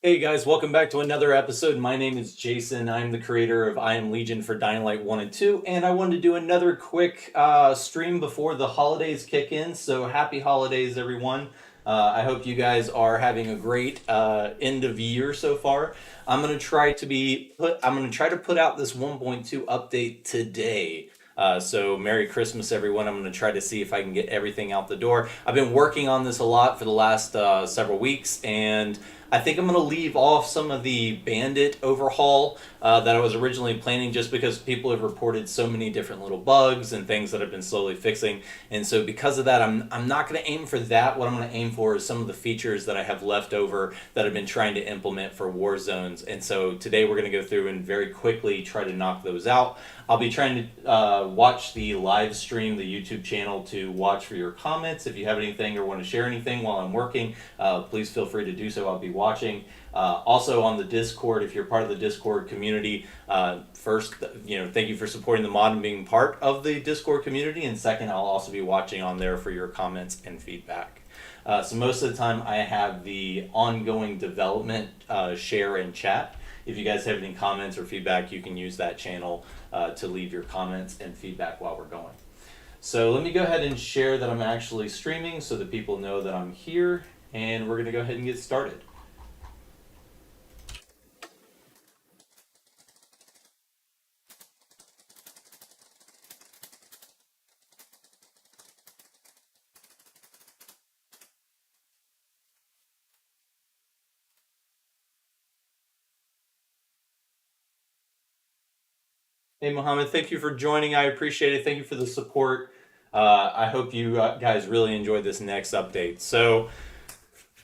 Hey guys, welcome back to another episode. My name is Jason. I'm the creator of I Am Legion for Dying Light 1 and 2, and I wanted to do another quick stream before the holidays kick in. So happy holidays, everyone. I hope you guys are having a great end of year so far. I'm gonna try to put out this 1.2 update today. So Merry Christmas, everyone. I'm going to try to see if I can get everything out the door. I've been working on this a lot for the last several weeks, and I think I'm going to leave off some of the Bandit overhaul that I was originally planning, just because people have reported so many different little bugs and things that I've been slowly fixing. And so because of that, I'm not going to aim for that. What I'm going to aim for is some of the features that I have left over that I've been trying to implement for war zones. And so today we're going to go through and very quickly try to knock those out. I'll be trying to watch the live stream, the YouTube channel, to watch for your comments. If you have anything or want to share anything while I'm working, please feel free to do so. I'll be watching. Also on the Discord, if you're part of the Discord community, first, thank you for supporting the mod and being part of the Discord community. And second, I'll also be watching on there for your comments and feedback. So most of the time, I have the ongoing development share and chat. If you guys have any comments or feedback, you can use that channel to leave your comments and feedback while we're going. So let me go ahead and share that I'm actually streaming so that people know that I'm here, and we're going to go ahead and get started. Hey, Mohammed, thank you for joining. I appreciate it. Thank you for the support. I hope you guys really enjoyed this next update. So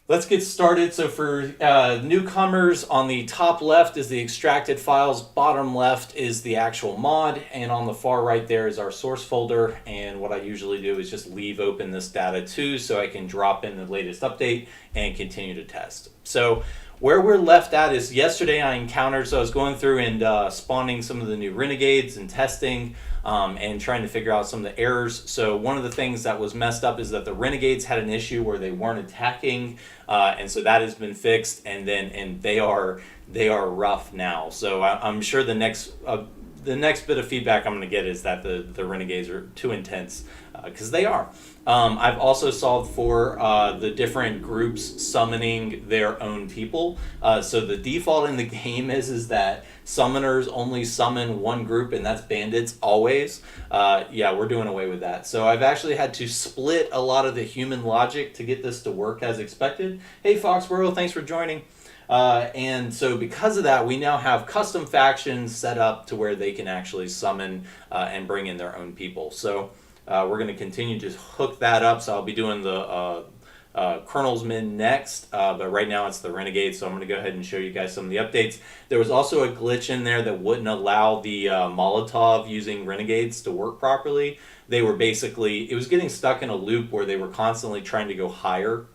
let's get started. So for newcomers, on the top left is the extracted files, bottom left is the actual mod, and on the far right there is our source folder. And what I usually do is just leave open this data too, so I can drop in the latest update and continue to test. So where we're left at is yesterday I encountered, so I was going through and spawning some of the new renegades and testing and trying to figure out some of the errors. So one of the things that was messed up is that the renegades had an issue where they weren't attacking, and so that has been fixed, and they are rough now. So I'm sure the next bit of feedback I'm going to get is that the renegades are too intense, because they are. I've also solved for the different groups summoning their own people. So the default in the game is that summoners only summon one group, and that's bandits always. Yeah, we're doing away with that. So I've actually had to split a lot of the human logic to get this to work as expected. Hey, Foxborough, thanks for joining. And so because of that, we now have custom factions set up to where they can actually summon and bring in their own people. So we're going to continue to hook that up. So I'll be doing the Colonel's Men next, but right now it's the Renegades. So I'm going to go ahead and show you guys some of the updates. There was also a glitch in there that wouldn't allow the Molotov using Renegades to work properly. They were basically, it was getting stuck in a loop where they were constantly trying to go higher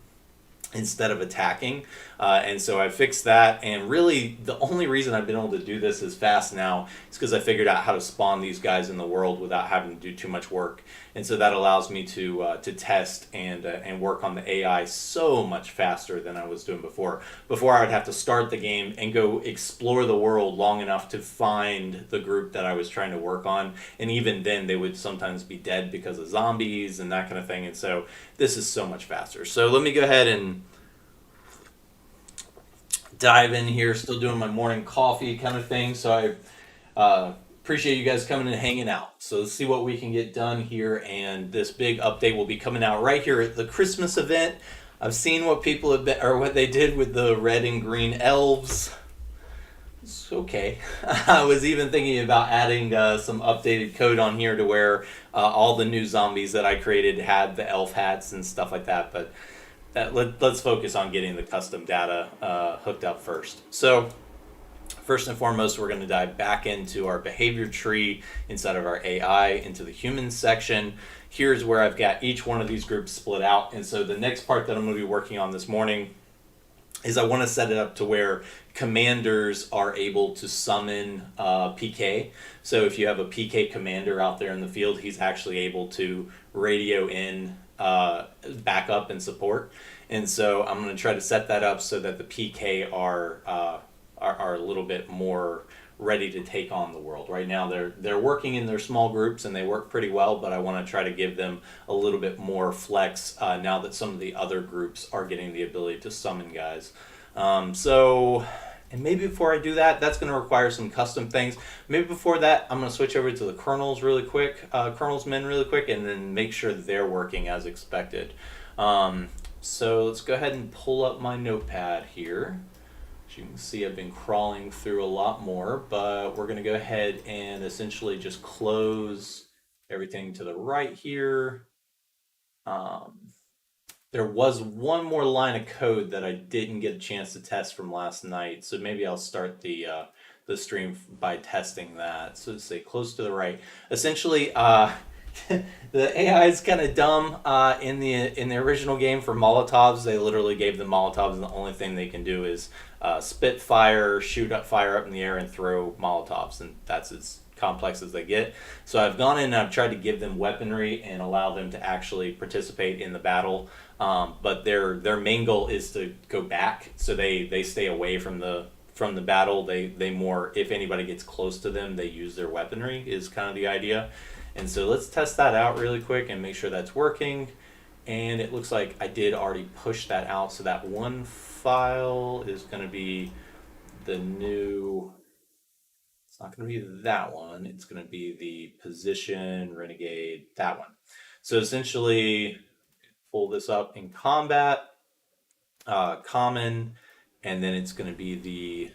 instead of attacking, and so I fixed that. And really the only reason I've been able to do this as fast now is because I figured out how to spawn these guys in the world without having to do too much work, and so that allows me to test and work on the AI so much faster than I was doing before. Before, I would have to start the game and go explore the world long enough to find the group that I was trying to work on, and even then they would sometimes be dead because of zombies and that kind of thing. And so this is so much faster. So let me go ahead and dive in here. Still doing my morning coffee kind of thing. So I appreciate you guys coming and hanging out. So let's see what we can get done here. And this big update will be coming out right here at the Christmas event. I've seen what people have been, or what they did with the red and green elves. It's okay. I was even thinking about adding some updated code on here to where all the new zombies that I created had the elf hats and stuff like that. But let's focus on getting the custom data hooked up first. So first and foremost, we're going to dive back into our behavior tree inside of our AI, into the humans section. Here's where I've got each one of these groups split out. And so the next part that I'm going to be working on this morning is I want to set it up to where commanders are able to summon PK. So if you have a PK commander out there in the field, he's actually able to radio in backup and support. And so I'm going to try to set that up so that the PK are a little bit more ready to take on the world. Right now they're working in their small groups and they work pretty well, but I want to try to give them a little bit more flex now that some of the other groups are getting the ability to summon guys. And maybe before I do that, that's going to require some custom things. Maybe before that, I'm going to switch over to the kernels really quick, kernels men really quick, and then make sure they're working as expected. So let's go ahead and pull up my notepad here. As you can see, I've been crawling through a lot more, but we're going to go ahead and essentially just close everything to the right here. There was one more line of code that I didn't get a chance to test from last night, so maybe I'll start the stream by testing that. So let's say close to the right. Essentially, the AI is kind of dumb. In the original game for Molotovs, they literally gave them Molotovs, and the only thing they can do is spit fire, shoot up fire up in the air, and throw Molotovs, and that's as complex as they get. So I've gone in and I've tried to give them weaponry and allow them to actually participate in the battle. But their main goal is to go back, so they stay away from the battle. They more, if anybody gets close to them, they use their weaponry is kind of the idea. And so let's test that out really quick and make sure that's working. And it looks like I did already push that out, so that one file is going to be the new. It's not going to be that one. It's going to be the position renegade, that one. So essentially, pull this up in combat, common, and then it's going to be the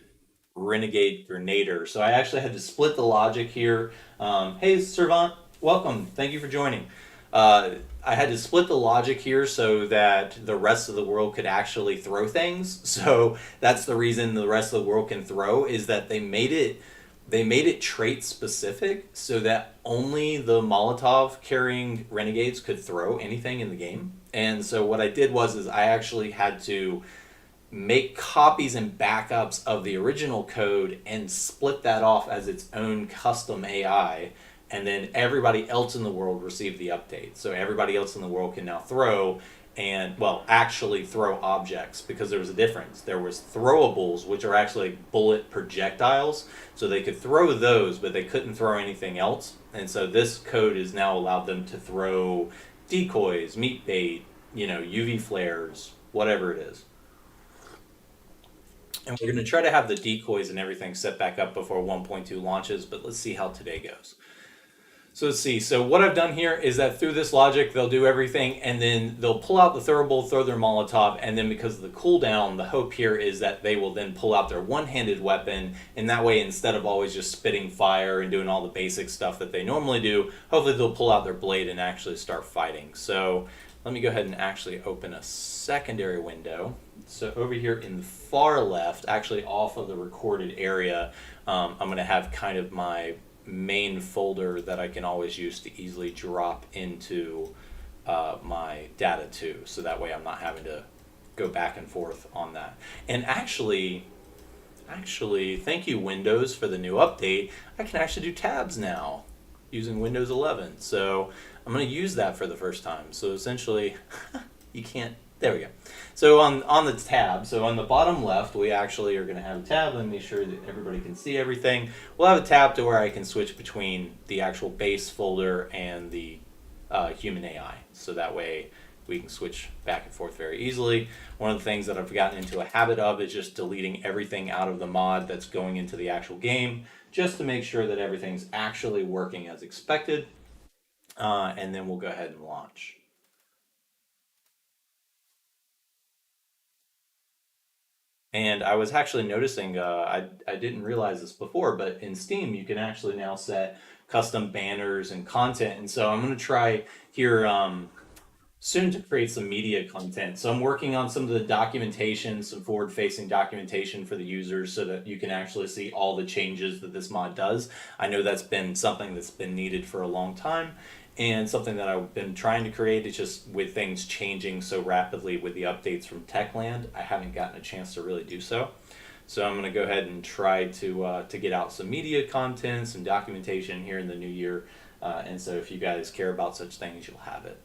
renegade grenader. So I actually had to split the logic here. Hey, Servant, welcome. Thank you for joining. I had to split the logic here so that the rest of the world could actually throw things. So that's the reason the rest of the world can throw, is that they made it trait specific so that only the Molotov carrying renegades could throw anything in the game. And so what I did was I actually had to make copies and backups of the original code and split that off as its own custom AI. And then everybody else in the world received the update. So everybody else in the world can now throw and, well, actually throw objects, because there was a difference. There was throwables, which are actually bullet projectiles. So they could throw those, but they couldn't throw anything else. And so this code has now allowed them to throw decoys, meat bait, UV flares, whatever it is. And we're going to try to have the decoys and everything set back up before 1.2 launches, but let's see how today goes. So let's see. So what I've done here is that through this logic, they'll do everything, and then they'll pull out the throwable, throw their Molotov, and then because of the cooldown, the hope here is that they will then pull out their one-handed weapon, and that way, instead of always just spitting fire and doing all the basic stuff that they normally do, hopefully they'll pull out their blade and actually start fighting. So let me go ahead and actually open a secondary window. So over here in the far left, actually off of the recorded area, I'm going to have kind of my main folder that I can always use to easily drop into my data too. So that way I'm not having to go back and forth on that. And actually, thank you Windows for the new update. I can actually do tabs now using Windows 11. So I'm going to use that for the first time. So essentially, you can't. There we go. So on the tab, so on the bottom left, we actually are going to have a tab and make sure that everybody can see everything. We'll have a tab to where I can switch between the actual base folder and the human AI. So that way we can switch back and forth very easily. One of the things that I've gotten into a habit of is just deleting everything out of the mod that's going into the actual game, just to make sure that everything's actually working as expected. And then we'll go ahead and launch. And I was actually noticing, I didn't realize this before, but in Steam you can actually now set custom banners and content. And so I'm going to try here soon to create some media content. So I'm working on some of the documentation, some forward-facing documentation for the users so that you can actually see all the changes that this mod does. I know that's been something that's been needed for a long time, and something that I've been trying to create. Is just with things changing so rapidly with the updates from Techland, I haven't gotten a chance to really do so. So I'm going to go ahead and try to get out some media content, some documentation here in the new year. And so if you guys care about such things, you'll have it.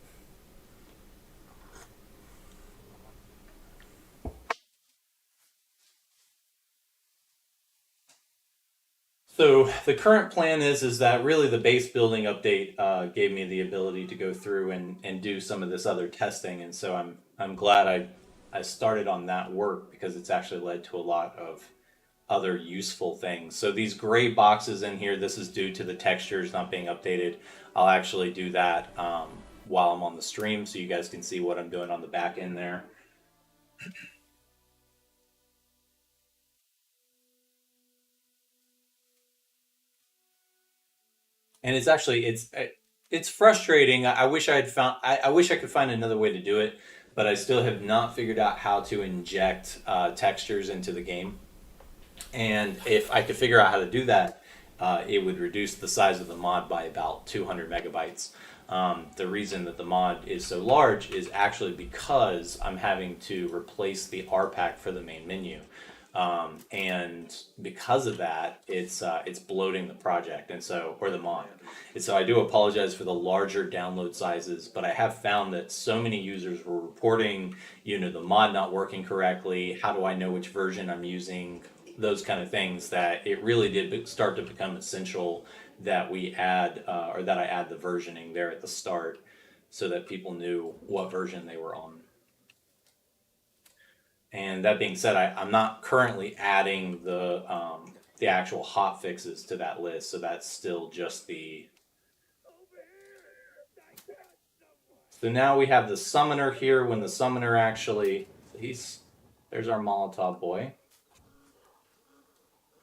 So the current plan is that really the base building update gave me the ability to go through and do some of this other testing, and so I'm glad I started on that work because it's actually led to a lot of other useful things. So these gray boxes in here, this is due to the textures not being updated. I'll actually do that while I'm on the stream so you guys can see what I'm doing on the back end there. And it's actually it's frustrating. I wish I had found I wish I could find another way to do it, but I still have not figured out how to inject textures into the game. And if I could figure out how to do that, it would reduce the size of the mod by about 200 megabytes. The reason that the mod is so large is actually because I'm having to replace the RPack for the main menu. And because of that, it's bloating the project, and so or the mod. And so I do apologize for the larger download sizes, but I have found that so many users were reporting, the mod not working correctly. How do I know which version I'm using? Those kind of things that it really did start to become essential that we add or that I add the versioning there at the start so that people knew what version they were on. And that being said, I'm not currently adding the actual hot fixes to that list, so that's still just the. So now we have the summoner here. When the summoner actually, there's our Molotov boy.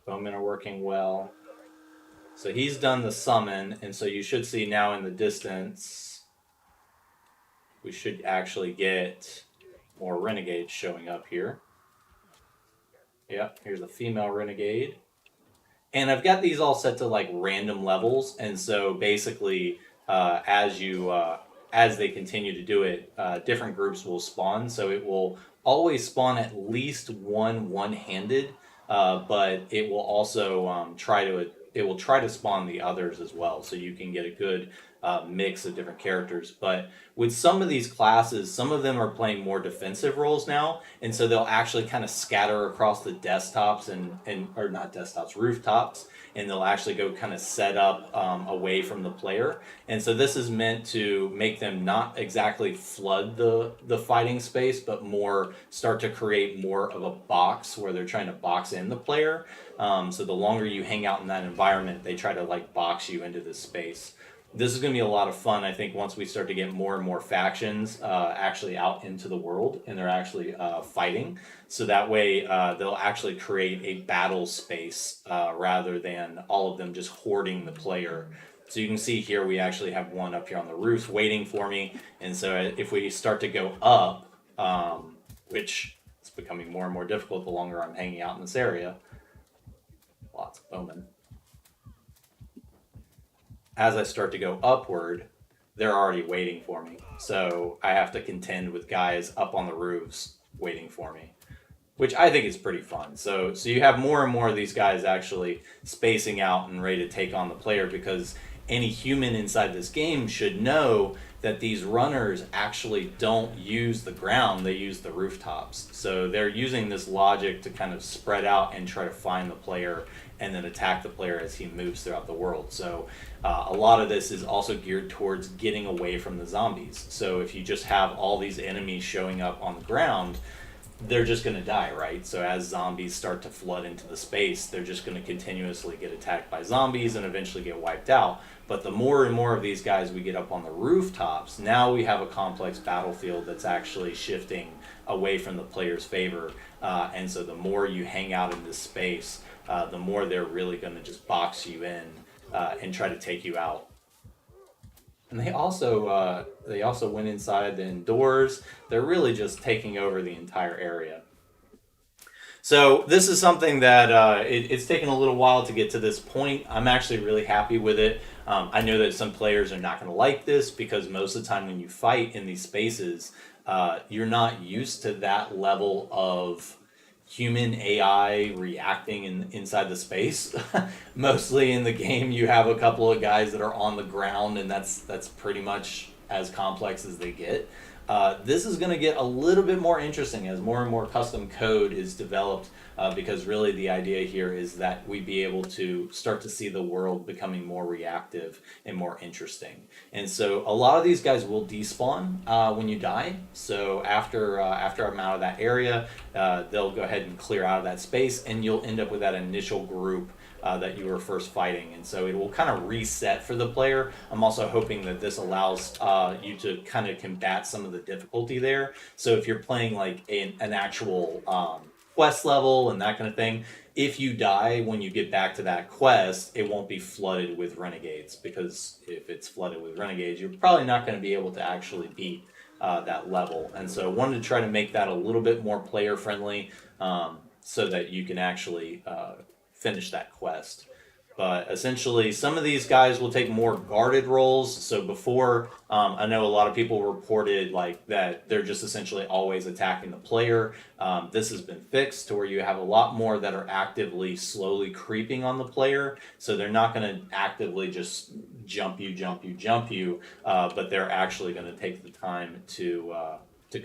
Bowmen are working well. So he's done the summon, and so you should see now in the distance, we should actually get more renegades showing up here. Yep, here's a female renegade. And I've got these all set to like random levels, and so basically, as they continue to do it, different groups will spawn. So it will always spawn at least one-handed, but it will also try to spawn the others as well, so you can get a good mix of different characters. But with some of these classes, some of them are playing more defensive roles now, and so they'll actually kind of scatter across the desktops and or not desktops, rooftops, and they'll actually go kind of set up away from the player. And so this is meant to make them not exactly flood the fighting space, but more start to create more of a box where they're trying to box in the player. So the longer you hang out in that environment, they try to like box you into this space. This is going to be a lot of fun, I think, once we start to get more and more factions actually out into the world and they're actually fighting. So that way they'll actually create a battle space rather than all of them just hoarding the player. So you can see here we actually have one up here on the roof waiting for me. And so if we start to go up, which is becoming more and more difficult the longer I'm hanging out in this area, lots of bowmen. As I start to go upward, they're already waiting for me. So I have to contend with guys up on the roofs waiting for me, which I think is pretty fun. So you have more and more of these guys actually spacing out and ready to take on the player, because any human inside this game should know that these runners actually don't use the ground, they use the rooftops. So they're using this logic to kind of spread out and try to find the player and then attack the player as he moves throughout the world. So a lot of this is also geared towards getting away from the zombies. So if you just have all these enemies showing up on the ground, they're just going to die, right? So as zombies start to flood into the space, they're just going to continuously get attacked by zombies and eventually get wiped out. But the more and more of these guys we get up on the rooftops, now we have a complex battlefield that's actually shifting away from the player's favor. And so the more you hang out in this space, the more they're really going to just box you in and try to take you out. And they also went inside the indoors. They're really just taking over the entire area. So this is something that it's taken a little while to get to this point. I'm actually really happy with it. I know that some players are not going to like this because most of the time when you fight in these spaces, you're not used to that level of human AI reacting inside the space. Mostly in the game, you have a couple of guys that are on the ground, and that's pretty much as complex as they get. This is going to get a little bit more interesting as more and more custom code is developed, because really the idea here is that we be able to start to see the world becoming more reactive and more interesting. And so a lot of these guys will despawn when you die. So after I'm out of that area, they'll go ahead and clear out of that space, and you'll end up with that initial group that you were first fighting, and so it will kind of reset for the player. I'm also hoping that this allows you to kind of combat some of the difficulty there. So if you're playing like an actual quest level and that kind of thing, if you die when you get back to that quest, it won't be flooded with renegades, because if it's flooded with renegades, you're probably not going to be able to actually beat that level. And so I wanted to try to make that a little bit more player friendly, so that you can actually finish that quest. But essentially, some of these guys will take more guarded roles. So before, I know a lot of people reported like that they're just essentially always attacking the player. This has been fixed to where you have a lot more that are actively slowly creeping on the player. So they're not going to actively just jump you, but they're actually going to take the time to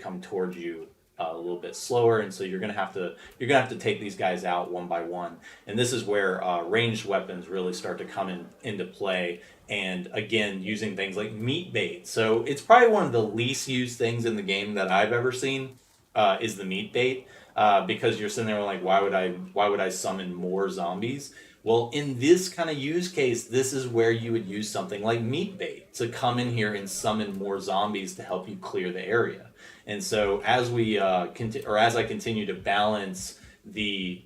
come towards you a little bit slower, and so you're gonna have to take these guys out one by one. And this is where ranged weapons really start to come into play. And again, using things like meat bait. So it's probably one of the least used things in the game that I've ever seen, is the meat bait, because you're sitting there like, why would I summon more zombies? Well, in this kind of use case, this is where you would use something like meat bait to come in here and summon more zombies to help you clear the area. And so as as I continue to balance the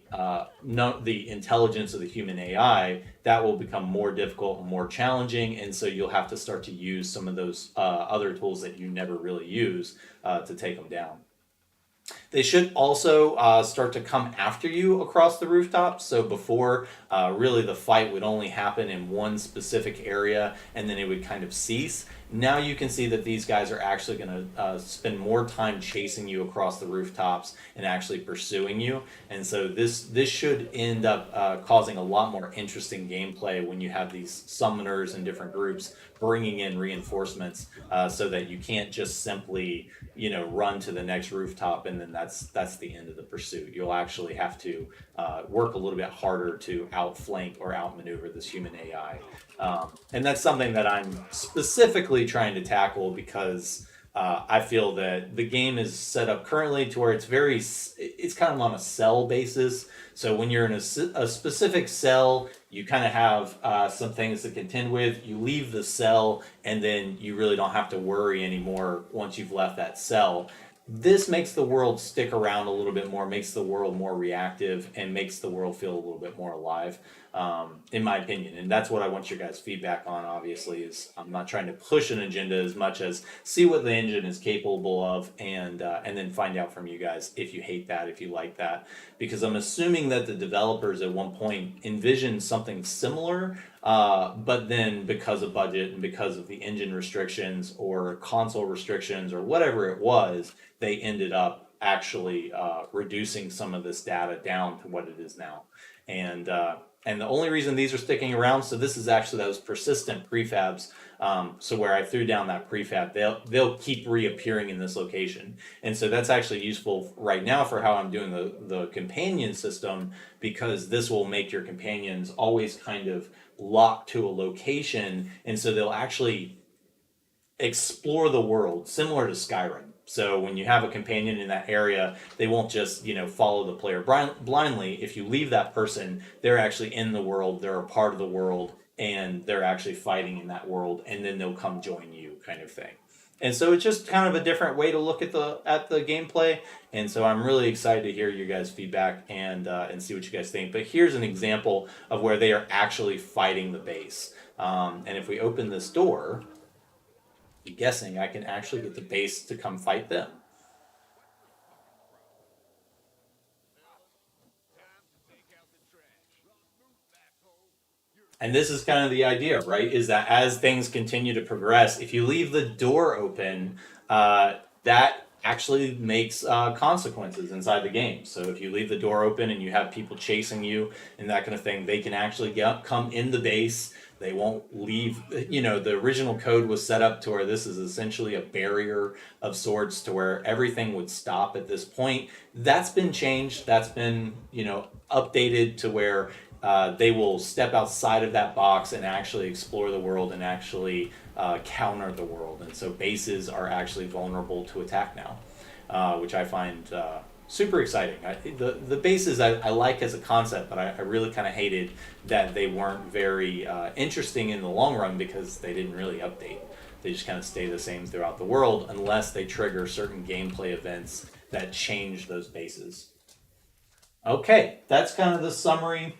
intelligence of the human AI, that will become more difficult and more challenging. And so you'll have to start to use some of those other tools that you never really use to take them down. They should also start to come after you across the rooftops. So before, really the fight would only happen in one specific area, and then it would kind of cease. Now you can see that these guys are actually going to spend more time chasing you across the rooftops and actually pursuing you. And so this should end up causing a lot more interesting gameplay when you have these summoners and different groups bringing in reinforcements, so that you can't just simply run to the next rooftop and then that's the end of the pursuit. You'll actually have to work a little bit harder to outflank or outmaneuver this human AI. And that's something that I'm specifically trying to tackle, because I feel that the game is set up currently to where it's kind of on a cell basis. So when you're in a specific cell, you kind of have some things to contend with. You leave the cell, and then you really don't have to worry anymore once you've left that cell. This makes the world stick around a little bit more, makes the world more reactive, and makes the world feel a little bit more alive, in my opinion. And that's what I want your guys' feedback on, obviously, is I'm not trying to push an agenda as much as see what the engine is capable of, and then find out from you guys if you hate that, if you like that. Because I'm assuming that the developers at one point envisioned something similar, but then because of budget and because of the engine restrictions or console restrictions or whatever it was, they ended up actually reducing some of this data down to what it is now. And the only reason these are sticking around, so this is actually those persistent prefabs. So where I threw down that prefab, they'll keep reappearing in this location. And so that's actually useful right now for how I'm doing the companion system, because this will make your companions always kind of locked to a location. And so they'll actually explore the world, similar to Skyrim. So when you have a companion in that area, they won't just follow the player blindly. If you leave that person, they're actually in the world, they're a part of the world, and they're actually fighting in that world, and then they'll come join you, kind of thing. And so it's just kind of a different way to look at the gameplay. And so I'm really excited to hear your guys' feedback and see what you guys think. But here's an example of where they are actually fighting the base. And if we open this door, I'm guessing I can actually get the base to come fight them. And this is kind of the idea, right? Is that as things continue to progress, if you leave the door open, that actually makes consequences inside the game. So if you leave the door open and you have people chasing you and that kind of thing, they can actually come in the base. They won't leave. The original code was set up to where this is essentially a barrier of sorts to where everything would stop at this point. That's been changed. That's been, updated to where they will step outside of that box and actually explore the world and actually counter the world. And so bases are actually vulnerable to attack now, which I find super exciting. The bases I like as a concept, but I really kind of hated that they weren't very interesting in the long run because they didn't really update. They just kind of stay the same throughout the world unless they trigger certain gameplay events that change those bases. Okay, that's kind of the summary.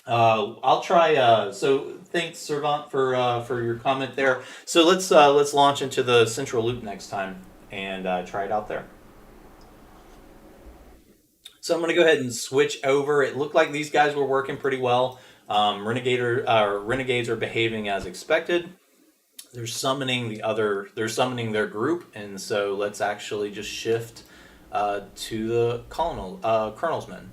I'll try. So thanks, Servant, for your comment there. So let's launch into the central loop next time and try it out there. So I'm going to go ahead and switch over. It looked like these guys were working pretty well. Renegades are behaving as expected. They're summoning They're summoning their group, and so let's actually just shift to the Colonel's men.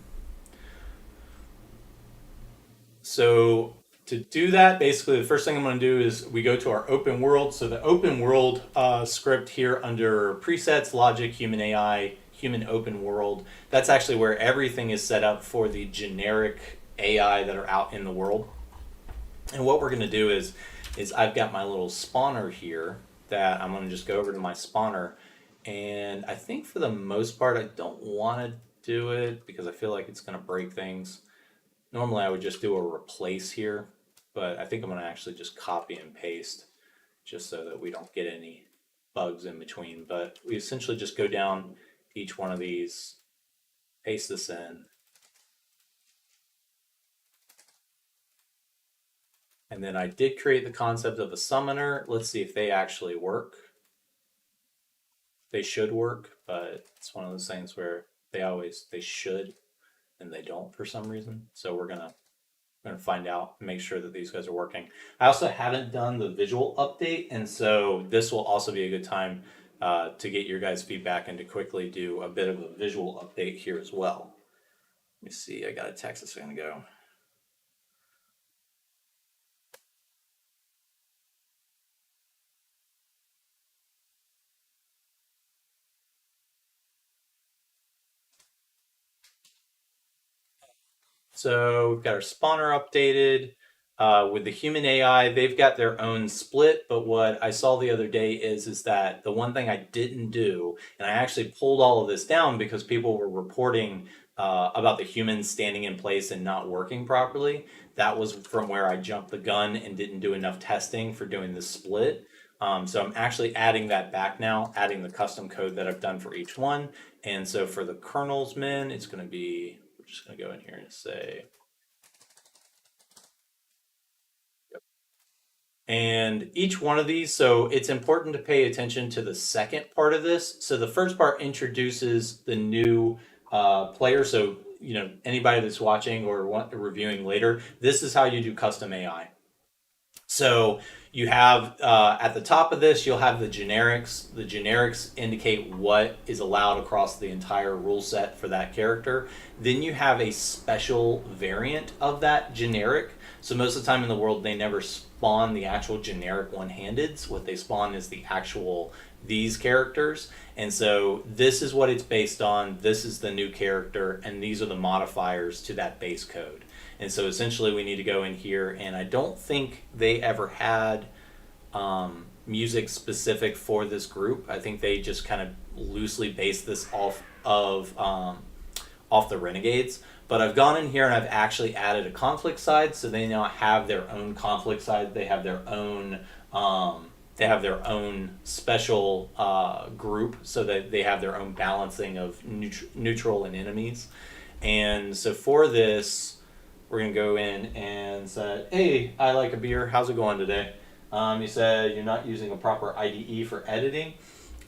So to do that, basically the first thing I'm going to do is we go to our open world. So the open world script here under presets, logic, human AI, human open world, that's actually where everything is set up for the generic AI that are out in the world. And what we're going to do is I've got my little spawner here that I'm going to just go over to my spawner. And I think for the most part, I don't want to do it because I feel like it's going to break things. Normally I would just do a replace here, but I think I'm going to actually just copy and paste just so that we don't get any bugs in between. But we essentially just go down each one of these, paste this in, and then I did create the concept of a summoner. Let's see if they actually work. They should work, but it's one of those things where they should and they don't for some reason. So we're gonna find out and make sure that these guys are working. I also haven't done the visual update, and so this will also be a good time to get your guys' feedback and to quickly do a bit of a visual update here as well. Let me see, I got a text that's gonna go. So we've got our spawner updated. With the human AI, they've got their own split, but what I saw the other day is that the one thing I didn't do, and I actually pulled all of this down because people were reporting about the humans standing in place and not working properly. That was from where I jumped the gun and didn't do enough testing for doing the split. So I'm actually adding that back now, adding the custom code that I've done for each one. And so for the Colonel's men, it's going to be, we're just going to go in here and say, and each one of these, so it's important to pay attention to the second part of this. So the first part introduces the new player. So, anybody that's watching or reviewing later, this is how you do custom AI. So you have at the top of this, you'll have the generics. The generics indicate what is allowed across the entire rule set for that character. Then you have a special variant of that generic. So most of the time in the world, they never spawn the actual generic one-handeds. What they spawn is the actual these characters. And so this is what it's based on. This is the new character, and these are the modifiers to that base code. And so essentially we need to go in here, and I don't think they ever had music specific for this group. I think they just kind of loosely based this off the Renegades. But I've gone in here and I've actually added a conflict side, so they now have their own conflict side. They have their own special group, so that they have their own balancing of neutral and enemies. And so for this, we're gonna go in and say, "Hey, I like a beer. How's it going today?" You said you're not using a proper IDE for editing.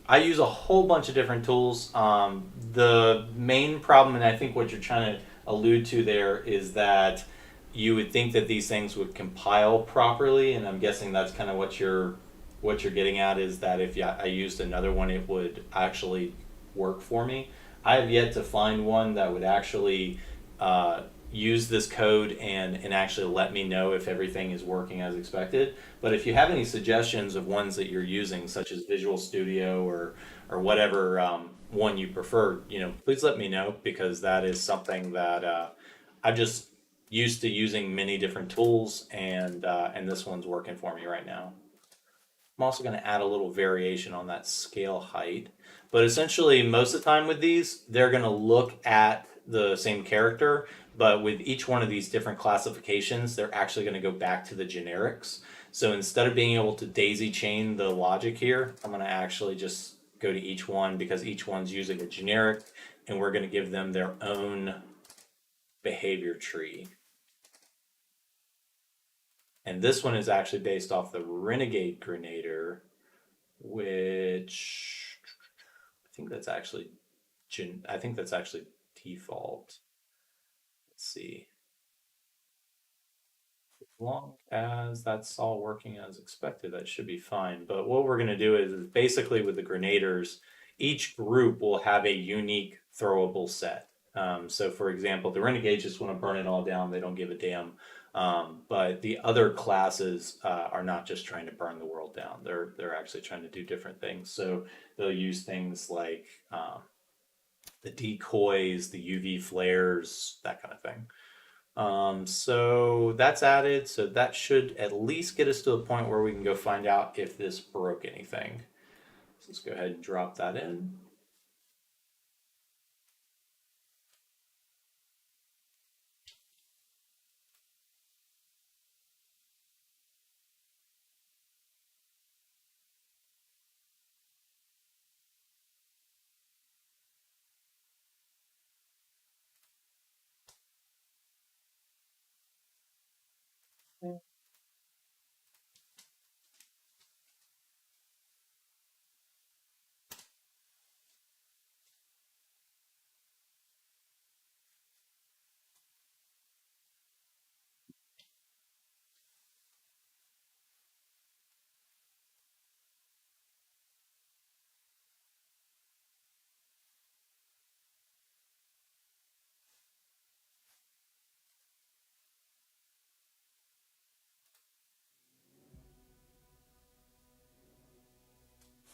I use a whole bunch of different tools. The main problem, and I think what you're trying to allude to there, is that you would think that these things would compile properly, and I'm guessing that's kind of what you're getting at, is that if I used another one, it would actually work for me. I have yet to find one that would actually use this code and actually let me know if everything is working as expected. But if you have any suggestions of ones that you're using, such as Visual Studio or whatever one you prefer, please let me know, because that is something that I'm just used to using many different tools, and this one's working for me right now. I'm also going to add a little variation on that scale height. But essentially, most of the time with these, they're going to look at the same character, but with each one of these different classifications, they're actually going to go back to the generics. So instead of being able to daisy chain the logic here, I'm going to actually just go to each one, because each one's using a generic, and we're going to give them their own behavior tree. And this one is actually based off the Renegade Grenader, which I think that's actually default. Let's see. As long as that's all working as expected, that should be fine. But what we're going to do is basically with the Grenaders, each group will have a unique throwable set. So for example, the Renegades just want to burn it all down. They don't give a damn. But the other classes are not just trying to burn the world down. They're actually trying to do different things. So they'll use things like the decoys, the UV flares, that kind of thing. So that's added. So that should at least get us to a point where we can go find out if this broke anything. So let's go ahead and drop that in.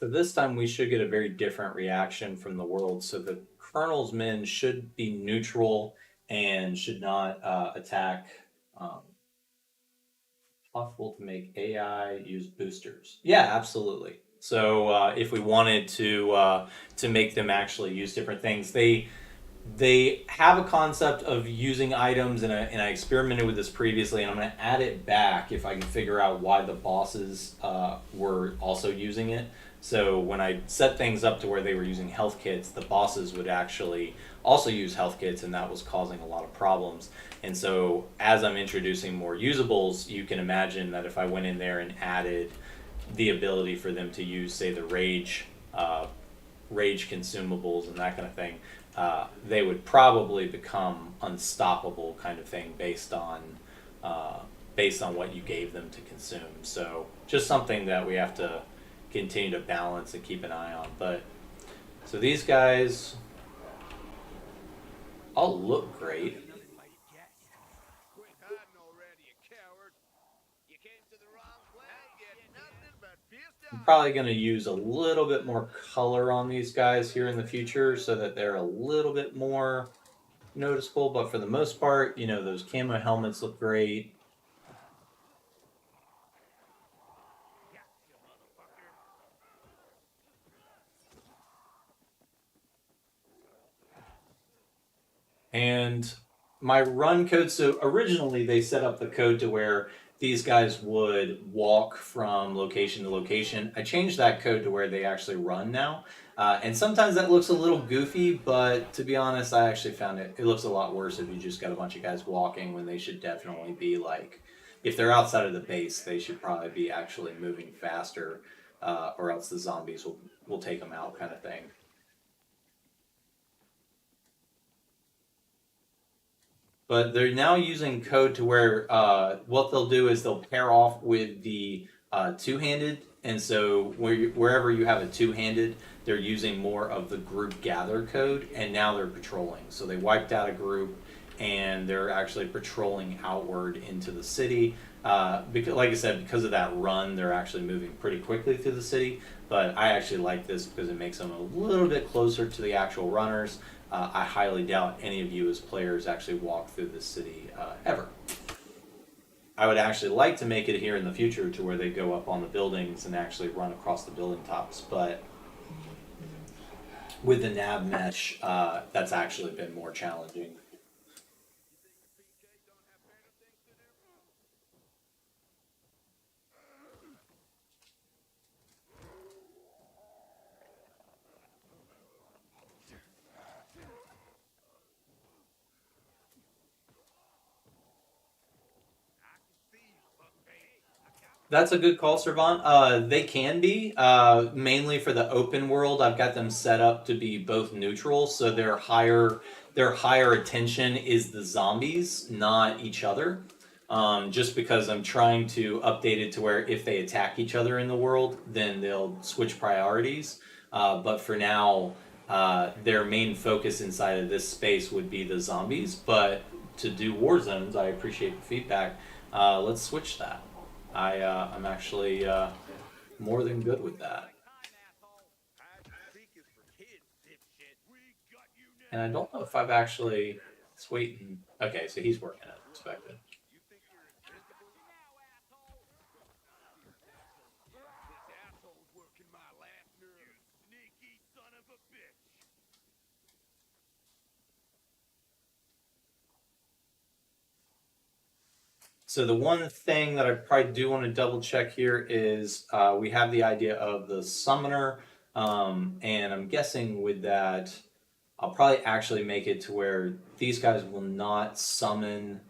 So this time we should get a very different reaction from the world. So the Colonel's men should be neutral and should not attack. Um, Possible to make AI use boosters? Yeah, absolutely. So if we wanted to make them actually use different things, they have a concept of using items, and I experimented with this previously, and I'm going to add it back if I can figure out why the bosses were also using it. So when I set things up to where they were using health kits, the bosses would actually also use health kits, and that was causing a lot of problems. And so as I'm introducing more usables, you can imagine that if I went in there and added the ability for them to use, say, the rage consumables and that kind of thing, they would probably become unstoppable, kind of thing, based on what you gave them to consume. So just something that we have to continue to balance and keep an eye on. But so these guys all look great. I'm probably going to use a little bit more color on these guys here in the future so that they're a little bit more noticeable. But for the most part, those camo helmets look great. And my run code, so originally they set up the code to where these guys would walk from location to location. I changed that code to where they actually run now. And sometimes that looks a little goofy, but to be honest, I actually found it looks a lot worse if you just got a bunch of guys walking, when they should definitely be like, if they're outside of the base, they should probably be actually moving faster, or else the zombies will take them out, kind of thing. But they're now using code to where what they'll do is they'll pair off with the two-handed, and so wherever you have a two-handed, they're using more of the group gather code, and now they're patrolling. So they wiped out a group, and they're actually patrolling outward into the city. Because, like I said, because of that run, they're actually moving pretty quickly through the city. But I actually like this because it makes them a little bit closer to the actual runners. I highly doubt any of you as players actually walk through this city ever. I would actually like to make it here in the future to where they go up on the buildings and actually run across the building tops, but with the nav mesh, that's actually been more challenging. That's a good call, Servant. They can be mainly for the open world. I've got them set up to be both neutral, so their higher attention is the zombies, not each other. Just because I'm trying to update it to where if they attack each other in the world, then they'll switch priorities. But for now, their main focus inside of this space would be the zombies. But to do war zones, I appreciate the feedback. Let's switch that. I'm actually more than good with that. And I don't know if I've actually. Let's wait. Okay, so he's working as expected. So the one thing that I probably do want to double check here is we have the idea of the summoner, and I'm guessing with that, I'll probably actually make it to where these guys will not summon.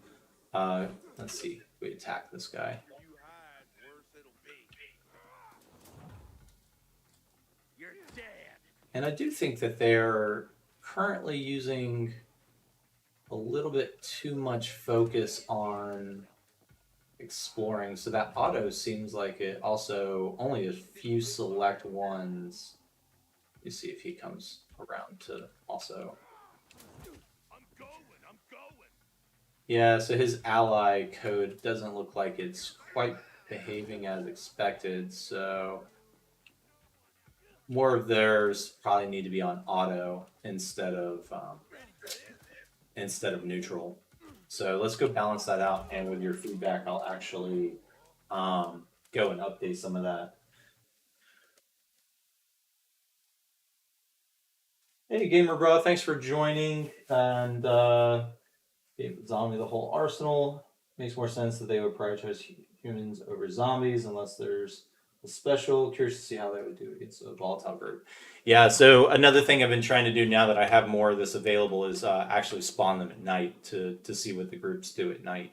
Uh, let's see, if we attack this guy. And I do think that they're currently using a little bit too much focus on exploring. So that auto seems like it also only a few select ones. You see if he comes around to also. Yeah, so his ally code doesn't look like it's quite behaving as expected. So more of theirs probably need to be on auto instead of neutral. So let's go balance that out. And with your feedback, I'll actually go and update some of that. Hey, Gamer Bro, thanks for joining. And gave Zombie the whole arsenal. Makes more sense that they would prioritize humans over zombies unless there's a special. Curious to see how they would do against a volatile group. Yeah, so another thing I've been trying to do now that I have more of this available is actually spawn them at night to see what the groups do at night.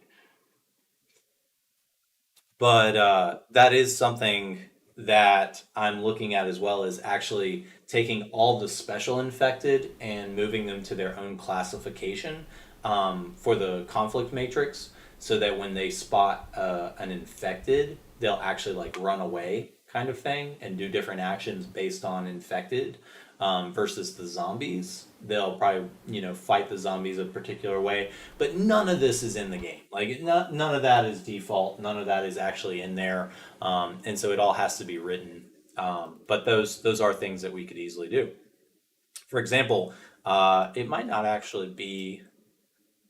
But that is something that I'm looking at as well as actually taking all the special infected and moving them to their own classification for the conflict matrix so that when they spot an infected, they'll actually like run away kind of thing and do different actions based on infected versus the zombies. They'll probably fight the zombies a particular way, but none of this is in the game. Like none of that is default. None of that is actually in there, and so it all has to be written. But those are things that we could easily do. For example, it might not actually be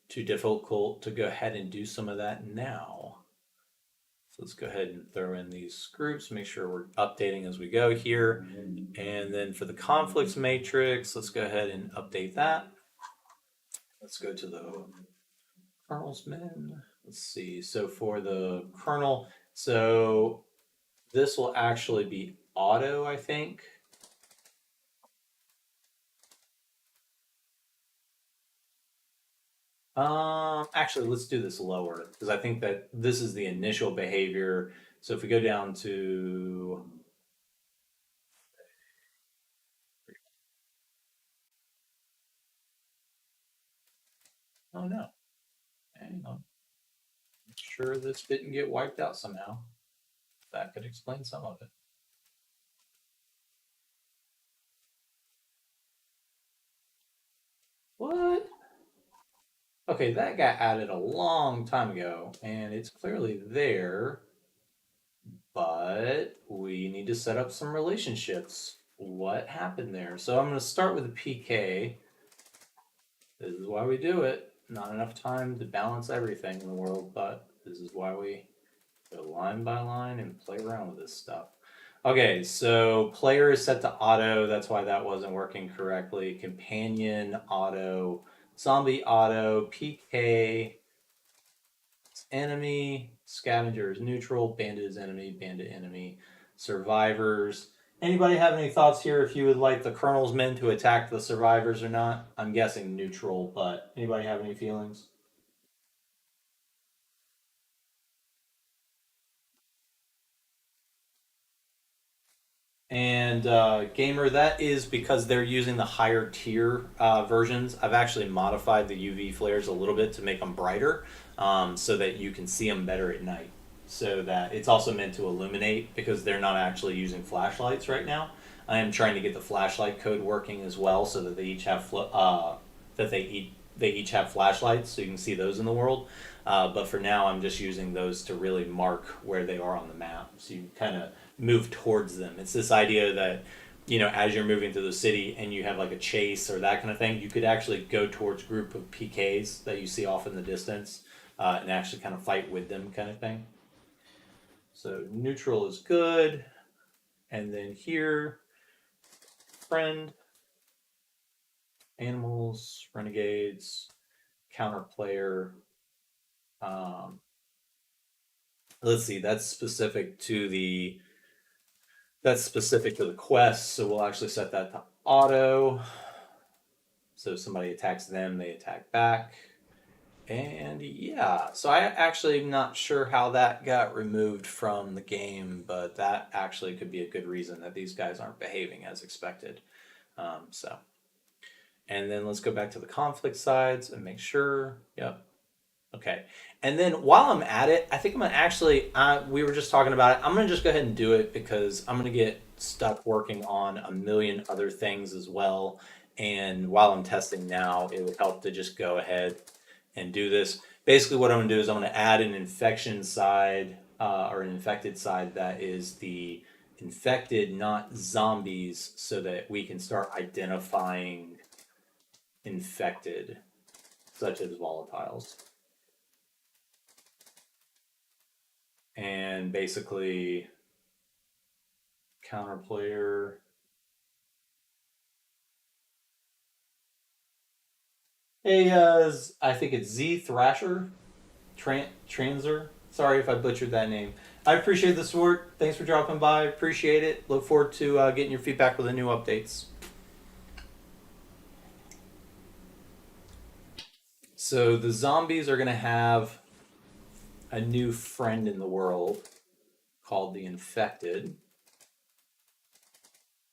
too difficult to go ahead and do some of that now. So let's go ahead and throw in these groups, make sure we're updating as we go here. And then for the conflicts matrix, let's go ahead and update that. Let's go to the kernel's men. Let's see. So for the kernel, so this will actually be auto, I think. Actually, let's do this lower because I think that this is the initial behavior. So if we go down to oh no, hang on, make sure this didn't get wiped out somehow. That could explain some of it. What? Okay, that got added a long time ago, and it's clearly there, but we need to set up some relationships. What happened there? So I'm going to start with a PK. This is why we do it. Not enough time to balance everything in the world, but this is why we go line by line and play around with this stuff. Okay, so player is set to auto. That's why that wasn't working correctly. Companion auto, zombie auto, PK enemy, scavenger is neutral, bandit is enemy, bandit enemy, survivors. Anybody have any thoughts here if you would like the colonel's men to attack the survivors or not? I'm guessing neutral, but anybody have any feelings? And Gamer, that is because they're using the higher tier versions. I've actually modified the UV flares a little bit to make them brighter so that you can see them better at night. So that it's also meant to illuminate because they're not actually using flashlights right now. I am trying to get the flashlight code working as well so that they each have they each have flashlights so you can see those in the world. But for now, I'm just using those to really mark where they are on the map. So you kind of move towards them. It's this idea that, as you're moving through the city and you have like a chase or that kind of thing, you could actually go towards group of PKs that you see off in the distance and actually kind of fight with them kind of thing. So neutral is good. And then here, friend, animals, renegades, counter player. Um, let's see, that's specific to the quest, so we'll actually set that to auto. So if somebody attacks them, they attack back. And yeah, so I actually am not sure how that got removed from the game, but that actually could be a good reason that these guys aren't behaving as expected. So, and then let's go back to the conflict sides and make sure. Yep. Okay. And then while I'm at it, I think I'm gonna actually. We were just talking about it. I'm gonna just go ahead and do it because I'm gonna get stuck working on a million other things as well. And while I'm testing now, it would help to just go ahead and do this. Basically, what I'm gonna do is I'm gonna add an infection side or an infected side that is the infected, not zombies, so that we can start identifying infected, such as volatiles. And basically counter player. Hey, I think it's Z Thrasher, Transer. Sorry if I butchered that name. I appreciate the support. Thanks for dropping by. Appreciate it. Look forward to getting your feedback with the new updates. So the zombies are gonna have a new friend in the world called the infected.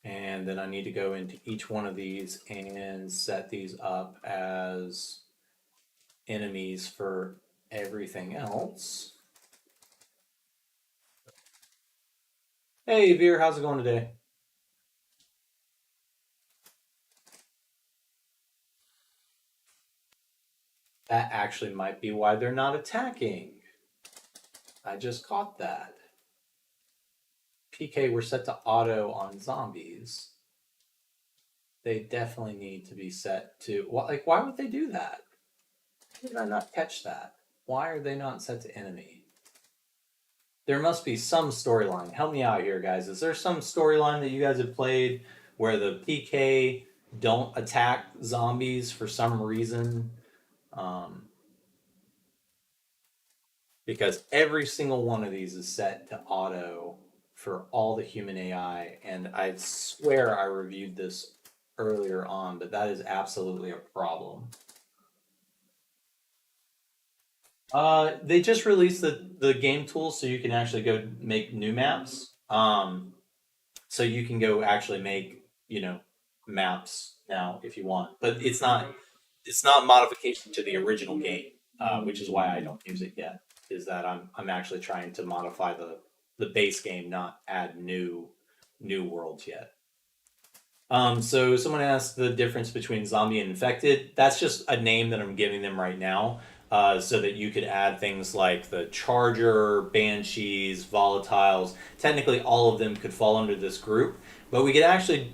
And then I need to go into each one of these and set these up as enemies for everything else. Hey, Veer, how's it going today? That actually might be why they're not attacking. I just caught that. PK were set to auto on zombies. They definitely need to be set to. Like, why would they do that? How did I not catch that? Why are they not set to enemy? There must be some storyline. Help me out here, guys. Is there some storyline that you guys have played where the PK don't attack zombies for some reason? Um, because every single one of these is set to auto for all the human AI, and I swear I reviewed this earlier on, but that is absolutely a problem. They just released the game tools so you can actually go make new maps. So you can go actually make maps now if you want, but it's not modification to the original game, which is why I don't use it yet. Is that I'm actually trying to modify the base game, not add new worlds yet. So someone asked the difference between zombie and infected. That's just a name that I'm giving them right now, so that you could add things like the charger, banshees, volatiles. Technically, all of them could fall under this group, but we could actually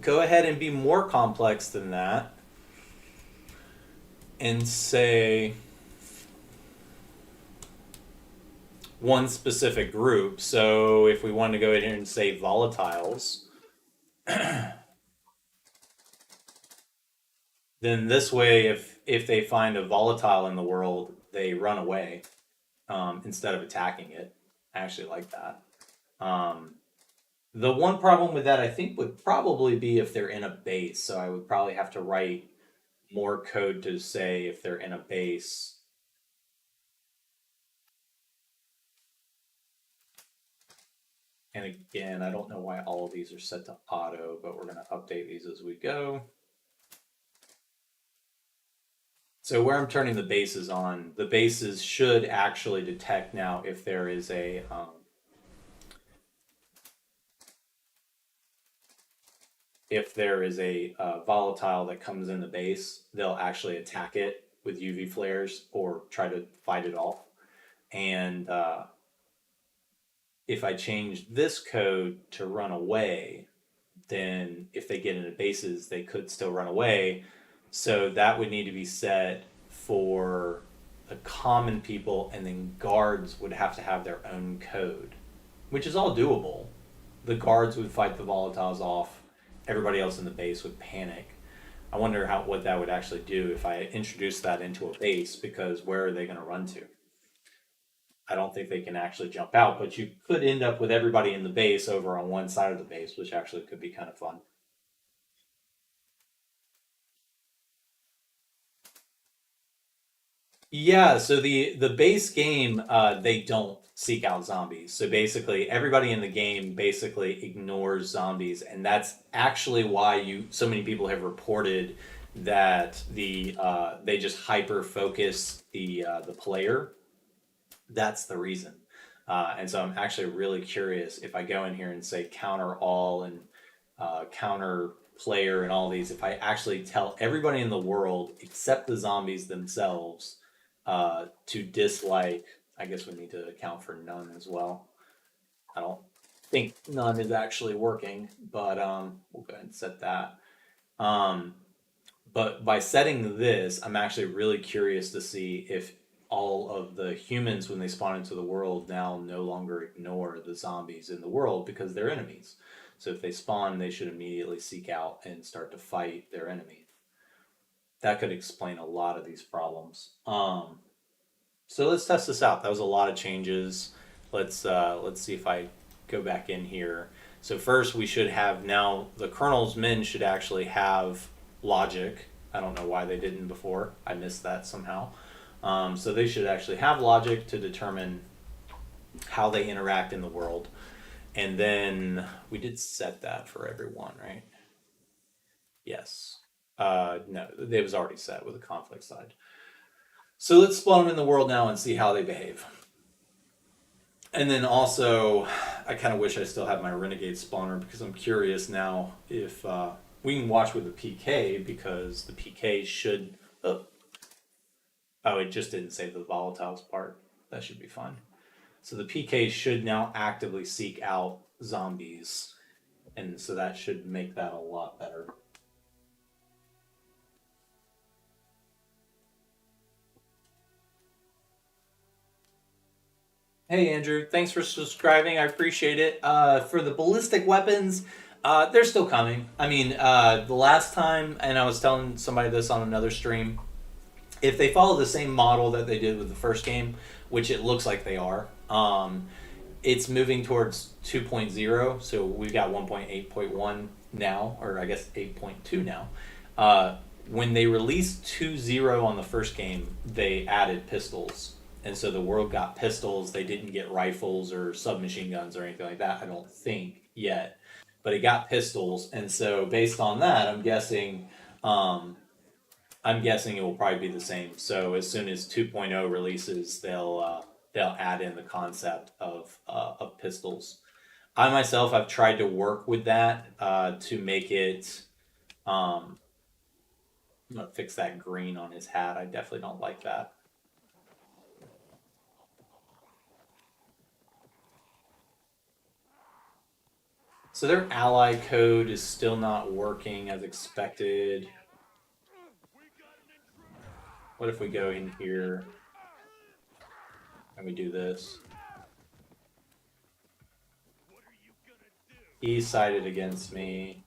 go ahead and be more complex than that and say one specific group. So if we wanted to go ahead and say volatiles, then this way, if they find a volatile in the world, they run away instead of attacking it. I actually like that. Um, the one problem with that, I think, would probably be if they're in a base. So I would probably have to write more code to say if they're in a base. And again, I don't know why all of these are set to auto, but we're going to update these as we go. So where I'm turning the bases on, the bases should actually detect now if there is a volatile that comes in the base, they'll actually attack it with UV flares or try to fight it off. And if I change this code to run away, then if they get into bases, they could still run away. So that would need to be set for the common people, and then guards would have to have their own code, which is all doable. The guards would fight the volatiles off. Everybody else in the base would panic. I wonder what that would actually do if I introduce that into a base, because where are they going to run to? I don't think they can actually jump out, but you could end up with everybody in the base over on one side of the base, which actually could be kind of fun. Yeah, so the base game, they don't seek out zombies. So basically, everybody in the game basically ignores zombies, and that's actually why you so many people have reported that they just hyper focus the player. That's the reason. And so I'm actually really curious if I go in here and say counter all and counter player and all these, if I actually tell everybody in the world except the zombies themselves to dislike, I guess we need to account for none as well. I don't think none is actually working, but we'll go ahead and set that. Um, but by setting this, I'm actually really curious to see if all of the humans, when they spawn into the world, now no longer ignore the zombies in the world because they're enemies. So if they spawn, they should immediately seek out and start to fight their enemy. That could explain a lot of these problems. So let's test this out. That was a lot of changes. Let's see if I go back in here. So first, we should have now the kernel's min should actually have logic. I don't know why they didn't before. I missed that somehow. So they should actually have logic to determine how they interact in the world. And then we did set that for everyone, right? Yes. No, it was already set with the conflict side. So let's spawn them in the world now and see how they behave. And then also, I kind of wish I still had my Renegade spawner because I'm curious now if we can watch with the PK, because the PK should. Oh, it just didn't say the volatiles part. That should be fine. So the PK should now actively seek out zombies, and so that should make that a lot better. Hey Andrew, thanks for subscribing. I appreciate it. For the ballistic weapons, they're still coming. I mean, the last time, and I was telling somebody this on another stream, if they follow the same model that they did with the first game, which it looks like they are, it's moving towards 2.0. So we've got 1.8.1 now, or I guess 8.2 now. When they released 2.0 on the first game, they added pistols. And so the world got pistols. They didn't get rifles or submachine guns or anything like that, I don't think, yet. But it got pistols. And so based on that, um, I'm guessing it will probably be the same. So as soon as 2.0 releases, they'll add in the concept of pistols. I myself have tried to work with that to make it. I'm gonna fix that green on his hat. I definitely don't like that. So their ally code is still not working as expected. What if we go in here and we do this? He sided against me.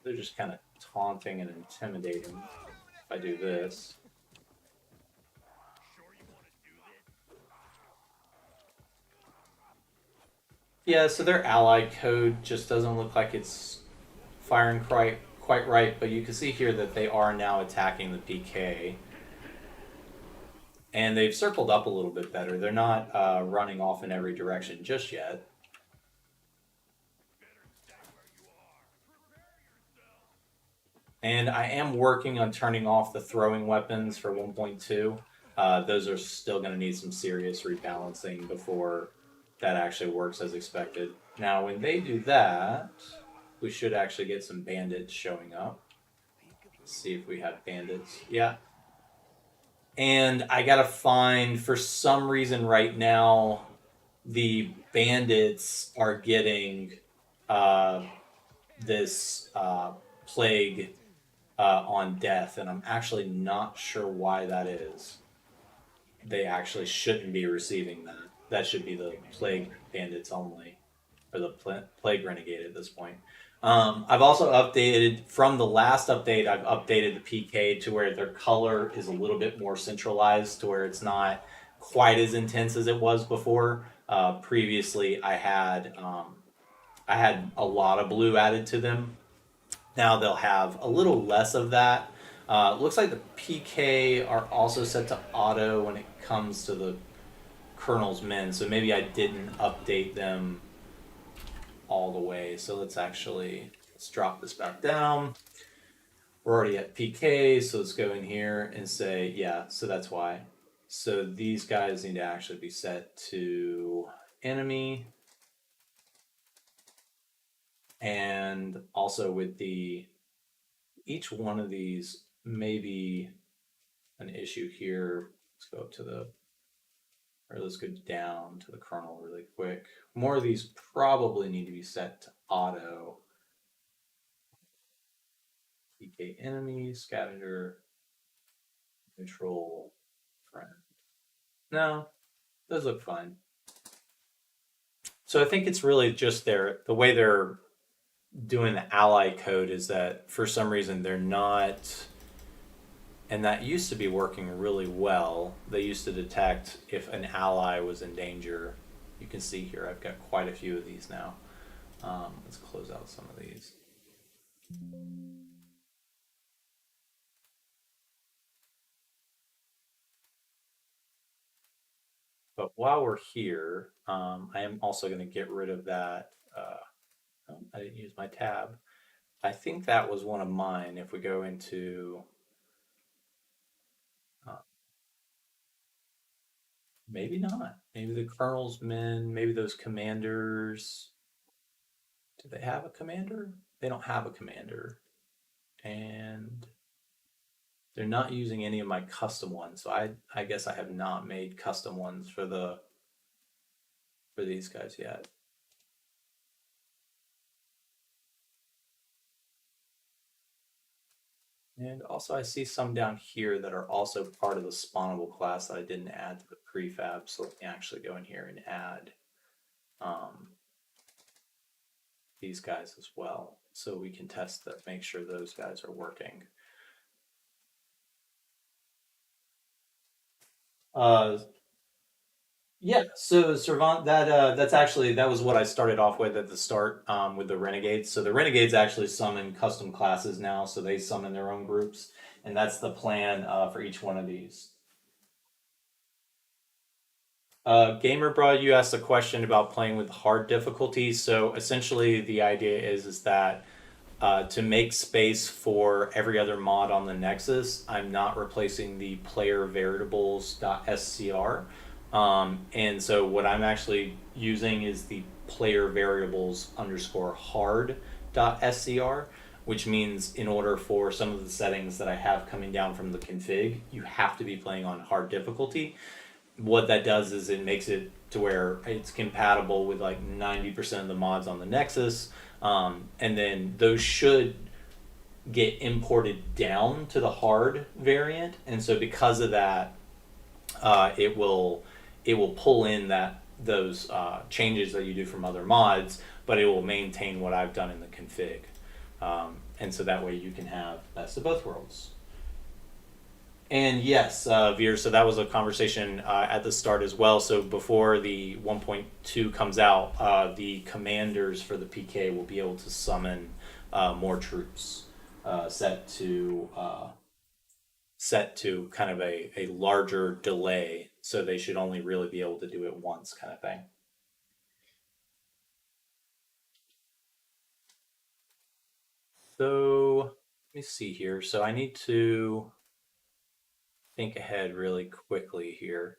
They're just kind of taunting and intimidating if I do this. Yeah, so their ally code just doesn't look like it's firing quite right, but you can see here that they are now attacking the PK. And they've circled up a little bit better. They're not running off in every direction just yet. And I am working on turning off the throwing weapons for 1.2. Those are still going to need some serious rebalancing before that actually works as expected. Now, when they do that, we should actually get some bandits showing up. Let's see if we have bandits. Yeah. And I got to find, for some reason right now, the bandits are getting this plague on death, and I'm actually not sure why that is. They actually shouldn't be receiving that. That should be the plague bandits only, or the plague renegade at this point. I've also updated, from the last update, I've updated the PK to where their color is a little bit more centralized, to where it's not quite as intense as it was before. Previously, I had a lot of blue added to them. Now they'll have a little less of that. Looks like the PK are also set to auto when it comes to the Colonel's men, so maybe I didn't update them all the way. So let's drop this back down. We're already at PK, so let's go in here and say, yeah, so that's why. So these guys need to actually be set to enemy. And also with each one of these may be an issue here. Let's go up to let's go down to the kernel really quick. More of these probably need to be set to auto. PK enemy, scavenger, neutral, friend. No, those look fine. So I think it's really just the way they're doing the ally code is that for some reason they're not, and that used to be working really well. They used to detect if an ally was in danger. You can see here I've got quite a few of these now. Let's close out some of these. But while we're here, I am also going to get rid of that. Oh, I didn't use my tab. I think that was one of mine. If we go into maybe not. Maybe the Colonel's men, maybe those commanders. Do they have a commander? They don't have a commander. And they're not using any of my custom ones. So I guess I have not made custom ones for these guys yet. And also I see some down here that are also part of the spawnable class that I didn't add to the prefab. So let me actually go in here and add these guys as well. So we can test that, make sure those guys are working. Yeah, so Servant, that was what I started off with at the start with the Renegades. So the Renegades actually summon custom classes now, so they summon their own groups, and that's the plan for each one of these. Gamer Bro, you asked a question about playing with hard difficulties. So essentially, the idea is that to make space for every other mod on the Nexus, I'm not replacing the player variables.scr. And so what I'm actually using is the player variables underscore hard dot scr, which means in order for some of the settings that I have coming down from the config, you have to be playing on hard difficulty. What that does is it makes it to where it's compatible with like 90% of the mods on the Nexus. And then those should get imported down to the hard variant. And so because of that, it will pull in those changes that you do from other mods, but it will maintain what I've done in the config. And so that way you can have best of both worlds. And yes, Veer, so that was a conversation at the start as well. So before the 1.2 comes out, the commanders for the PK will be able to summon more troops, set to kind of a larger delay. So they should only really be able to do it once, kind of thing. So let me see here. So I need to think ahead really quickly here.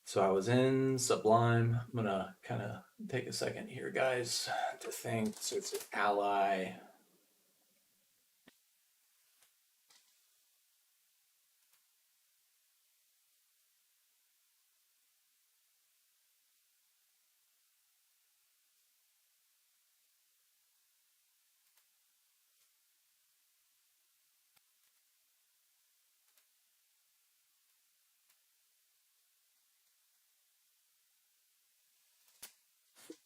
So I was in Sublime. I'm gonna kind of take a second here, guys, to think. So it's an ally.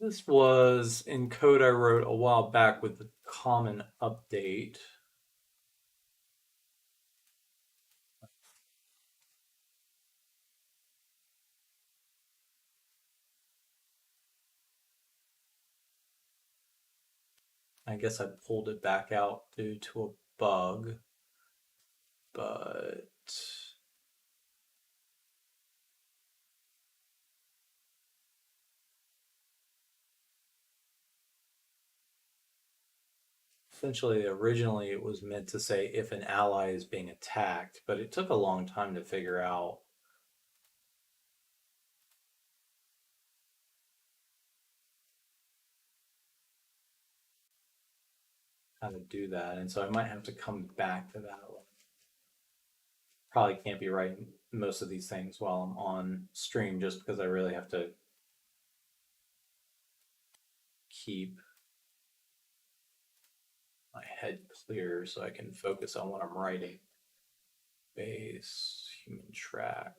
This was in code I wrote a while back with the common update. I guess I pulled it back out due to a bug, but essentially originally it was meant to say if an ally is being attacked, but it took a long time to figure out how to do that. And so I might have to come back to that one. Probably can't be writing most of these things while I'm on stream just because I really have to keep my head clear so I can focus on what I'm writing. Base, human track.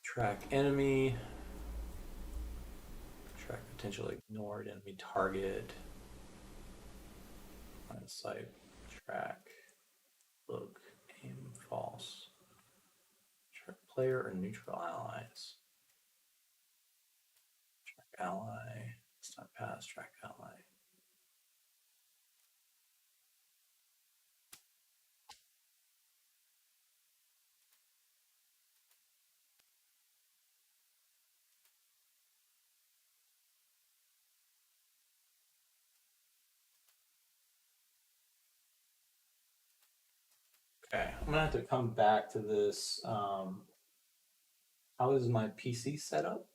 Track enemy. Track potentially ignored enemy target. Line of sight. Track. Look. Aim. False. Track player or neutral allies. Track ally. It's not pass. Track ally. Okay, I'm gonna have to come back to this. How is my PC set up?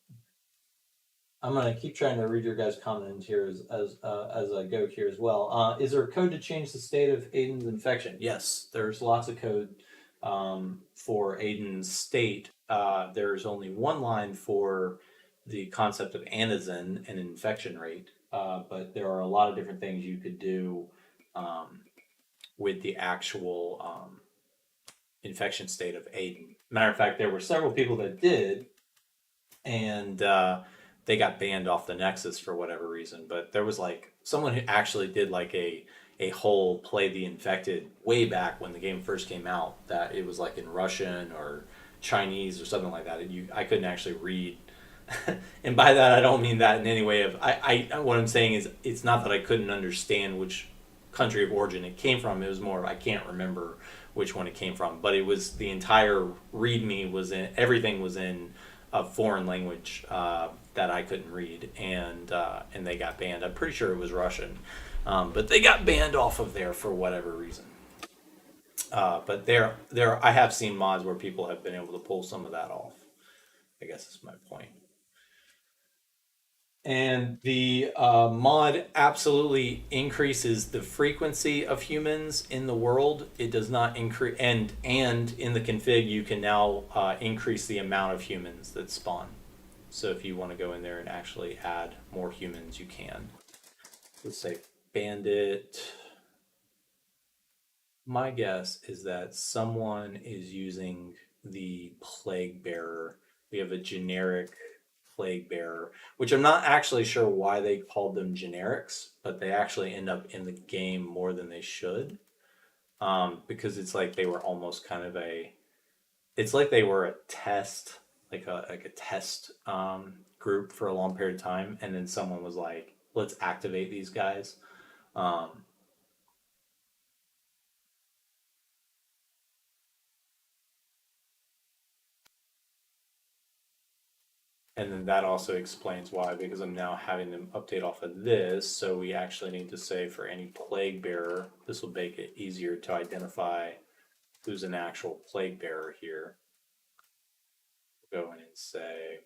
I'm gonna keep trying to read your guys' comments here as I go here as well. Is there code to change the state of Aiden's infection? Yes, there's lots of code for Aiden's state. There's only one line for the concept of antizen and infection rate, but there are a lot of different things you could do with the actual infection state of Aiden. Matter of fact, there were several people that did, and they got banned off the Nexus for whatever reason. But there was like someone who actually did like a whole play the infected way back when the game first came out. That it was like in Russian or Chinese or something like that. And I couldn't actually read. And by that I don't mean that in any way of I what I'm saying is it's not that I couldn't understand which country of origin it came from. It was more of I can't remember which one it came from, but it was the entire README was in everything was in a foreign language that I couldn't read, and they got banned. I'm pretty sure it was Russian, but they got banned off of there for whatever reason. But I have seen mods where people have been able to pull some of that off. I guess is my point. And the mod absolutely increases the frequency of humans in the world. It does not increase, and in the config you can now increase the amount of humans that spawn. So if you want to go in there and actually add more humans, you can. Let's say bandit. My guess is that someone is using the plague bearer. We have a generic plague bearer, which I'm not actually sure why they called them generics, but they actually end up in the game more than they should. Because it's like they were almost kind of it's like they were a test, like a test group for a long period of time, and then someone was like, let's activate these guys. Um, And then that also explains why, because I'm now having them update off of this. So we actually need to say for any plague bearer, this will make it easier to identify who's an actual plague bearer here. We'll go in and say,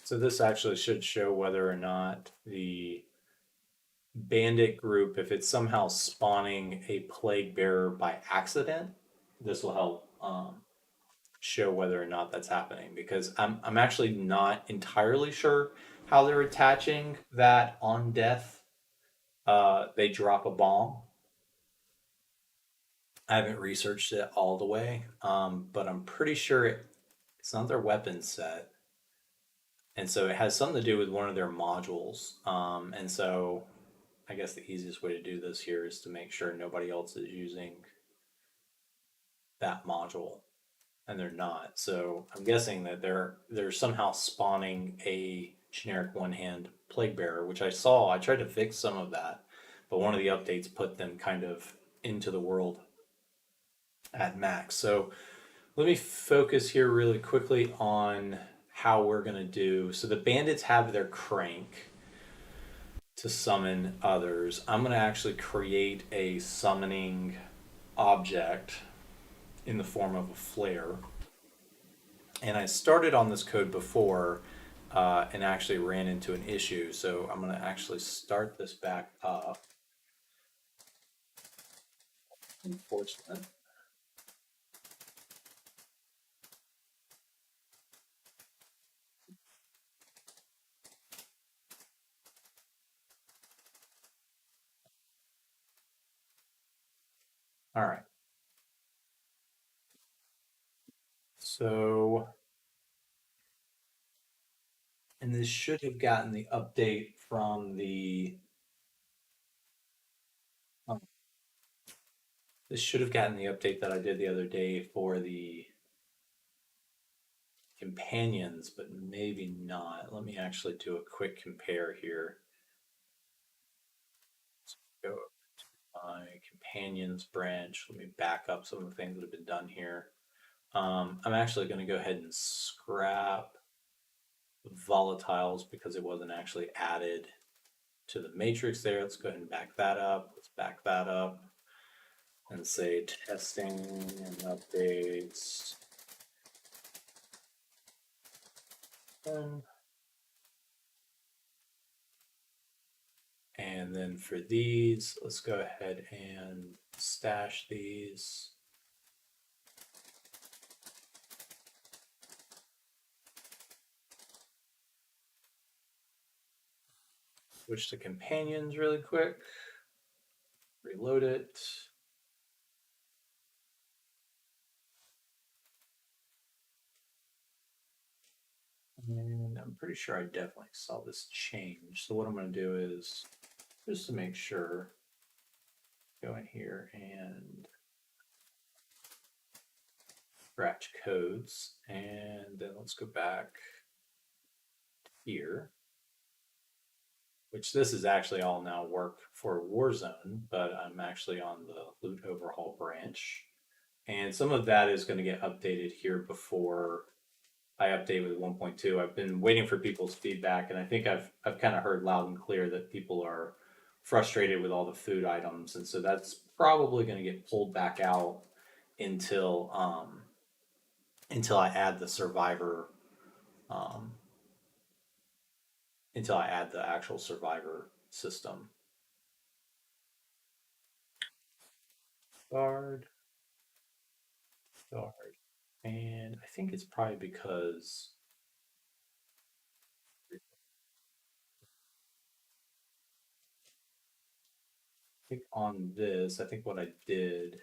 so this actually should show whether or not the bandit group, if it's somehow spawning a plague bearer by accident, this will help show whether or not that's happening, because I'm actually not entirely sure how they're attaching that on death. They drop a bomb. I haven't researched it all the way, but I'm pretty sure it's not their weapon set, and so it has something to do with one of their modules. And so I guess the easiest way to do this here is to make sure nobody else is using that module, and they're not. So I'm guessing that they're somehow spawning a generic one-hand plague bearer, which I saw. I tried to fix some of that, but one of the updates put them kind of into the world at max. So let me focus here really quickly on how we're going to do. So the bandits have their crank to summon others. I'm going to actually create a summoning object in the form of a flare. And I started on this code before and actually ran into an issue. So I'm going to actually start this back up. Unfortunate. All right. So, and this should have gotten the update from the, um, this should have gotten the update that I did the other day for the companions, but maybe not. Let me actually do a quick compare here. Let's go to my companions branch. Let me back up some of the things that have been done here. I'm actually going to go ahead and scrap volatiles because it wasn't actually added to the matrix there. Let's go ahead and back that up. Let's back that up and say testing and updates. And then for these, let's go ahead and stash these. Switch to companions really quick. Reload it. And I'm pretty sure I definitely saw this change. So what I'm going to do is, just to make sure, go in here and scratch codes. And then let's go back here. which this is actually all now work for Warzone, but I'm actually on the loot overhaul branch. And some of that is going to get updated here before I update with 1.2. I've been waiting for people's feedback, and I think I've kind of heard loud and clear that people are frustrated with all the food items, and so that's probably going to get pulled back out until until I add the survivor um, until I add the actual survivor system. Guard, guard, and I think it's probably because I think on this, I think what I did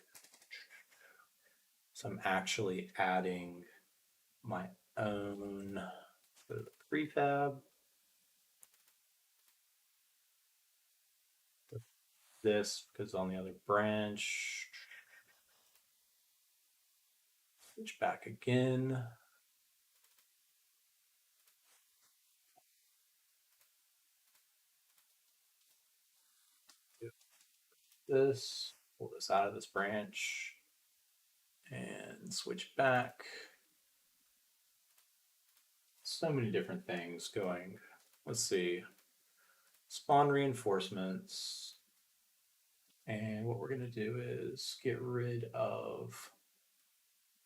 is I'm actually adding my own prefab with this because on the other branch, switch back again. Do this, pull this out of this branch and switch back. So many different things going. Let's see. Spawn reinforcements. And what we're going to do is get rid of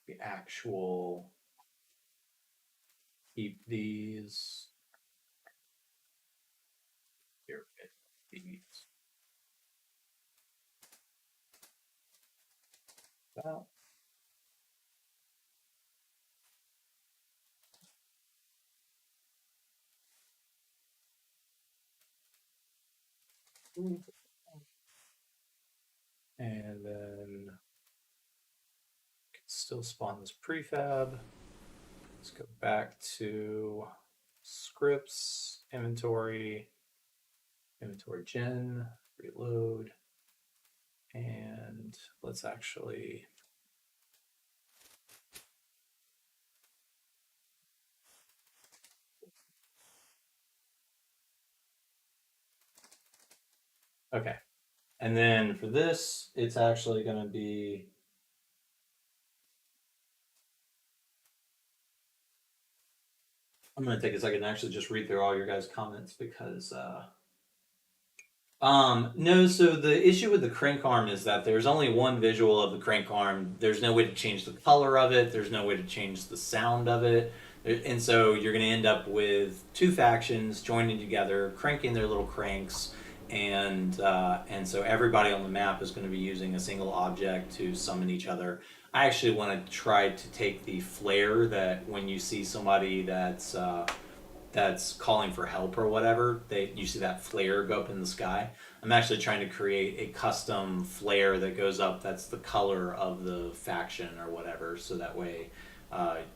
the actual, keep these, get rid of these. That. And then still spawn this prefab. Let's go back to scripts, inventory, inventory gen, reload, and let's actually okay. And then for this, it's actually going to be I'm going to take a second and actually just read through all your guys' comments because no, so the issue with the crank arm is that there's only one visual of the crank arm. There's no way to change the color of it. There's no way to change the sound of it. And so you're going to end up with two factions joining together, cranking their little cranks, and so everybody on the map is going to be using a single object to summon each other. I actually want to try to take the flare that when you see somebody that's calling for help or whatever, you see that flare go up in the sky. I'm actually trying to create a custom flare that goes up that's the color of the faction or whatever, so that way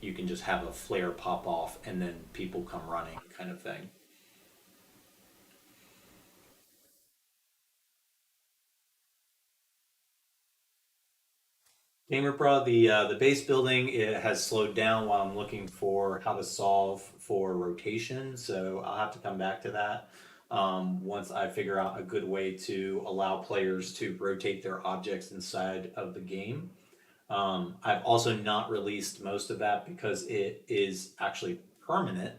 you can just have a flare pop off and then people come running, kind of thing. GamerPro, the base building it has slowed down while I'm looking for how to solve for rotation, so I'll have to come back to that once I figure out a good way to allow players to rotate their objects inside of the game. I've also not released most of that because it is actually permanent.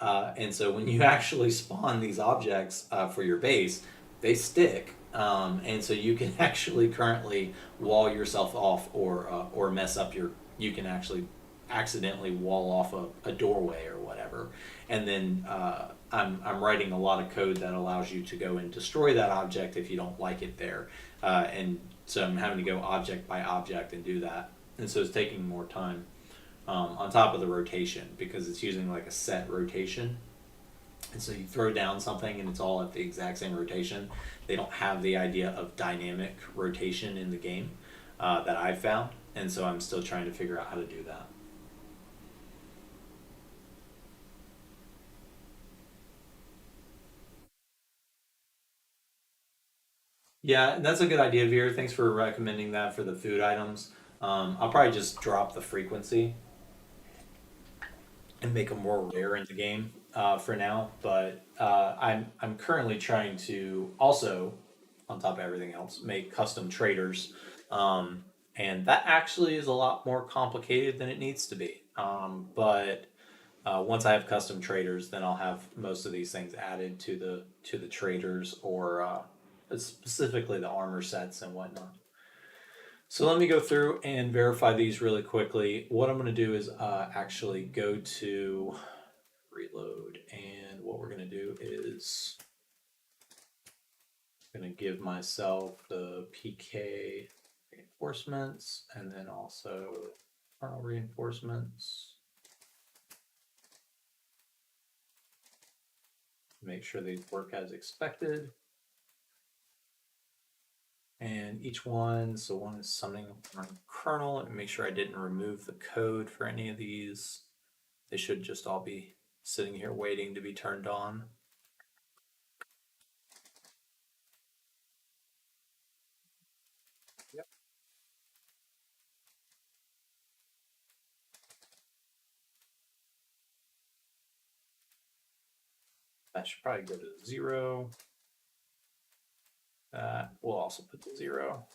And so when you actually spawn these objects for your base, they stick. And so you can actually currently wall yourself off or mess up your. You can actually accidentally wall off a doorway or whatever. And then I'm writing a lot of code that allows you to go and destroy that object if you don't like it there. And so I'm having to go object by object and do that. And so it's taking more time on top of the rotation because it's using like a set rotation. And so you throw down something and it's all at the exact same rotation. They don't have the idea of dynamic rotation in the game that I've found. And so I'm still trying to figure out how to do that. Yeah, that's a good idea, Veer. Thanks for recommending that for the food items. I'll probably just drop the frequency and make them more rare in the game for now. But I'm currently trying to also, on top of everything else, make custom traders, and that actually is a lot more complicated than it needs to be. But once I have custom traders, then I'll have most of these things added to the traders or specifically the armor sets and whatnot. So let me go through and verify these really quickly. What I'm going to do is actually go to reload, and what we're going to do is I'm going to give myself the PK reinforcements and then also kernel reinforcements. Make sure these work as expected. And each one, so one is summoning from kernel, and make sure I didn't remove the code for any of these. They should just all be sitting here waiting to be turned on. Yep. That should probably go to 0. That will also put to 0.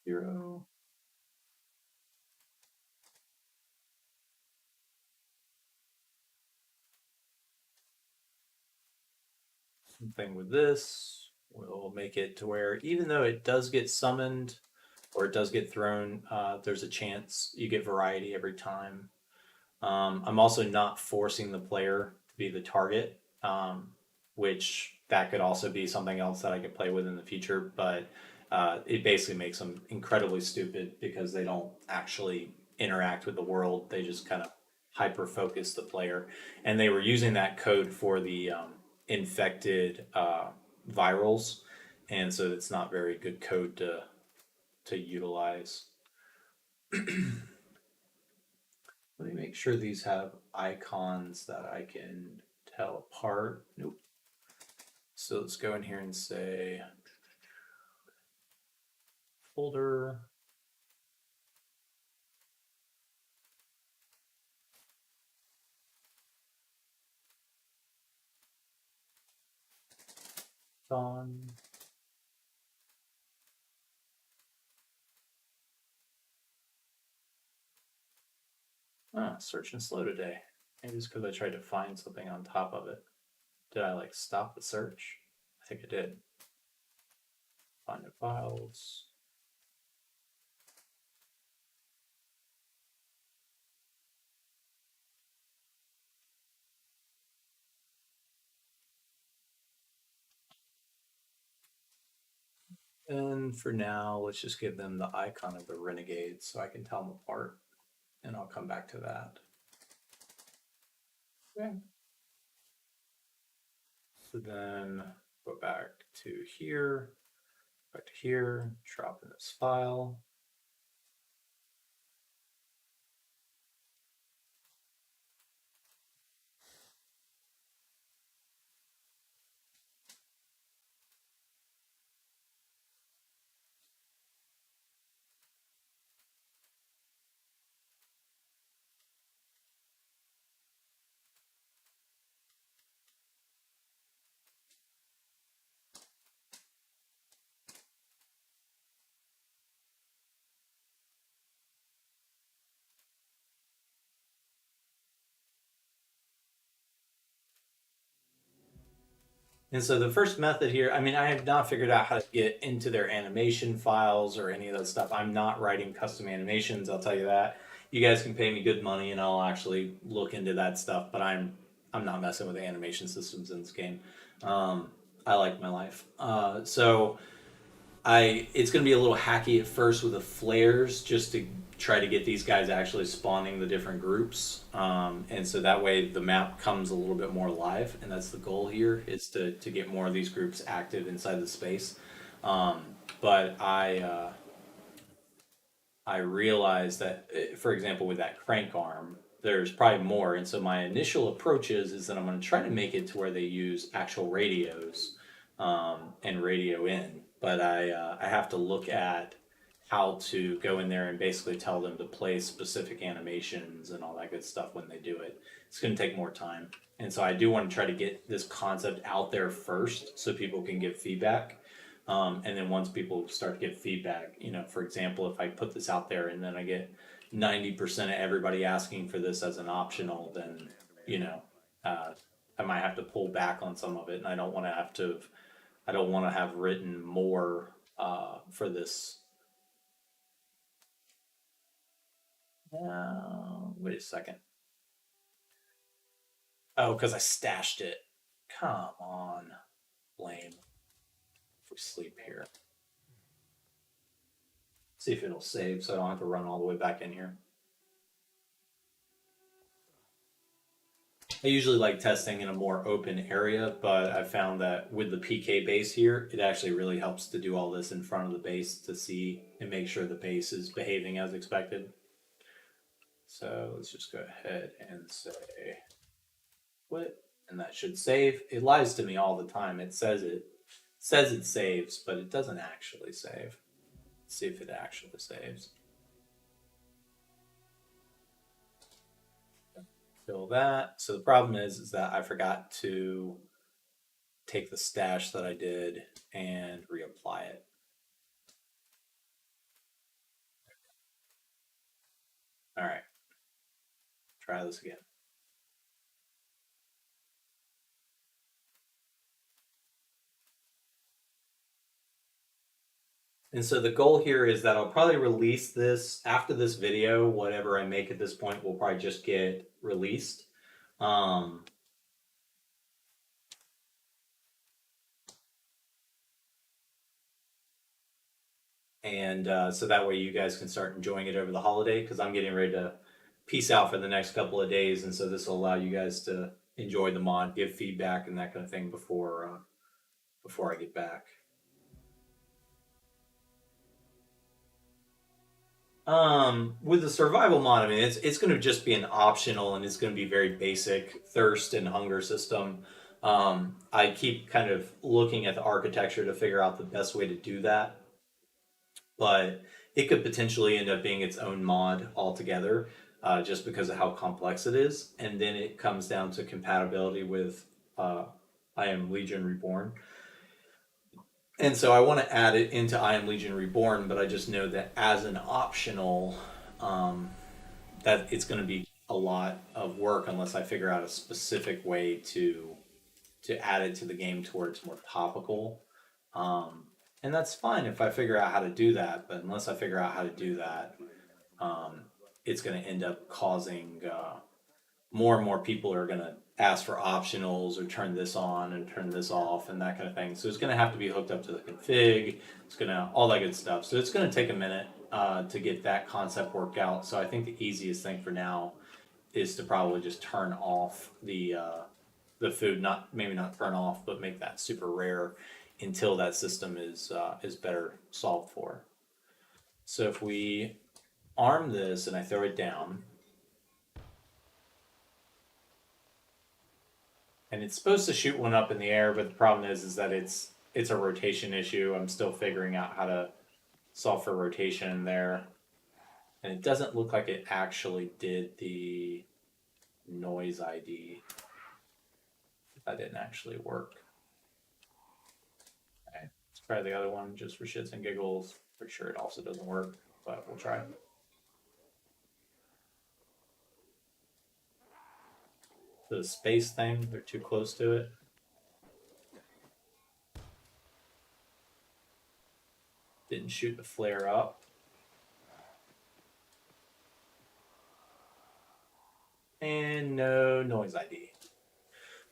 Zero. Same thing with this. We'll make it to where even though it does get summoned or it does get thrown, there's a chance you get variety every time. I'm also not forcing the player to be the target, which that could also be something else that I could play with in the future. But it basically makes them incredibly stupid because they don't actually interact with the world. They just kind of hyper focus the player. And they were using that code for the infected virals. And so it's not very good code to utilize. Let me make sure these have icons that I can tell apart. Nope. So let's go in here and say folder. On. Search and slow today. Maybe it's because I tried to find something on top of it. Did I like stop the search? I think I did. Find the files. And for now, let's just give them the icon of the renegade so I can tell them apart. And I'll come back to that. Okay. So then go back to here, drop in this file. And so the first method here, I mean, I have not figured out how to get into their animation files or any of that stuff. I'm not writing custom animations, I'll tell you that. You guys can pay me good money and I'll actually look into that stuff, but I'm not messing with the animation systems in this game. I like my life. So it's going to be a little hacky at first with the flares just to try to get these guys actually spawning the different groups, and so that way the map comes a little bit more live, and that's the goal here, is to get more of these groups active inside the space. But I realized that, for example, with that crank arm, there's probably more, and so my initial approach is that I'm going to try to make it to where they use actual radios and radio in, but I have to look at how to go in there and basically tell them to play specific animations and all that good stuff when they do it. It's going to take more time. And so I do want to try to get this concept out there first so people can give feedback. And then once people start to get feedback, you know, for example, if I put this out there and then I get 90% of everybody asking for this as an optional, then, you know, I might have to pull back on some of it. And I don't want to I don't want to have written more for this. Wait a second. Oh, because I stashed it. Come on. Lame. If we sleep here. See if it'll save so I don't have to run all the way back in here. I usually like testing in a more open area, but I found that with the PK base here, it actually really helps to do all this in front of the base to see and make sure the base is behaving as expected. So let's just go ahead and say quit, and that should save. It lies to me all the time. It says it saves, but it doesn't actually save. Let's see if it actually saves. Fill that. So the problem is that I forgot to take the stash that I did and reapply it. All right, try this again. And so the goal here is that I'll probably release this after this video. Whatever I make at this point will probably just get released. And so that way you guys can start enjoying it over the holiday, because I'm getting ready to peace out for the next couple of days, and so this will allow you guys to enjoy the mod, give feedback, and that kind of thing before I get back. With the survival mod, I mean, it's going to just be an optional, and it's going to be very basic thirst and hunger system. I keep kind of looking at the architecture to figure out the best way to do that, but it could potentially end up being its own mod altogether, just because of how complex it is. And then it comes down to compatibility with I Am Legion Reborn. And so I want to add it into I Am Legion Reborn, but I just know that as an optional, that it's going to be a lot of work unless I figure out a specific way to add it to the game to where it's more topical. And that's fine if I figure out how to do that, but unless I figure out how to do that, it's going to end up causing more and more people are going to ask for optionals or turn this on and turn this off and that kind of thing. So it's going to have to be hooked up to the config. It's going to all that good stuff. So it's going to take a minute to get that concept worked out. So I think the easiest thing for now is to probably just turn off the food. Maybe not turn off, but make that super rare until that system is better solved for. So if we arm this and I throw it down, and it's supposed to shoot one up in the air, but the problem is that it's a rotation issue. I'm still figuring out how to solve for rotation there, and it doesn't look like it actually did the noise ID. That didn't actually work. Okay, let's try the other one just for shits and giggles. Pretty sure it also doesn't work, but we'll try. The space thing, they're too close to it. Didn't shoot the flare up. And no noise ID.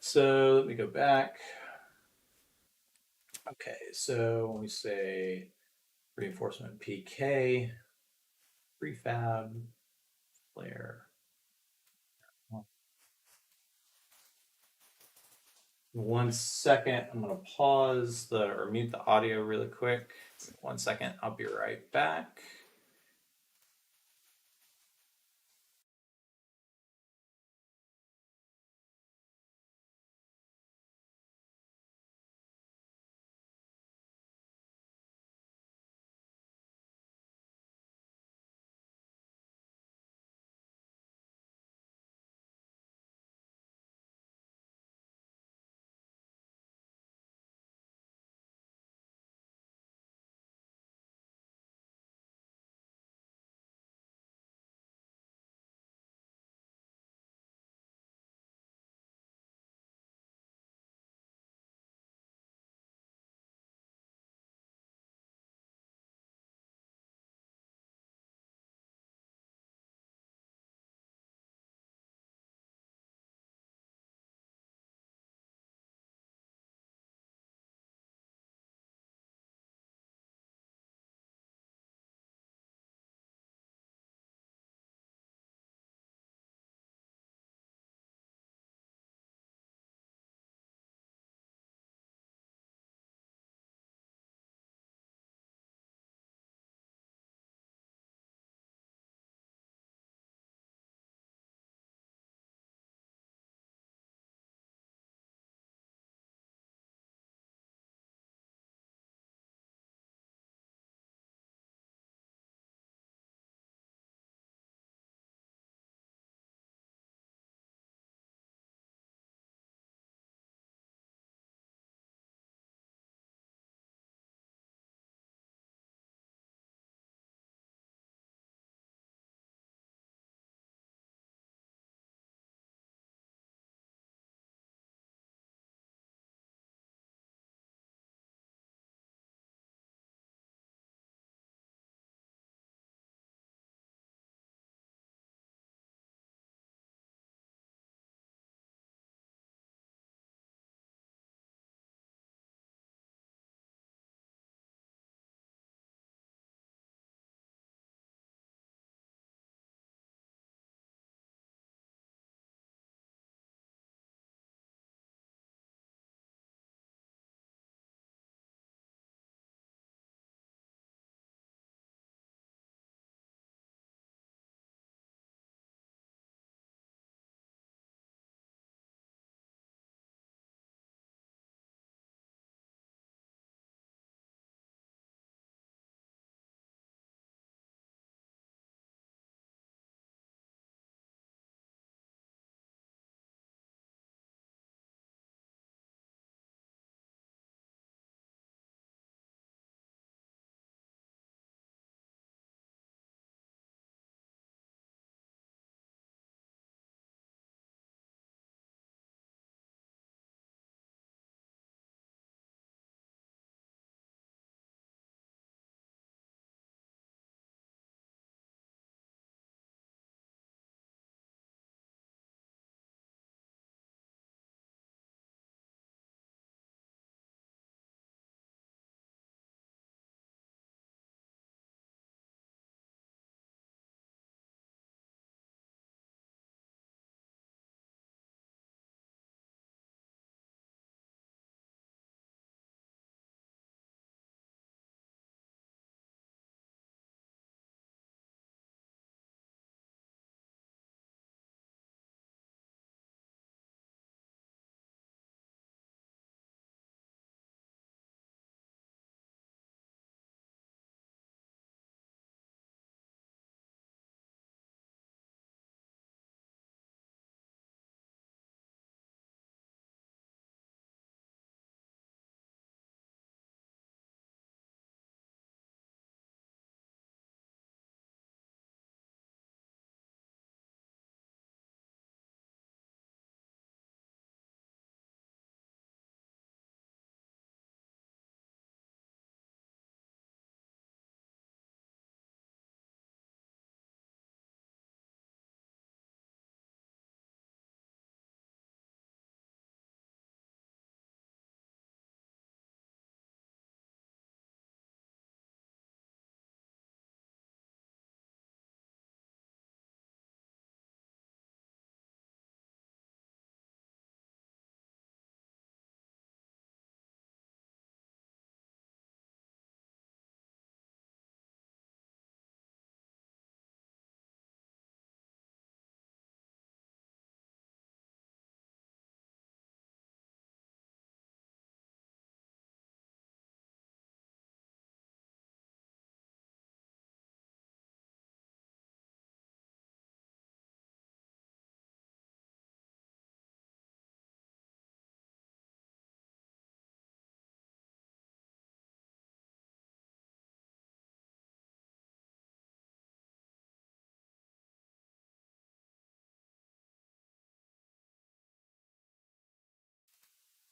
So let me go back. Okay, so when we say reinforcement PK, prefab, flare. 1 second, I'm gonna pause or mute the audio really quick. 1 second, I'll be right back.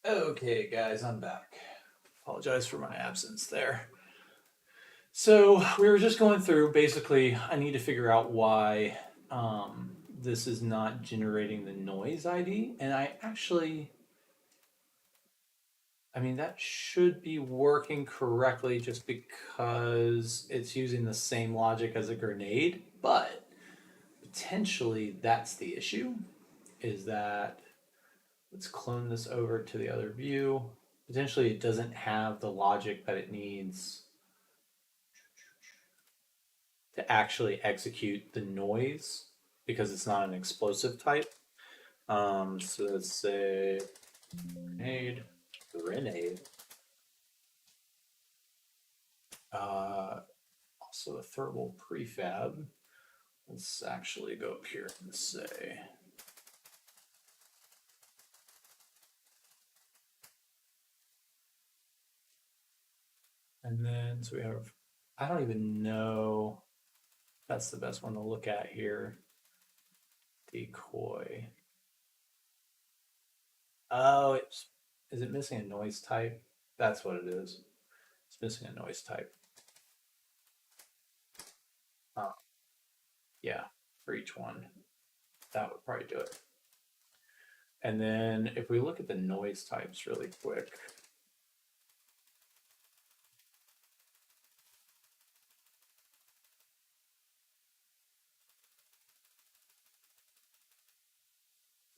Okay, guys, I'm back. Apologize for my absence there. So we were just going through. Basically, I need to figure out why this is not generating the noise ID, and I mean, that should be working correctly just because it's using the same logic as a grenade, but potentially that's the issue. Is that let's clone this over to the other view. Potentially it doesn't have the logic that it needs to actually execute the noise because it's not an explosive type. So let's say grenade. Also a thermal prefab. Let's actually go up here and say and then so we have I don't even know if that's the best one to look at here. Decoy. Oh, is it missing a noise type? That's what it is. It's missing a noise type. Oh, yeah, for each one. That would probably do it. And then if we look at the noise types really quick.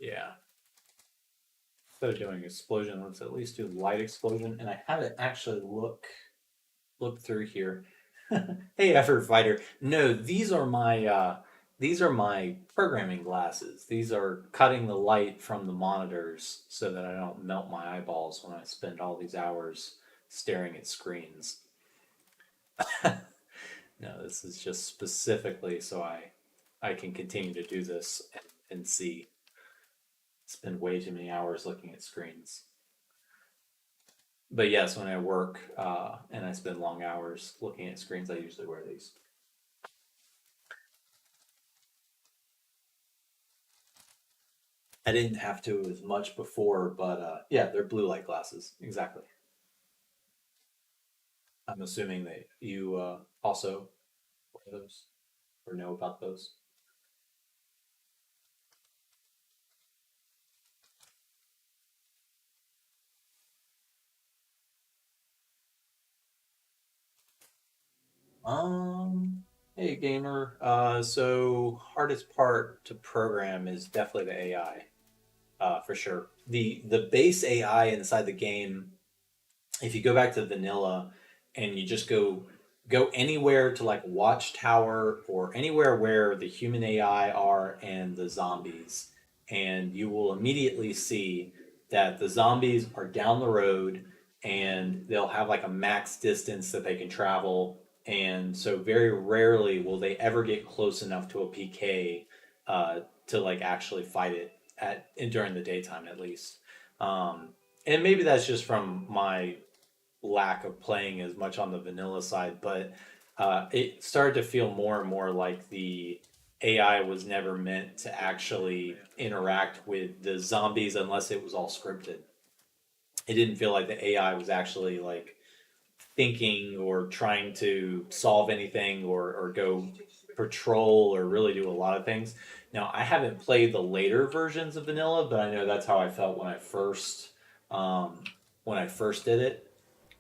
Yeah. Instead of doing explosion, let's at least do light explosion. And I had to actually look through here. Hey, effort fighter. No, these are my programming glasses. These are cutting the light from the monitors so that I don't melt my eyeballs when I spend all these hours staring at screens. No, this is just specifically so I can continue to do this and see. Spend way too many hours looking at screens. But yes, when I work and I spend long hours looking at screens, I usually wear these. I didn't have to as much before, but yeah, they're blue light glasses. Exactly. I'm assuming that you also wear those or know about those. Um, hey gamer. So hardest part to program is definitely the AI, for sure. The base AI inside the game, if you go back to vanilla and you just go anywhere to like watchtower or anywhere where the human AI are and the zombies, and you will immediately see that the zombies are down the road and they'll have like a max distance that they can travel, and so very rarely will they ever get close enough to a PK to like actually fight it at during the daytime at least. And maybe that's just from my lack of playing as much on the vanilla side, but it started to feel more and more like the AI was never meant to actually interact with the zombies unless it was all scripted. It didn't feel like the AI was actually like thinking or trying to solve anything or go patrol or really do a lot of things. Now, I haven't played the later versions of vanilla, but I know that's how I felt um, when I first did it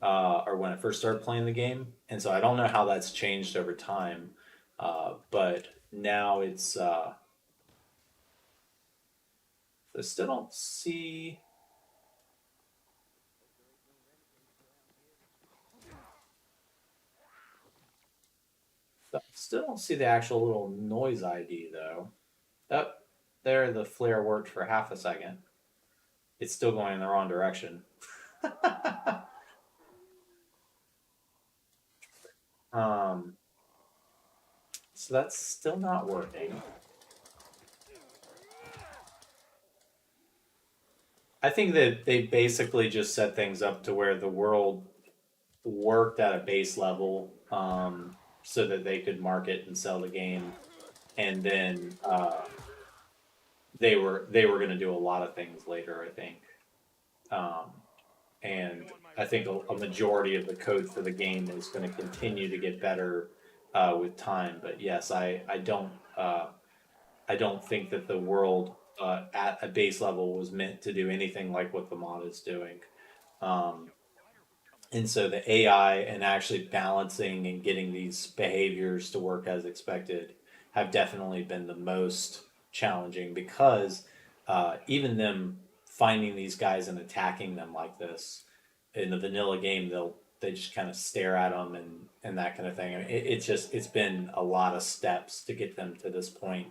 or when I first started playing the game, and so I don't know how that's changed over time. But now I still don't see still don't see the actual little noise ID though. Up there, the flare worked for half a second. It's still going in the wrong direction. um, so that's still not working. I think that they basically just set things up to where the world worked at a base level so that they could market and sell the game, and then they were going to do a lot of things later. I think. Um, and I think a majority of the code for the game is going to continue to get better with time. But yes, I don't think that the world at a base level was meant to do anything like what the mod is doing. Um, and so the AI and actually balancing and getting these behaviors to work as expected have definitely been the most challenging because even them finding these guys and attacking them like this in the vanilla game, they just kind of stare at them and that kind of thing. I mean, it's just it's been a lot of steps to get them to this point,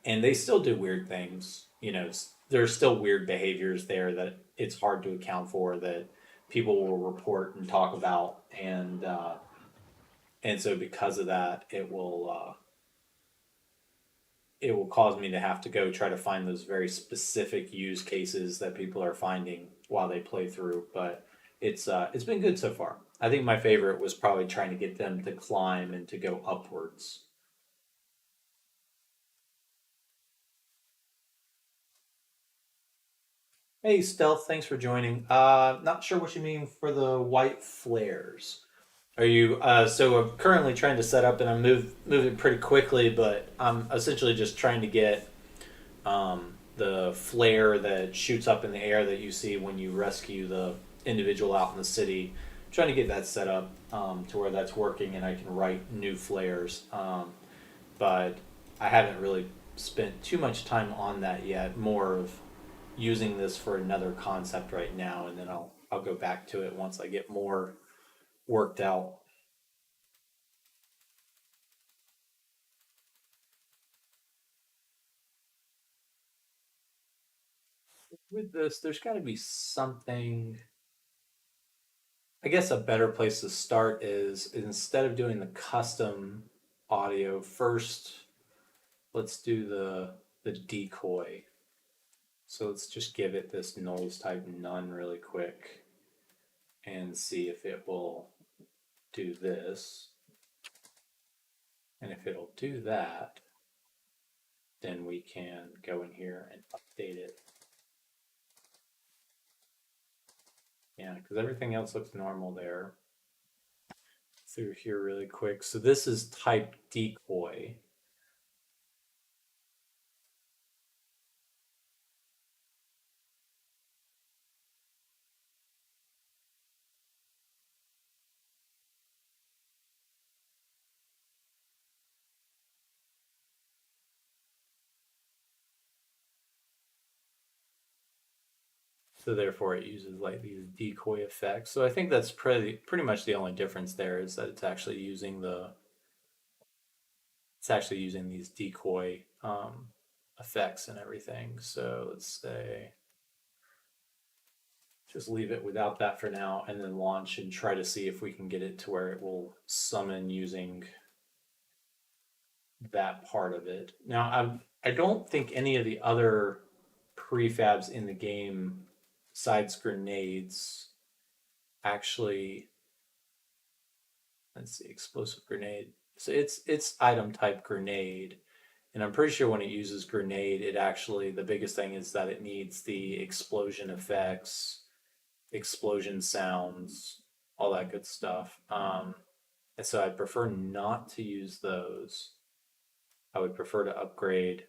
and they still do weird things. You know, there's still weird behaviors there that it's hard to account for that people will report and talk about, and so because of that, it will cause me to have to go try to find those very specific use cases that people are finding while they play through. But it's been good so far. I think my favorite was probably trying to get them to climb and to go upwards. Hey, Stealth, thanks for joining. Not sure what you mean for the white flares. Are you so I'm currently trying to set up and I'm moving pretty quickly, but I'm essentially just trying to get the flare that shoots up in the air that you see when you rescue the individual out in the city. I'm trying to get that set up to where that's working and I can write new flares. But I haven't really spent too much time on that yet. More of using this for another concept right now, and then I'll go back to it once I get more worked out. With this, there's got to be something. I guess a better place to start is instead of doing the custom audio first, let's do the decoy. So let's just give it this noise type none really quick and see if it will do this. And if it'll do that, then we can go in here and update it. Yeah, because everything else looks normal there. Through here really quick. So this is type decoy. So therefore it uses like these decoy effects. So I think that's pretty much the only difference there is that it's actually using these decoy effects and everything. So let's say just leave it without that for now and then launch and try to see if we can get it to where it will summon using that part of it. Now I don't think any of the other prefabs in the game besides grenades actually, let's see, explosive grenade. So it's item type grenade. And I'm pretty sure when it uses grenade, it actually the biggest thing is that it needs the explosion effects, explosion sounds, all that good stuff. And so I'd prefer not to use those. I would prefer to upgrade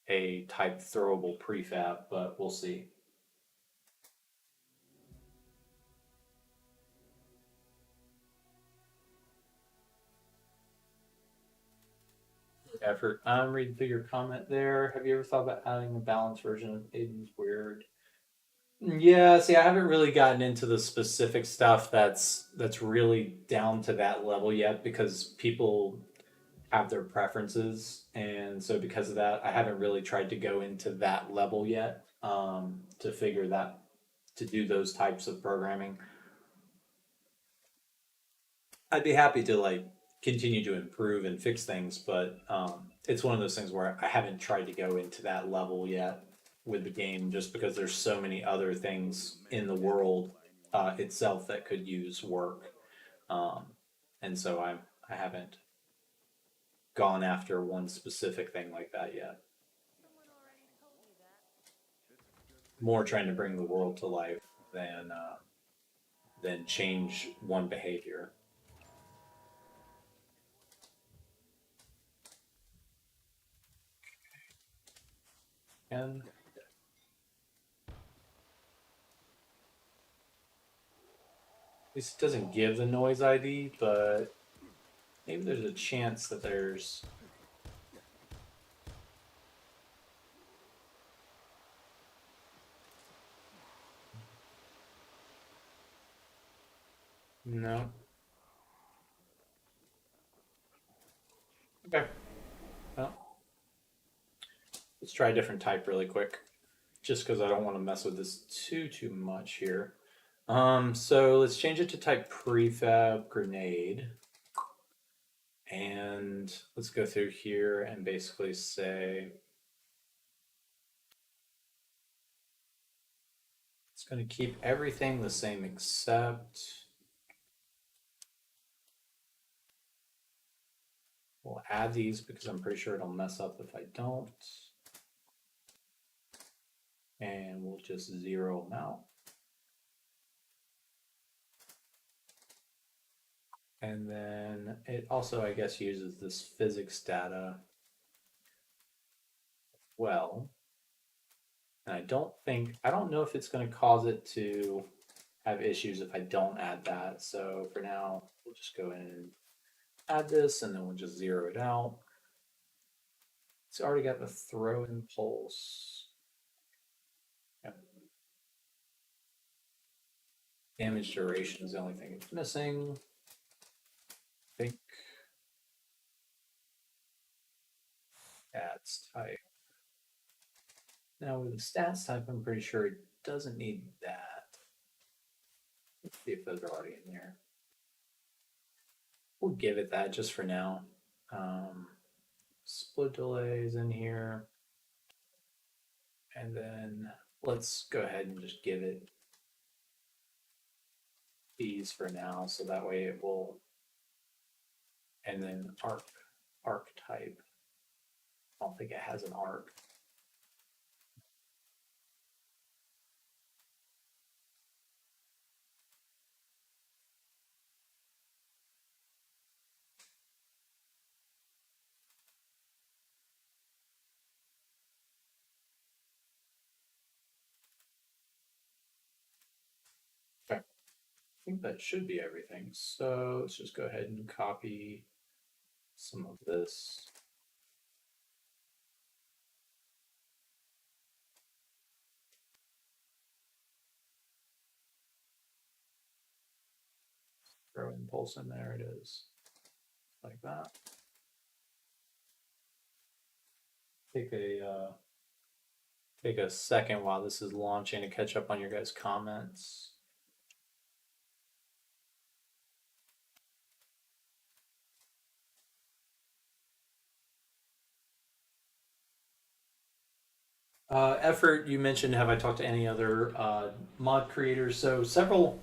a type throwable prefab, but we'll see. Effort. I'm reading through your comment there. Have you ever thought about adding a balanced version of Aiden's Weird? Yeah, see, I haven't really gotten into the specific stuff that's really down to that level yet because people have their preferences, and so because of that, I haven't really tried to go into that level yet to figure that to do those types of programming. I'd be happy to like continue to improve and fix things, but it's one of those things where I haven't tried to go into that level yet with the game, just because there's so many other things in the world itself that could use work, um, and so I haven't gone after one specific thing like that yet. more trying to bring the world to life than change one behavior. And at least it doesn't give the noise ID, but maybe there's a chance that there's. No. Okay. Well, let's try a different type really quick, just because I don't want to mess with this too much here. So let's change it to type prefab grenade. And let's go through here and basically say it's going to keep everything the same except we'll add these because I'm pretty sure it'll mess up if I don't. And we'll just zero them out. And then it also, I guess, uses this physics data well. And I don't know if it's going to cause it to have issues if I don't add that. So for now, we'll just go in and add this and then we'll just zero it out. It's already got the throw impulse. Yep. Damage duration is the only thing it's missing. I think stats type. Now with the stats type, I'm pretty sure it doesn't need that. Let's see if those are already in here. We'll give it that just for now. Split delay is in here. And then let's go ahead and just give it these for now. So that way it will, and then arc type. I don't think it has an arc. Okay. I think that should be everything. So let's just go ahead and copy some of this. Throw impulse in there, it is. Like that. Take a second while this is launching to catch up on your guys' comments. Effort, you mentioned, have I talked to any other mod creators? So several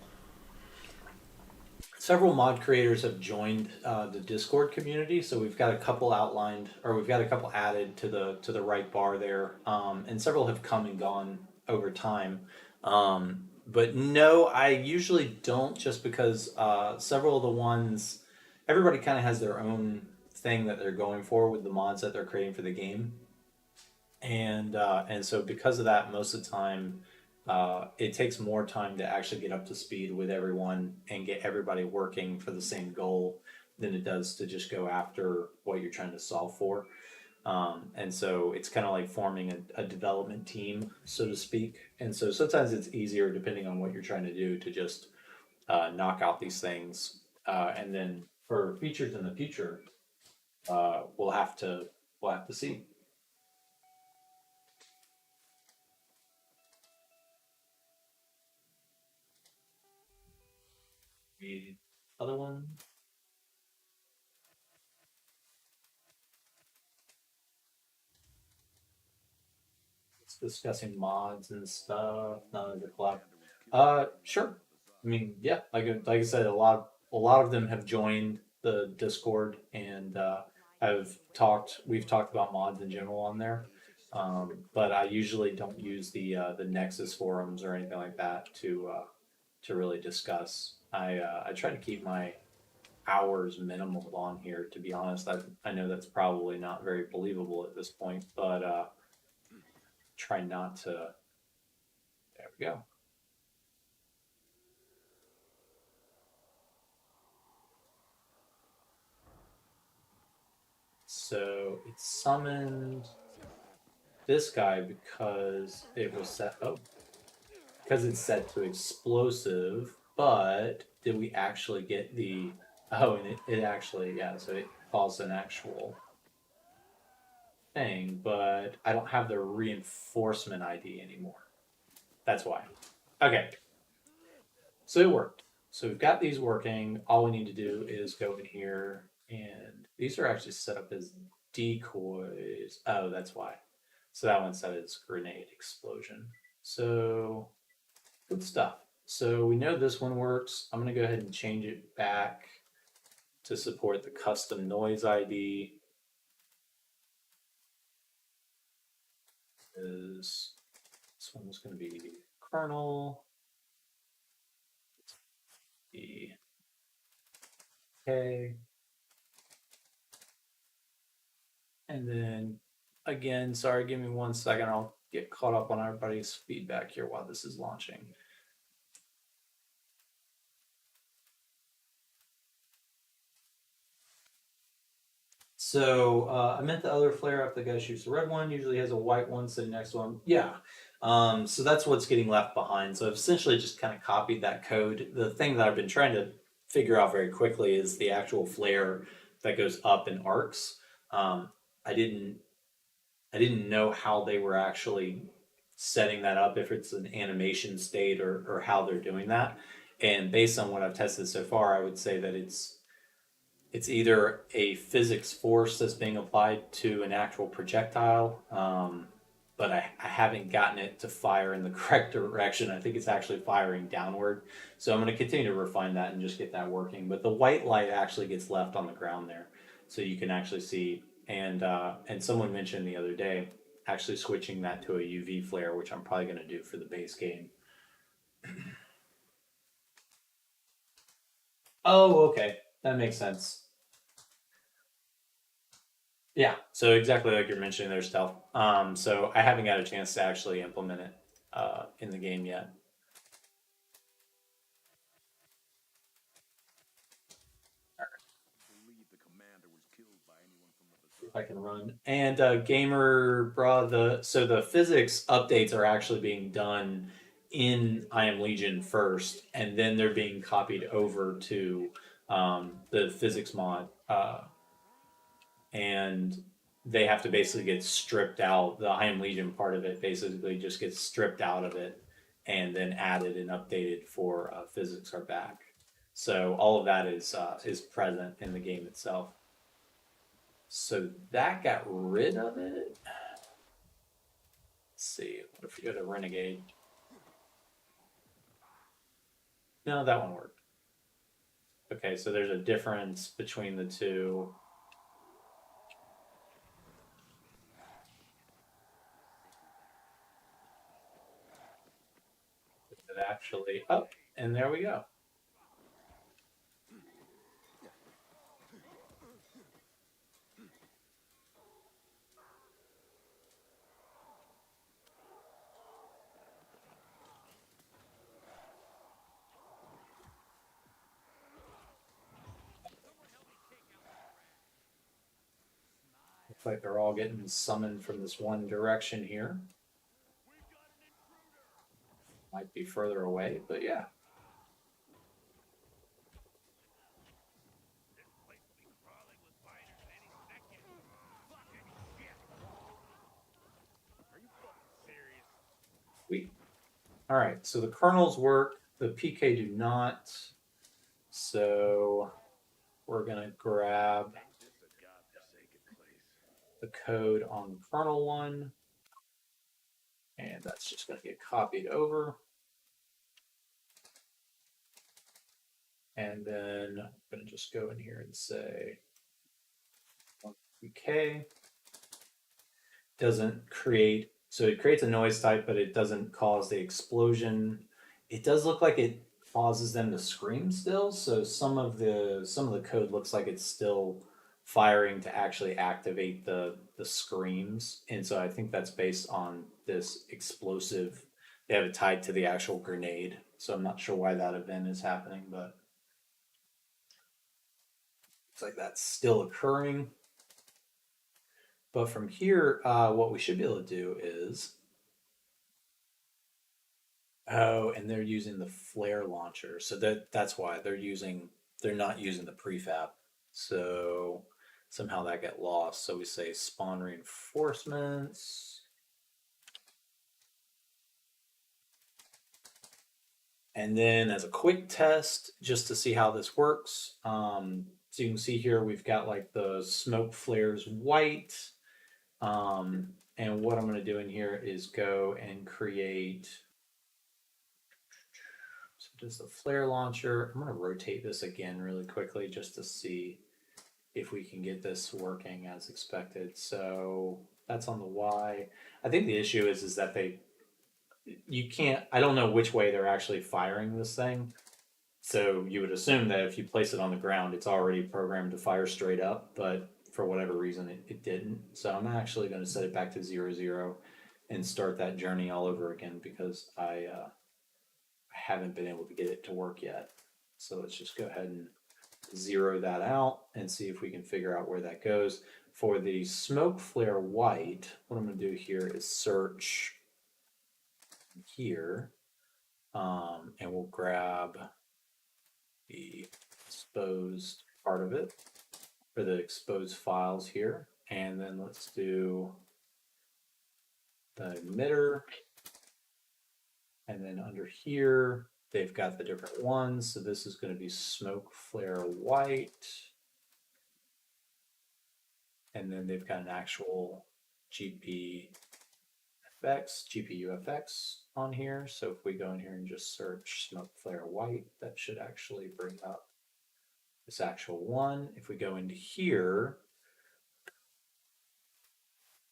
mod creators have joined the Discord community. So we've got a couple outlined, or we've got a couple added to the right bar there, and several have come and gone over time. But no, I usually don't, just because several of the ones, everybody kind of has their own thing that they're going for with the mods that they're creating for the game, and so because of that, most of the time, it takes more time to actually get up to speed with everyone and get everybody working for the same goal than it does to just go after what you're trying to solve for. And so it's kind of like forming a development team, so to speak. And so sometimes it's easier, depending on what you're trying to do, to just knock out these things. And then for features in the future, we'll have to see. The other one. It's discussing mods and stuff. None of the collab. Sure. I mean, yeah. Like I said, a lot of them have joined the Discord and have talked. We've talked about mods in general on there. But I usually don't use the Nexus forums or anything like that to really discuss. I try to keep my hours minimal on here. To be honest, I know that's probably not very believable at this point, but try not to. There we go. So it summoned this guy because it was set. Oh, because it's set to explosive. But did we actually get the? Oh, and it actually, yeah. So it calls an actual thing, but I don't have the reinforcement ID anymore. That's why. Okay, so it worked. So we've got these working. All we need to do is go in here, and these are actually set up as decoys. Oh, that's why. So that one set as grenade explosion. So good stuff. So we know this one works. I'm going to go ahead and change it back to support the custom noise ID. This one was going to be kernel. Okay. And then again, sorry, give me 1 second. I'll get caught up on everybody's feedback here while this is launching. So I meant the other flare up. The guy shoots the red one, usually has a white one sitting next to him. Yeah. So that's what's getting left behind. So I've essentially just kind of copied that code. The thing that I've been trying to figure out very quickly is the actual flare that goes up in arcs. I didn't know how they were actually setting that up, if it's an animation state or how they're doing that. And based on what I've tested so far, I would say that it's either a physics force that's being applied to an actual projectile, but I haven't gotten it to fire in the correct direction. I think it's actually firing downward. So I'm going to continue to refine that and just get that working. But the white light actually gets left on the ground there, so you can actually see. And someone mentioned the other day actually switching that to a UV flare, which I'm probably going to do for the base game. Oh, okay, that makes sense. Yeah, so exactly like you're mentioning their stealth. So I haven't got a chance to actually implement it in the game yet. If I can run. And gamer bra, the physics updates are actually being done in I Am Legion first, and then they're being copied over to the physics mod, and they have to basically get stripped out. The I Am Legion part of it basically just gets stripped out of it, and then added and updated for physics are back. So all of that is present in the game itself. So that got rid of it. Let's see. What if we go to Renegade? No, that one worked. Okay, so there's a difference between the two. It actually up, and there we go. Looks like they're all getting summoned from this one direction here. Might be further away, but yeah. Sweet. All right, so the kernels work, the PK do not. So we're gonna grab the code on the kernel one, and that's just gonna get copied over. And then I'm gonna just go in here and say PK. doesn't create, so it creates a noise type, but it doesn't cause the explosion. It does look like it causes them to scream still. So some of the code looks like it's still firing to actually activate the screams. And so I think that's based on this explosive. They have it tied to the actual grenade. So I'm not sure why that event is happening, but it's like that's still occurring. But from here, what we should be able to do is, oh, and they're using the flare launcher, so that's why they're not using the prefab. So somehow that got lost. So we say spawn reinforcements, and then as a quick test, just to see how this works. So you can see here we've got like the smoke flares white. And what I'm going to do in here is go and create. So just the flare launcher. I'm going to rotate this again really quickly just to see if we can get this working as expected. So that's on the Y. I think the issue is that you can't, I don't know which way they're actually firing this thing. So you would assume that if you place it on the ground, it's already programmed to fire straight up, but for whatever reason, it didn't. So I'm actually going to set it back to 0, 0 and start that journey all over again because I haven't been able to get it to work yet. So let's just go ahead and zero that out and see if we can figure out where that goes. For the smoke flare white, what I'm going to do here is search here, and we'll grab the exposed part of it for the exposed files here. And then let's do the emitter. And then under here, they've got the different ones. So this is going to be smoke flare white. And then they've got an actual GPU FX on here. So if we go in here and just search smoke flare white, that should actually bring up this actual one. If we go into here,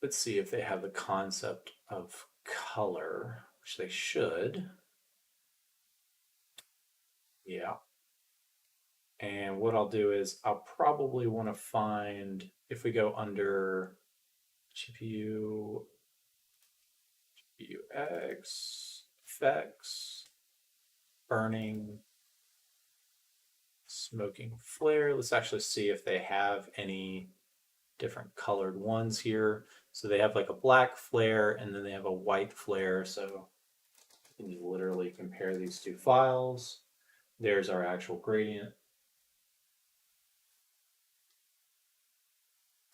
let's see if they have the concept of color, which they should. Yeah. And what I'll do is I'll probably want to find, if we go under GPU X, effects, burning, smoking flare. Let's actually see if they have any different colored ones here. So they have like a black flare and then they have a white flare. So you can literally compare these two files. There's our actual gradient.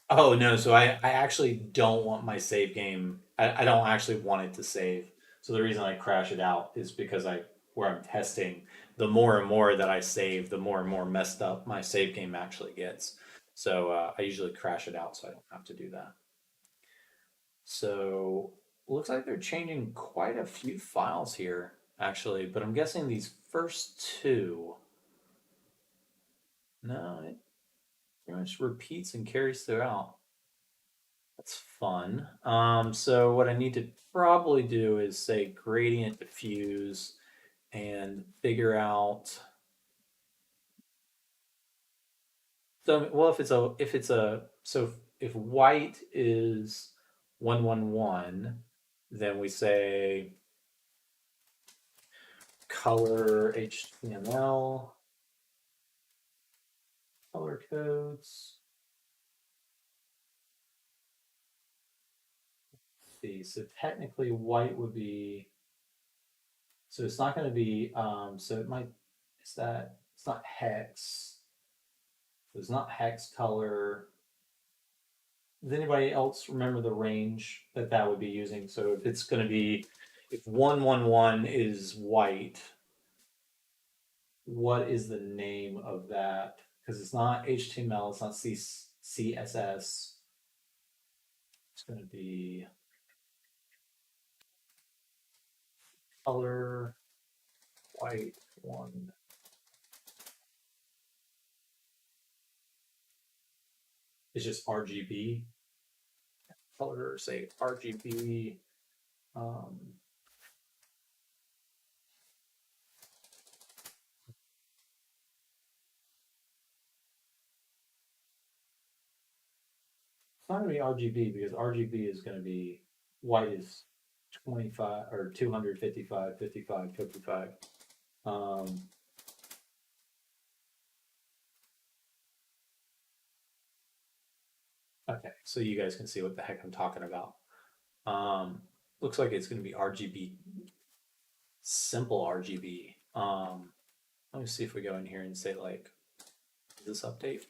Oh no, so I actually don't want my save game. I don't actually want it to save. So the reason I crash it out is because where I'm testing, the more and more that I save, the more and more messed up my save game actually gets. So I usually crash it out so I don't have to do that. So looks like they're changing quite a few files here actually, but I'm guessing these first two. No, it pretty much repeats and carries throughout. That's fun. So what I need to probably do is say gradient diffuse and figure out. So well, if white is 111, then we say color HTML color codes. See, so technically white would be, so it's not going to be, so it might, it's not hex. So it's not hex color. Does anybody else remember the range that would be using? So if it's going to be, if 111 is white, what is the name of that? Because it's not HTML, it's not CSS. It's going to be color white one. It's just RGB. color, say RGB. It's not going to be RGB because RGB is going to be white is 25 or 255, 55, 55. Okay, so you guys can see what the heck I'm talking about. Looks like it's going to be RGB, simple RGB. Let me see if we go in here and say like, this update?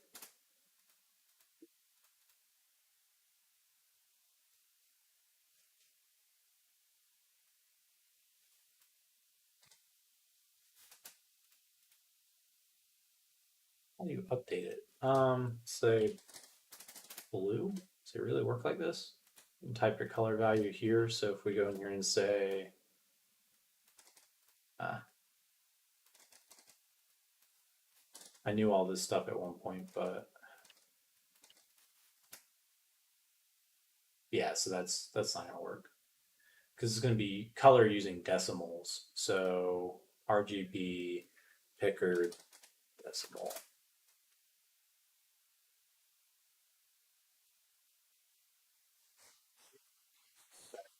How do you update it? Say blue. Does it really work like this? You type your color value here. So if we go in here and say, I knew all this stuff at one point, but yeah, so that's not gonna work because it's gonna be color using decimals. So RGB picker decimal.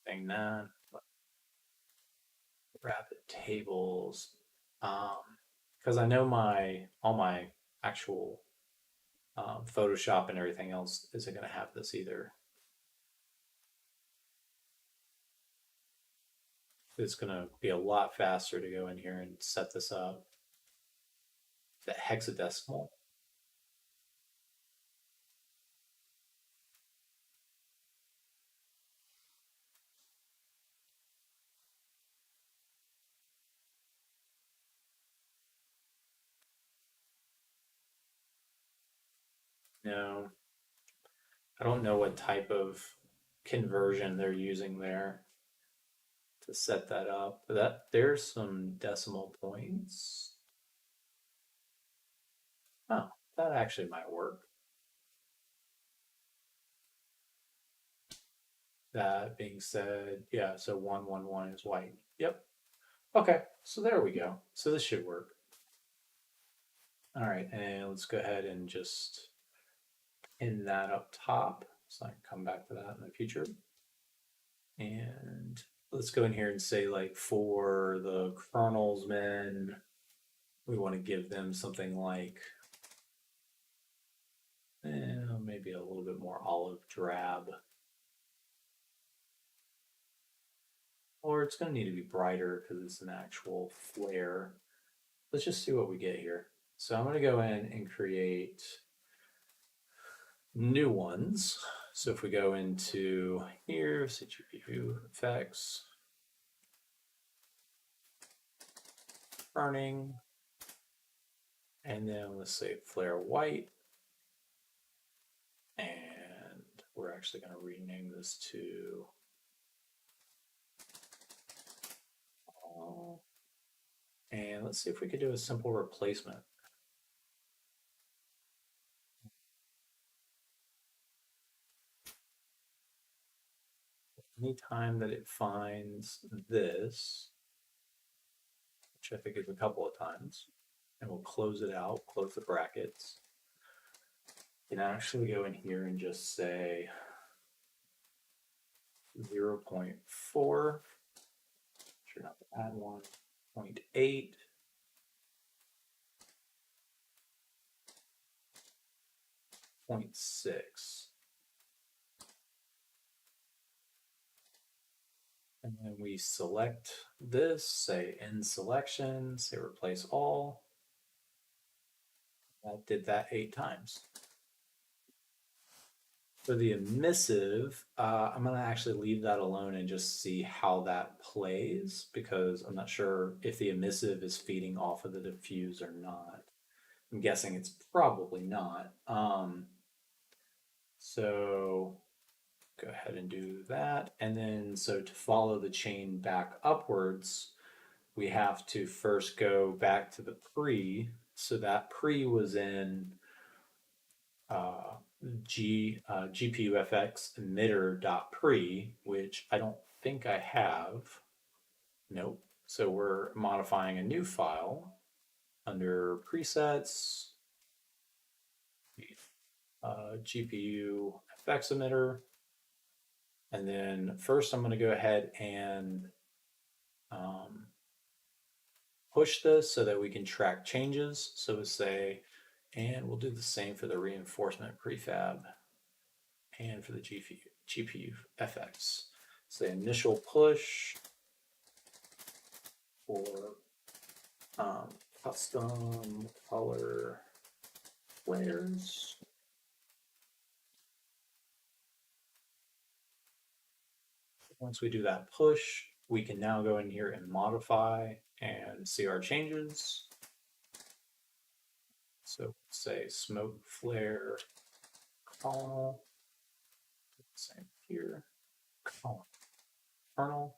Thing that rapid tables, because I know all my actual Photoshop and everything else isn't going to have this either. It's going to be a lot faster to go in here and set this up. The hexadecimal. No, I don't know what type of conversion they're using there to set that up. But there's some decimal points. Oh, that actually might work. That being said, yeah, so 111 is white. Yep. Okay, so there we go. So this should work. All right, and let's go ahead and just pin that up top. So I can come back to that in the future. And let's go in here and say like for the kernels men, we want to give them something like maybe a little bit more olive drab. Or it's going to need to be brighter because it's an actual flare. Let's just see what we get here. So I'm going to go in and create new ones. So if we go into here, CPU effects, burning, and then let's say flare white. And we're actually going to rename this to and let's see if we could do a simple replacement. Anytime that it finds this, which I think is a couple of times, and we'll close it out, close the brackets, you can actually go in here and just say 0.4, sure not to add 1.8, .6. And then we select this, say end selection, say replace all. That did that 8 times. For the emissive, I'm going to actually leave that alone and just see how that plays because I'm not sure if the emissive is feeding off of the diffuse or not. I'm guessing it's probably not. So go ahead and do that. And then, so to follow the chain back upwards, we have to first go back to the pre. So that pre was in GPUFX emitter.pre, which I don't think I have. Nope. So we're modifying a new file under presets, GPU FX emitter. And then first I'm going to go ahead and push this so that we can track changes. So we'll say, and we'll do the same for the reinforcement prefab and for the GPU FX. So the initial push for custom color layers. Once we do that push, we can now go in here and modify and see our changes. So say smoke flare colonel, same here, column kernel,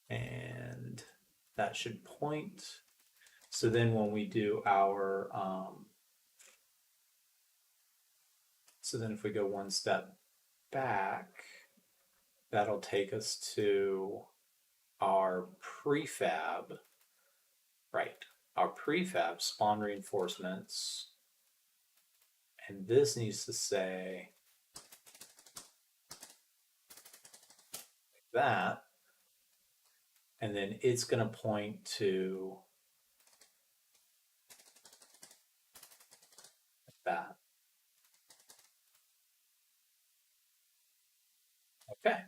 and that should point. So then when we do our, so then if we go one step back, that'll take us to our prefab, right? Our prefab spawn reinforcements. And this needs to say like that. And then it's going to point to that. Okay.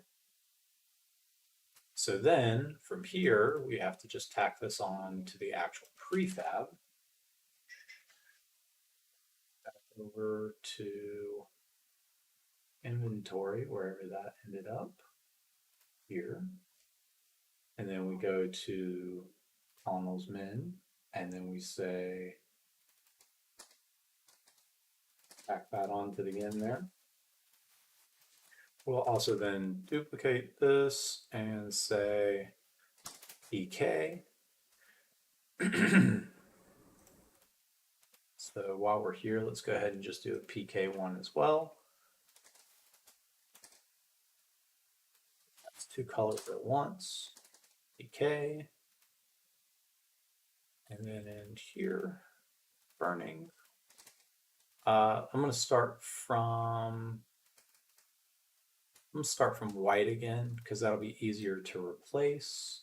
So then from here, we have to just tack this on to the actual prefab. Back over to inventory, wherever that ended up here. And then we go to colonels min, and then we say, tack that onto the end there. We'll also then duplicate this and say PK. So while we're here, let's go ahead and just do a PK1 as well. That's two colors at once. PK. And then in here, burning. I'm going to start from white again because that'll be easier to replace.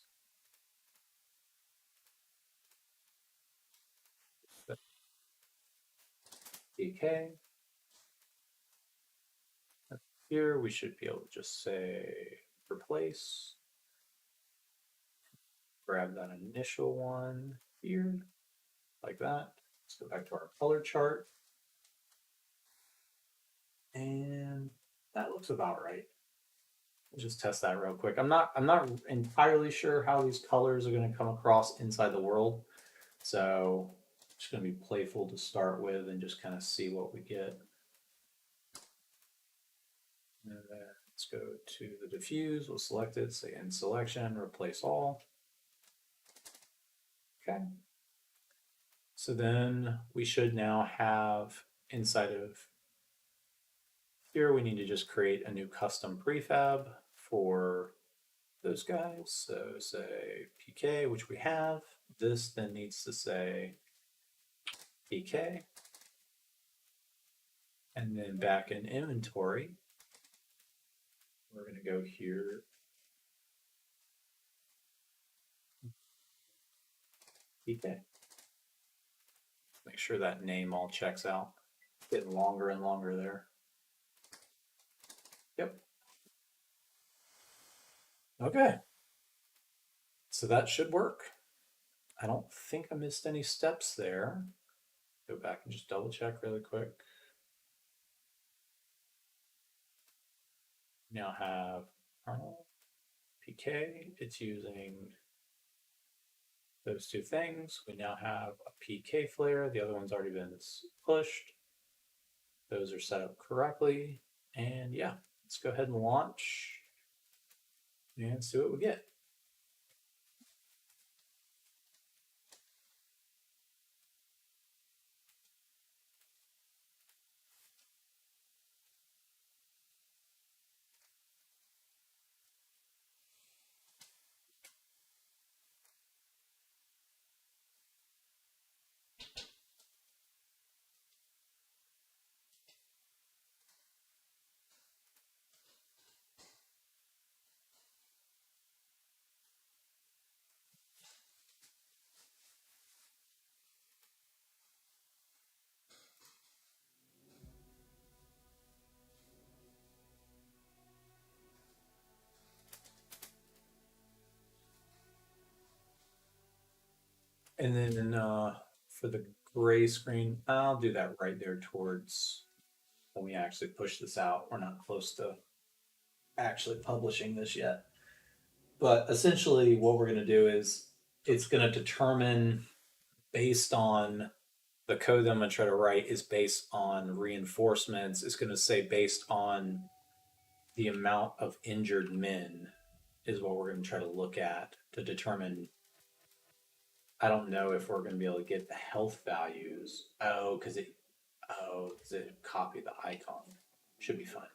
PK. Here we should be able to just say replace. Grab that initial one here, like that. Let's go back to our color chart. And that looks about right. We'll just test that real quick. I'm not entirely sure how these colors are going to come across inside the world. So I'm just going to be playful to start with and just kind of see what we get. And then let's go to the diffuse. We'll select it, say in selection, replace all. Okay. So then we should now have inside of here, we need to just create a new custom prefab for those guys. So say PK, which we have. This then needs to say PK. And then back in inventory, we're going to go here. PK. Make sure that name all checks out. Getting longer and longer there. Yep. Okay. So that should work. I don't think I missed any steps there. Go back and just double check really quick. Now have PK. It's using those two things. We now have a PK flare. The other one's already been pushed. Those are set up correctly. And yeah, let's go ahead and launch and see what we get. And then for the gray screen, I'll do that right there towards when we actually push this out. We're not close to actually publishing this yet. But essentially, what we're going to do is it's going to determine based on the code that I'm going to try to write is based on reinforcements. It's going to say based on the amount of injured men is what we're going to try to look at to determine. I don't know if we're going to be able to get the health values. Because it copied the icon. Should be fine.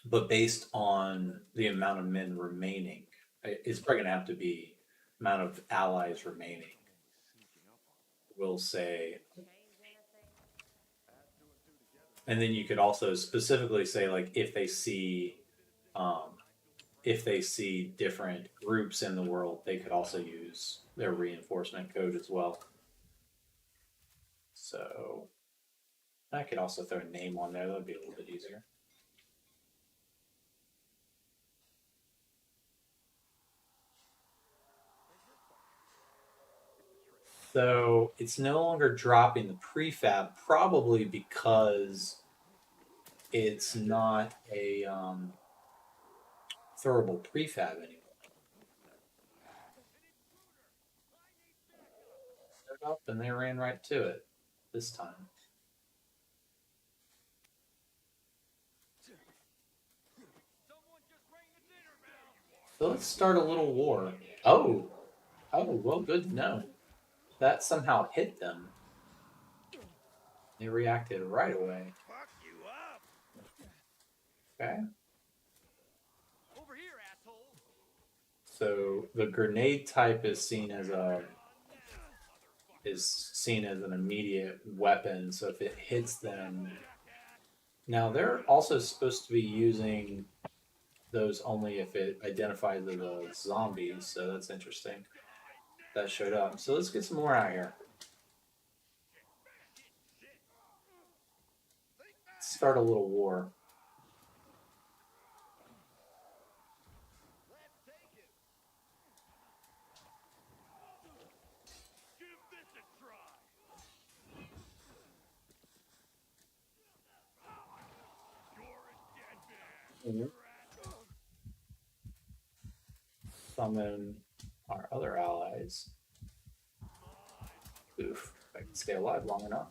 But based on the amount of men remaining, it's probably going to have to be amount of allies remaining. We'll say, and then you could also specifically say like if they see different groups in the world, they could also use their reinforcement code as well. So I could also throw a name on there. That would be a little bit easier. So it's no longer dropping the prefab, probably because it's not a throwable prefab anymore. Showed up and they ran right to it this time. So let's start a little war. Oh, well, good to know. That somehow hit them. They reacted right away. Okay. So the grenade type is seen as an immediate weapon. So if it hits them, now they're also supposed to be using those only if it identifies the zombies. So that's interesting. That showed up. So let's get some more out here. Let's start a little war. Summon our other allies. Oof, if I can stay alive long enough.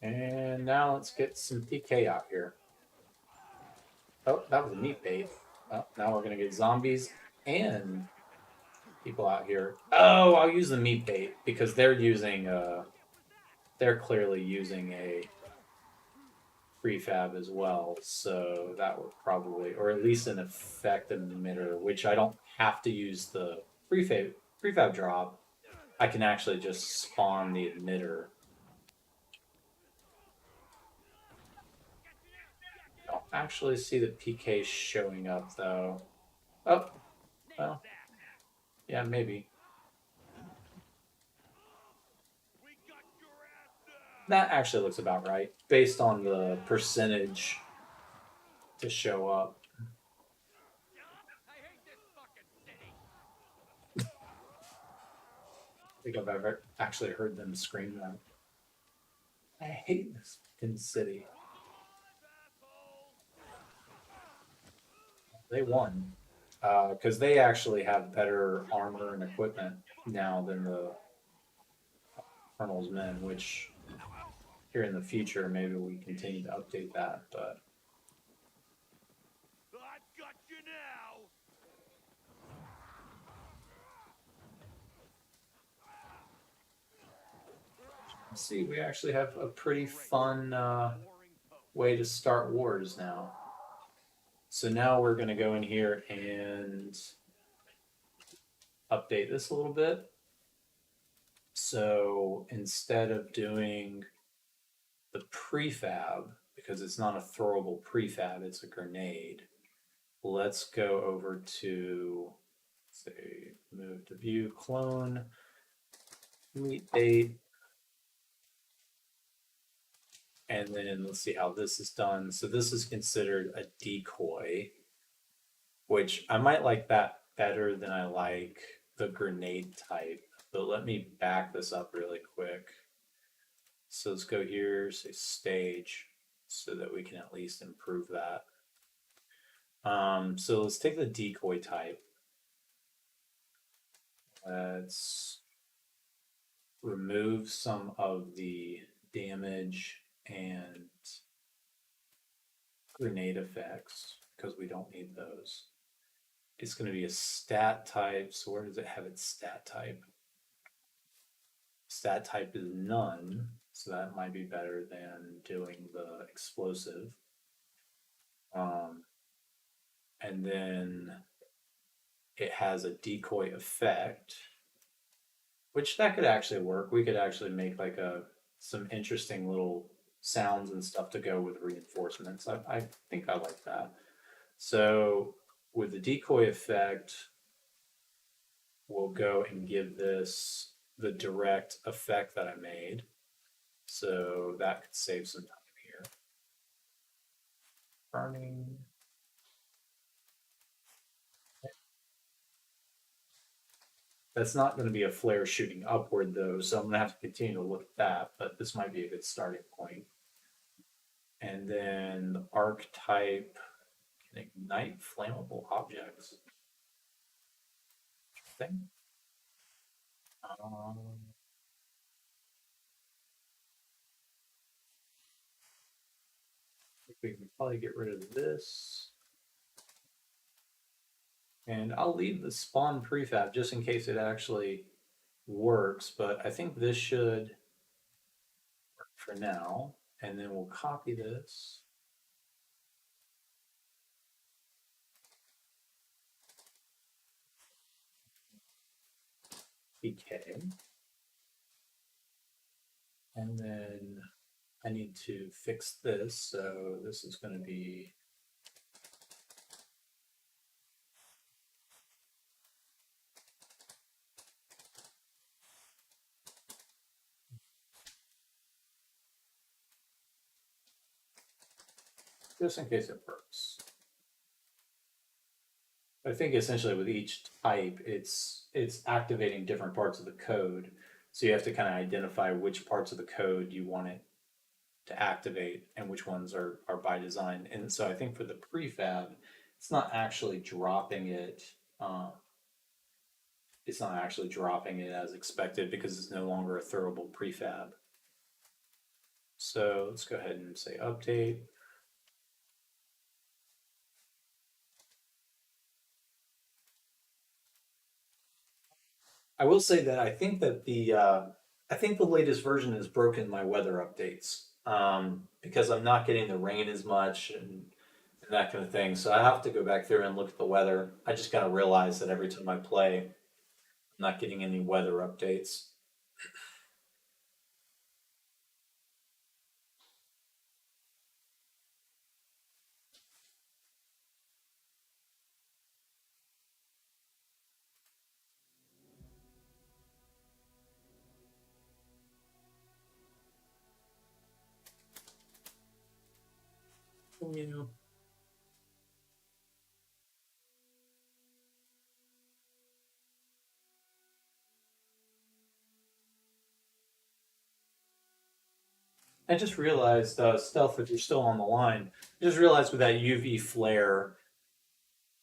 And now let's get some PK out here. Oh, that was a meat bait. Well, now we're going to get zombies and people out here. Oh, I'll use the meat bait because they're clearly using a prefab as well. So that would probably, or at least an effect emitter, which I don't have to use the prefab drop. I can actually just spawn the emitter. I don't actually see the PK showing up though. Oh, well, yeah, maybe. That actually looks about right based on the percentage to show up. I think I've ever actually heard them scream that. I hate this fucking city. They won because they actually have better armor and equipment now than the Colonel's men, which here in the future maybe we continue to update that. But I've got you now. Let's see, we actually have a pretty fun way to start wars now. So now we're going to go in here and update this a little bit. So instead of doing the prefab, because it's not a throwable prefab, it's a grenade, let's go over to, say, move to view, clone, meat bait. And then let's see how this is done. So this is considered a decoy, which I might like that better than I like the grenade type. But let me back this up really quick. So let's go here, say stage, so that we can at least improve that. So let's take the decoy type. Let's remove some of the damage and grenade effects because we don't need those. It's going to be a stat type. So where does it have its stat type? Stat type is none. So that might be better than doing the explosive. And then it has a decoy effect, which that could actually work. We could actually make like some interesting little sounds and stuff to go with reinforcements. I think I like that. So with the decoy effect, we'll go and give this the direct effect that I made. So that could save some time here. Burning. That's not going to be a flare shooting upward though, so I'm going to have to continue to look at that, but this might be a good starting point. And then the arc type can ignite flammable objects. Interesting. We can probably get rid of this. And I'll leave the spawn prefab just in case it actually works, but I think this should work for now. And then we'll copy this. PK. And then I need to fix this. So this is going to be just in case it works. I think essentially with each type, it's activating different parts of the code. So you have to kind of identify which parts of the code you want it to activate and which ones are by design. And so I think for the prefab, it's not actually dropping it. It's not actually dropping it as expected because it's no longer a throwable prefab. So let's go ahead and say update. I will say that I think that the latest version has broken my weather updates because I'm not getting the rain as much and that kind of thing. So I have to go back through and look at the weather. I just gotta realize that every time I play, I'm not getting any weather updates. Yeah. I just realized, Stealth, if you're still on the line, I just realized with that UV flare,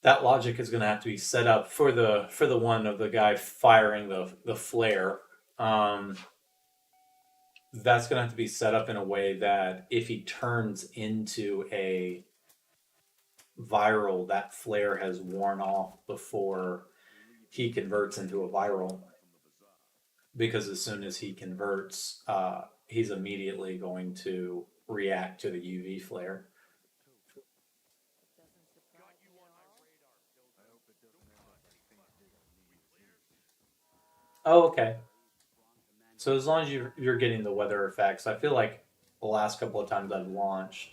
that logic is going to have to be set up for the one of the guy firing the flare. That's going to have to be set up in a way that if he turns into a viral, that flare has worn off before he converts into a viral. Because as soon as he converts, he's immediately going to react to the UV flare. Oh, okay. So as long as you're getting the weather effects, I feel like the last couple of times I've launched,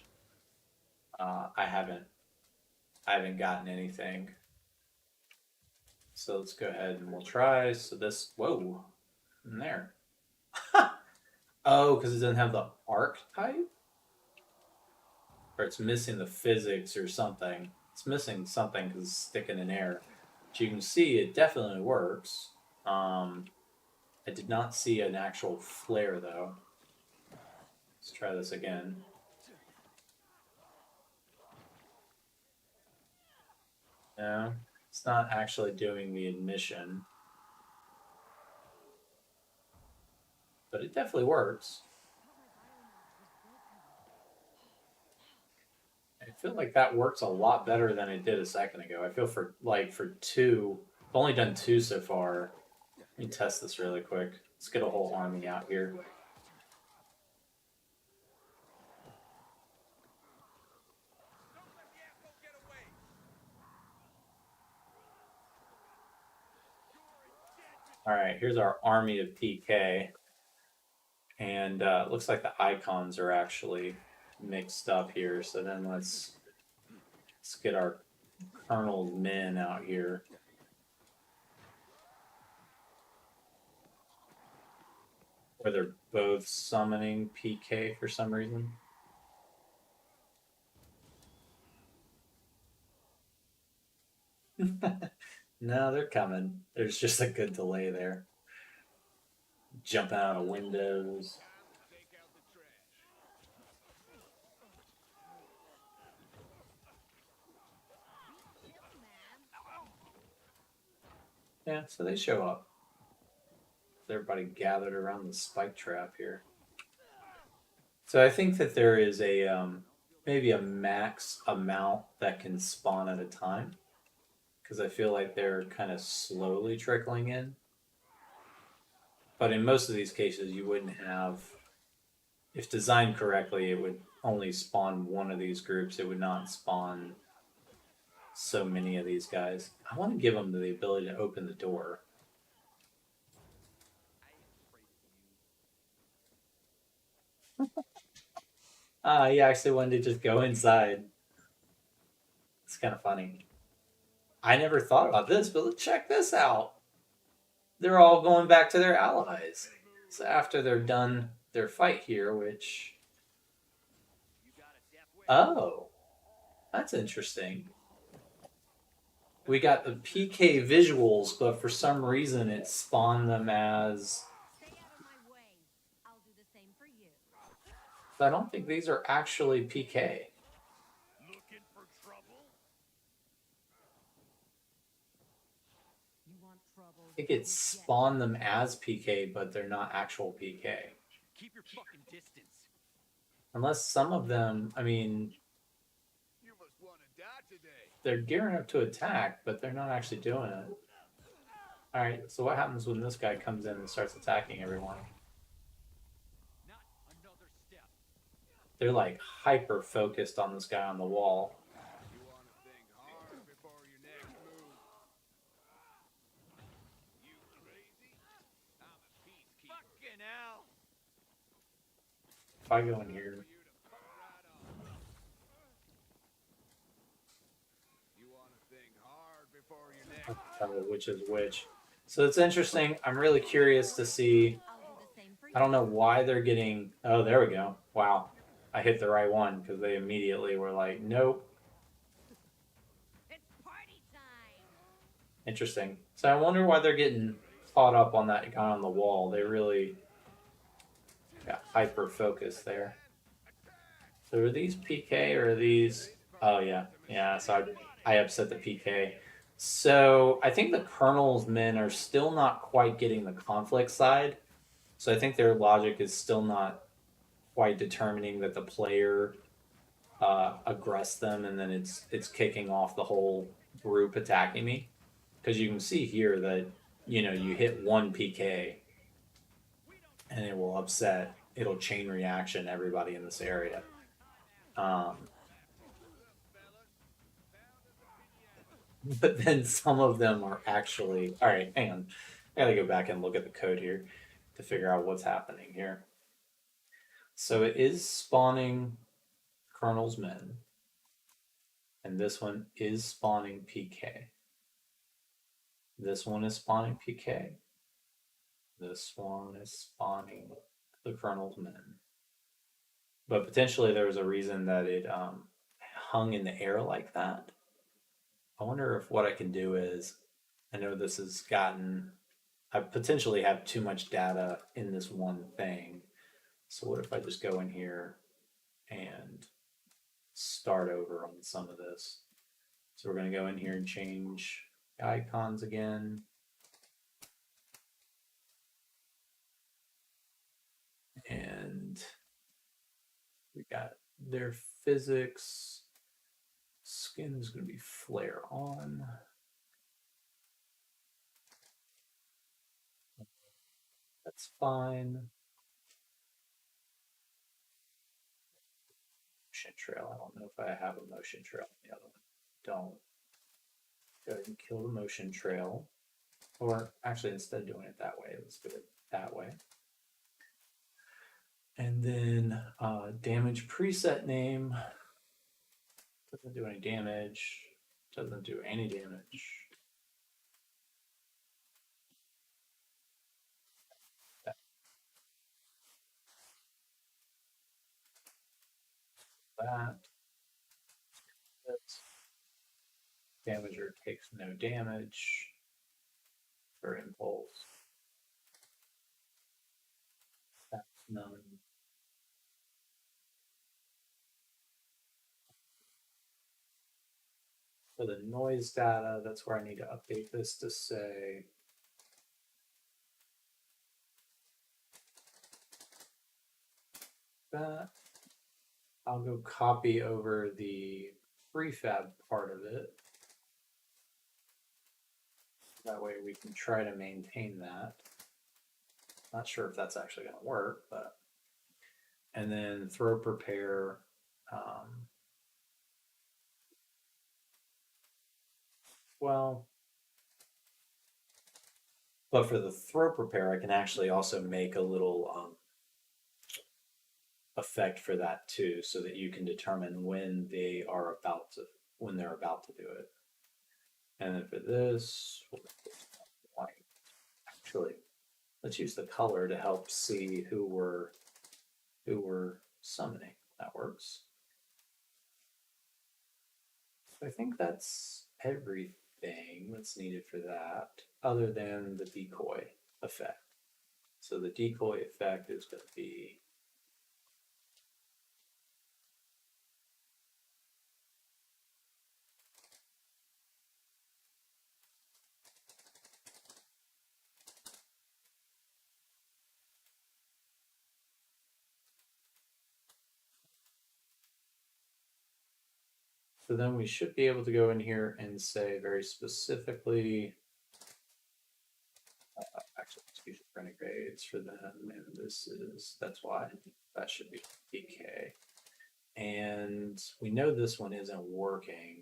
I haven't gotten anything. So let's go ahead and we'll try. So this, whoa, in there. Oh, because it doesn't have the arc type. or it's missing the physics or something. It's missing something because it's sticking in air. But you can see it definitely works. I did not see an actual flare though. Let's try this again. No, it's not actually doing the admission. But it definitely works. I feel like that works a lot better than it did a second ago. I feel for two, I've only done two so far. Let me test this really quick. Let's get a whole army out here. All right, here's our army of PK. And it looks like the icons are actually mixed up here. So then let's get our Colonel's men out here. Where they're both summoning PK for some reason. No, they're coming. There's just a good delay there. Jumping out of windows. Yeah, so they show up. Everybody gathered around the spike trap here. So I think that there is a maybe a max amount that can spawn at a time, because I feel like they're kind of slowly trickling in. But in most of these cases, you wouldn't have, if designed correctly, it would only spawn one of these groups. It would not spawn so many of these guys. I want to give them the ability to open the door. He actually wanted to just go inside. It's kind of funny. I never thought about this, but let's check this out. They're all going back to their allies. So after they're done their fight here, which... Oh, that's interesting. We got the PK visuals, but for some reason it spawned them as... So I don't think these are actually PK. I think it spawned them as PK, but they're not actual PK. Keep your fucking distance. Unless some of them, I mean, they're gearing up to attack, but they're not actually doing it. Alright, so what happens when this guy comes in and starts attacking everyone? They're like hyper focused on this guy on the wall. If I go in here, I can tell which is which. So it's interesting. I'm really curious to see. I don't know why they're getting. Oh, there we go. Wow. I hit the right one because they immediately were like, nope. Interesting. So I wonder why they're getting caught up on that guy on the wall. They really got hyper focused there. So are these PK or are these... Oh, yeah. Yeah, so I upset the PK. So I think the Colonel's men are still not quite getting the conflict side. So I think their logic is still not quite determining that the player aggressed them and then it's kicking off the whole group attacking me. Because you can see here that, you know, you hit one PK and it will upset, it'll chain reaction everybody in this area. But then some of them are actually... All right, hang on. I gotta go back and look at the code here to figure out what's happening here. So it is spawning Colonel's men. And this one is spawning PK. This one is spawning PK. This one is spawning the Colonel's men. But potentially there was a reason that it hung in the air like that. I wonder if what I can do is, I know this has gotten, I potentially have too much data in this one thing. So what if I just go in here and start over on some of this? So we're going to go in here and change icons again. And we got their physics. Skin is going to be flare on. That's fine. Motion trail. I don't know if I have a motion trail on the other one. Don't. Go ahead and kill the motion trail. Or actually, instead of doing it that way, let's do it that way. And then damage preset name. Doesn't do any damage. Doesn't do any damage. That. Damager takes no damage for impulse. That's none. For the noise data, that's where I need to update this to say that. I'll go copy over the prefab part of it. That way we can try to maintain that. Not sure if that's actually going to work, but. And then throw prepare. Well, but for the throw prepare, I can actually also make a little effect for that too, so that you can determine when they are about to do it. And then for this, white. Actually, let's use the color to help see who we're summoning. That works. So I think that's everything that's needed for that, other than the decoy effect. So the decoy effect is going to be so then we should be able to go in here and say very specifically, actually, excuse me, renegades for them, and that's why that should be PK. And we know this one isn't working,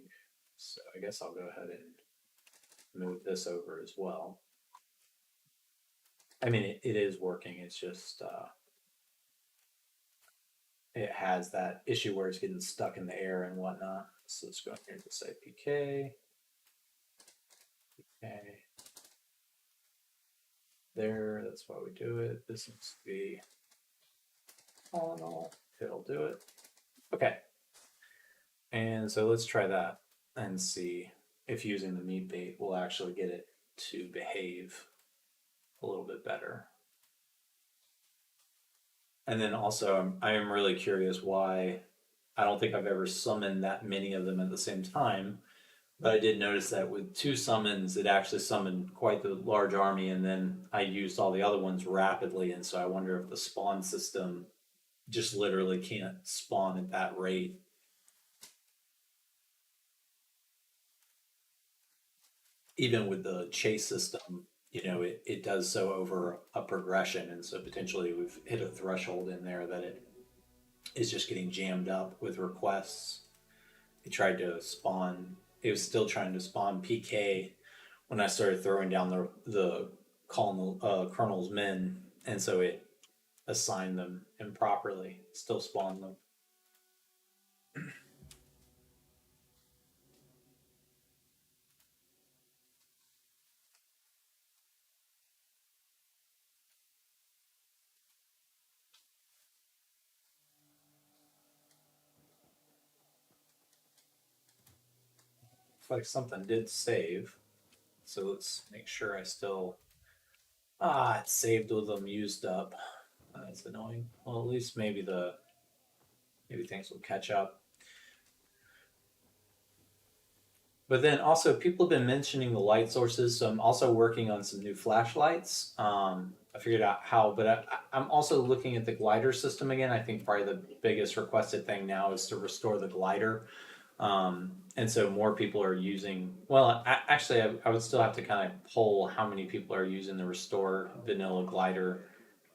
so I guess I'll go ahead and move this over as well. I mean, it is working, it's just, it has that issue where it's getting stuck in the air and whatnot. So let's go here and say PK. PK. There, that's why we do it. This needs to be all in all. It'll do it. Okay. And so let's try that and see if using the meat bait will actually get it to behave a little bit better. And then also, I am really curious why I don't think I've ever summoned that many of them at the same time. But I did notice that with 2 summons, it actually summoned quite the large army, and then I used all the other ones rapidly. And so I wonder if the spawn system just literally can't spawn at that rate. Even with the chase system, it does so over a progression. And so potentially we've hit a threshold in there that it is just getting jammed up with requests. It tried to spawn, it was still trying to spawn PK when I started throwing down the colonel's men, and so it assigned them improperly, still spawned them. Looks like something did save. So let's make sure I still... it saved with them used up. That's annoying. Well, at least maybe things will catch up. But then also, people have been mentioning the light sources, so I'm also working on some new flashlights. I figured out how, but I'm also looking at the glider system again. I think probably the biggest requested thing now is to restore the glider. And so more people are using, well, actually, I would still have to kind of poll how many people are using the restore vanilla glider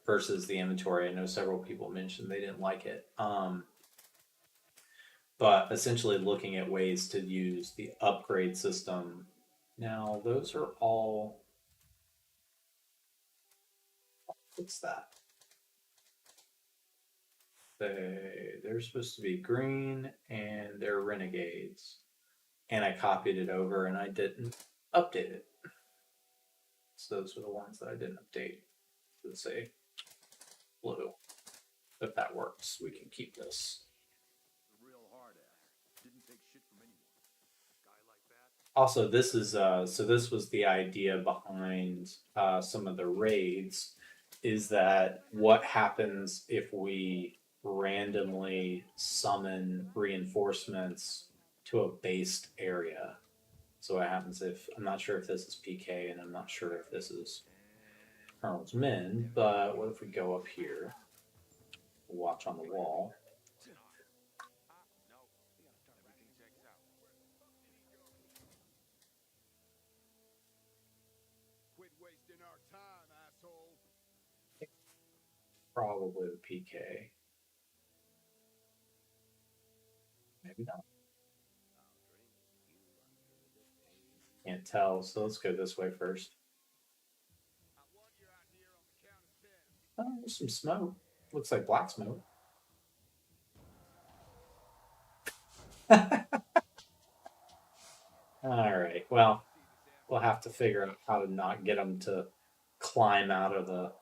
versus the inventory. I know several people mentioned they didn't like it. But essentially looking at ways to use the upgrade system. Now, those are all. What's that? They're supposed to be green and they're renegades. And I copied it over and I didn't update it. So those are the ones that I didn't update. Let's say blue. If that works, we can keep this. Also, this is so this was the idea behind some of the raids, is that what happens if we randomly summon reinforcements to a based area? So what happens if, I'm not sure if this is PK and I'm not sure if this is Colonel's Men, but what if we go up here, watch on the wall. Probably the PK. Maybe not. Can't tell, so let's go this way first. Oh, there's some smoke. Looks like black smoke. All right. Well, we'll have to figure out how to not get them to climb out of the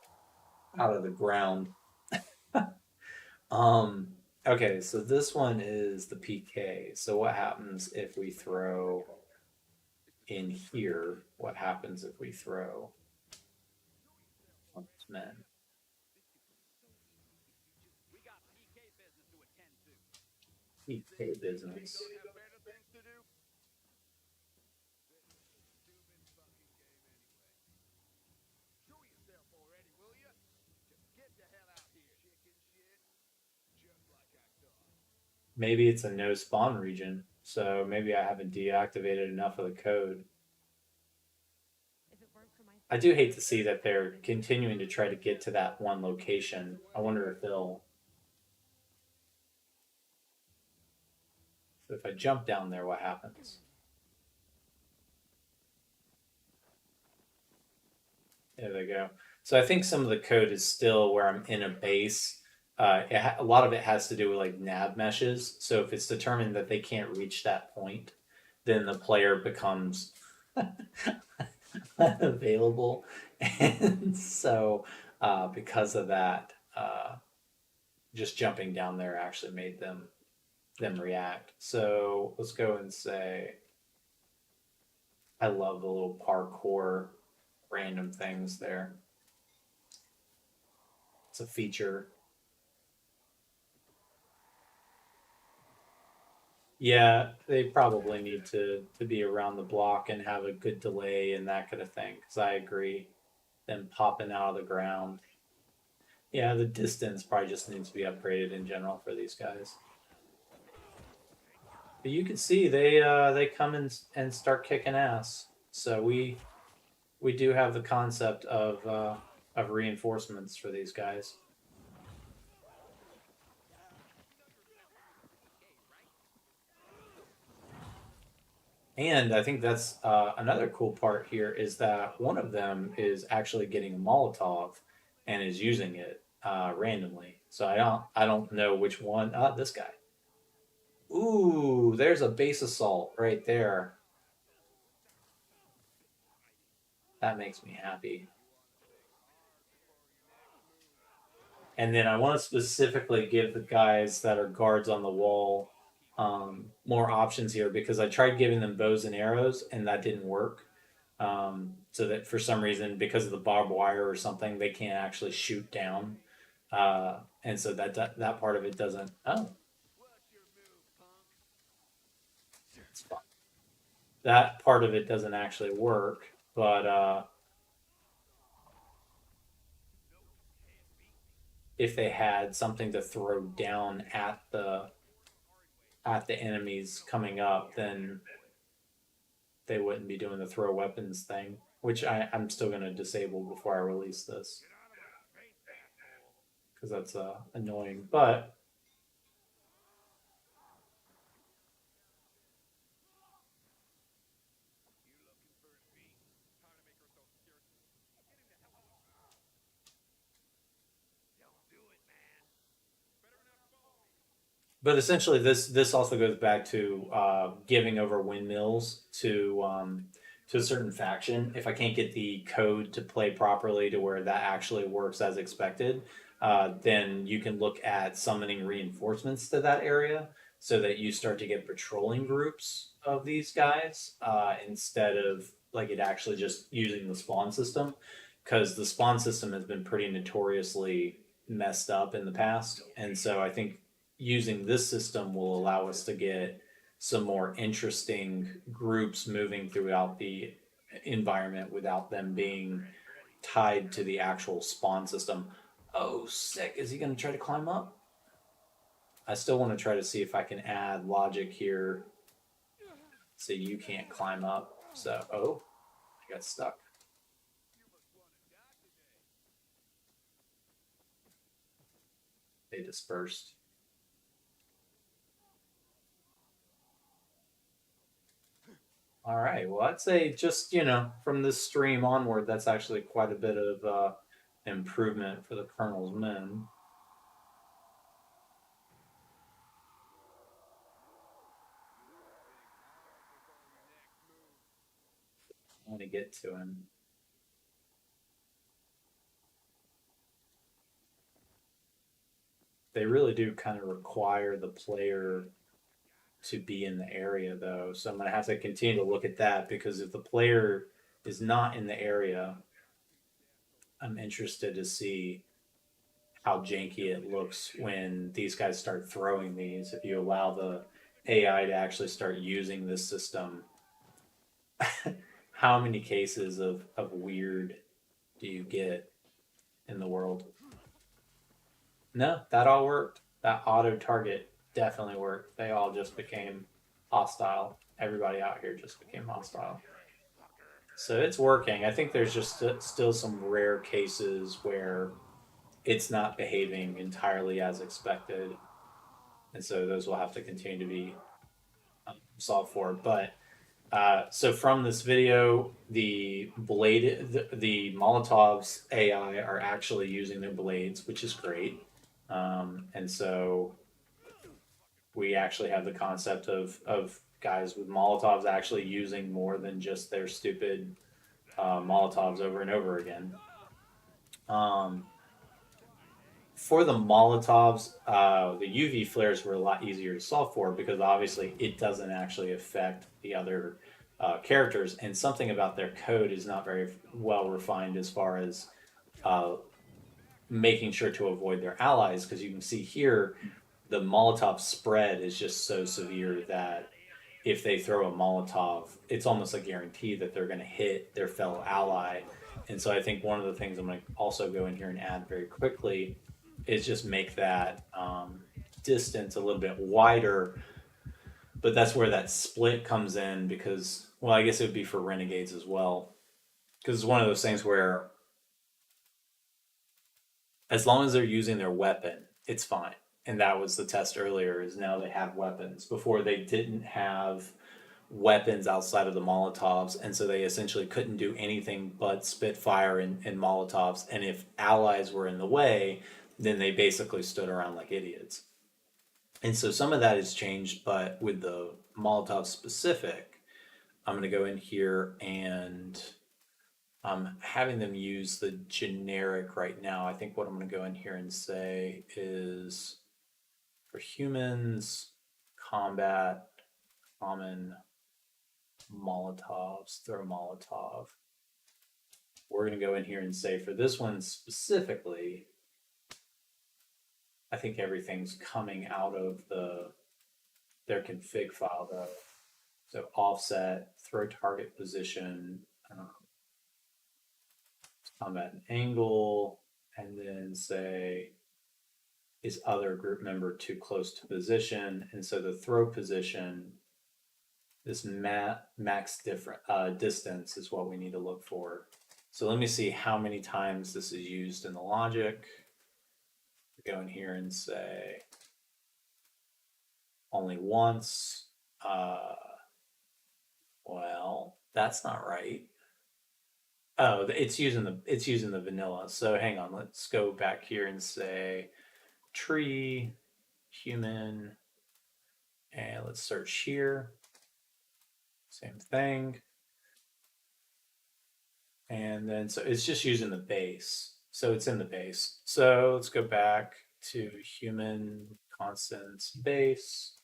ground. Okay, so this one is the PK. So what happens if we throw in here? What happens if we throw men? PK business. Maybe it's a no spawn region, so maybe I haven't deactivated enough of the code. I do hate to see that they're continuing to try to get to that one location. I wonder if they'll. So if I jump down there, what happens? There they go. So I think some of the code is still where I'm in a base. A lot of it has to do with like nav meshes. So if it's determined that they can't reach that point, then the player becomes unavailable. And so because of that, just jumping down there actually made them react. So let's go and say, I love the little parkour random things there. It's a feature. Yeah, they probably need to be around the block and have a good delay and that kind of thing. Because I agree, them popping out of the ground. Yeah, the distance probably just needs to be upgraded in general for these guys. But you can see they come and start kicking ass. So we do have the concept of reinforcements for these guys. And I think that's another cool part here is that one of them is actually getting a Molotov and is using it randomly. So I don't know which one. This guy. Ooh, there's a base assault right there. That makes me happy. And then I want to specifically give the guys that are guards on the wall more options here because I tried giving them bows and arrows and that didn't work. So that for some reason, because of the barbed wire or something, they can't actually shoot down. And so that part of it doesn't. Oh, it's fine. That part of it doesn't actually work. But if they had something to throw down at the enemies coming up, then they wouldn't be doing the throw weapons thing, which I'm still going to disable before I release this because that's annoying. But essentially, this also goes back to giving over windmills to a certain faction. If I can't get the code to play properly to where that actually works as expected, then you can look at summoning reinforcements to that area so that you start to get patrolling groups of these guys instead of like it actually just using the spawn system, because the spawn system has been pretty notoriously messed up in the past, and so I think using this system will allow us to get some more interesting groups moving throughout the environment without them being tied to the actual spawn system. Oh, sick. Is he going to try to climb up? I still want to try to see if I can add logic here so you can't climb up. So, oh, I got stuck. They dispersed. All right. Well, I'd say just, from this stream onward, that's actually quite a bit of improvement for the Colonel's men. I want to get to him. They really do kind of require the player to be in the area, though. So I'm going to have to continue to look at that because if the player is not in the area, I'm interested to see how janky it looks when these guys start throwing these. If you allow the AI to actually start using this system, how many cases of weird do you get in the world? No, that all worked. That auto target definitely worked. They all just became hostile. Everybody out here just became hostile. So it's working. I think there's just still some rare cases where it's not behaving entirely as expected. And so those will have to continue to be solved for. But so from this video, the Molotov's AI are actually using their blades, which is great. And so we actually have the concept of guys with Molotovs actually using more than just their stupid Molotovs over and over again. For the Molotovs, the UV flares were a lot easier to solve for because obviously it doesn't actually affect the other characters, and something about their code is not very well refined as far as making sure to avoid their allies, because you can see here the Molotov spread is just so severe that if they throw a Molotov, it's almost a guarantee that they're going to hit their fellow ally. And so I think one of the things I'm going to also go in here and add very quickly is just make that distance a little bit wider. But that's where that split comes in because, well, I guess it would be for Renegades as well. Because it's one of those things where as long as they're using their weapon, it's fine. And that was the test earlier, is now they have weapons. Before they didn't have weapons outside of the Molotovs, and so they essentially couldn't do anything but Spitfire and Molotovs. And if allies were in the way, then they basically stood around like idiots. And so some of that has changed, but with the Molotov specific, I'm going to go in here and I'm having them use the generic right now. I think what I'm going to go in here and say is for humans, combat common Molotovs, throw Molotov. We're going to go in here and say for this one specifically, I think everything's coming out of their config file though. So offset, throw target position, combat angle, and then say is other group member too close to position, and so the throw position, this max distance is what we need to look for. So let me see how many times this is used in the logic. Go in here and say only once. Well, that's not right. Oh, it's using the vanilla. So hang on, let's go back here and say tree, human, and let's search here. Same thing. And then so it's just using the base. So it's in the base. So let's go back to human constants base.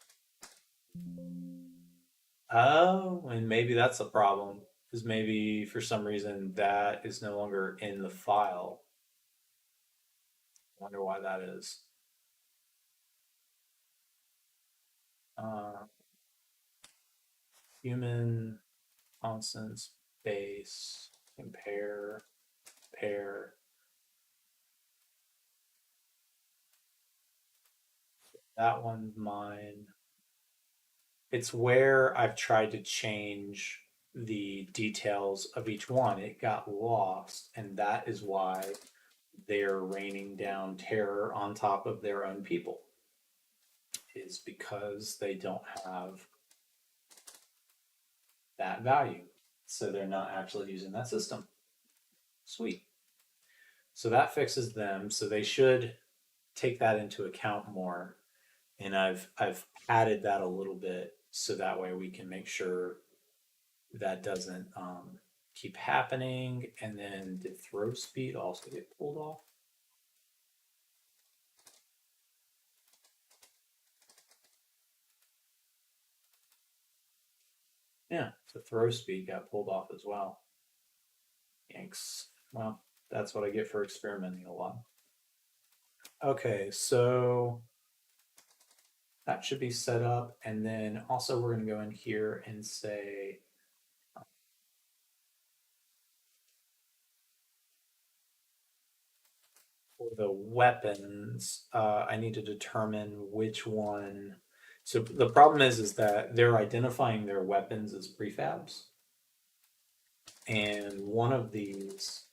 Oh, and maybe that's a problem, because maybe for some reason that is no longer in the file. I wonder why that is. Human constants base compare pair. That one's mine. It's where I've tried to change the details of each one. It got lost, and that is why they're raining down terror on top of their own people. Is because they don't have that value. So they're not actually using that system. Sweet. So that fixes them. So they should take that into account more. And I've added that a little bit so that way we can make sure that doesn't keep happening. And then did throw speed also get pulled off? Yeah, so throw speed got pulled off as well. Yanks. Well, that's what I get for experimenting a lot. Okay, so that should be set up. And then also we're going to go in here and say for the weapons, I need to determine which one. So the problem is that they're identifying their weapons as prefabs. And one of these,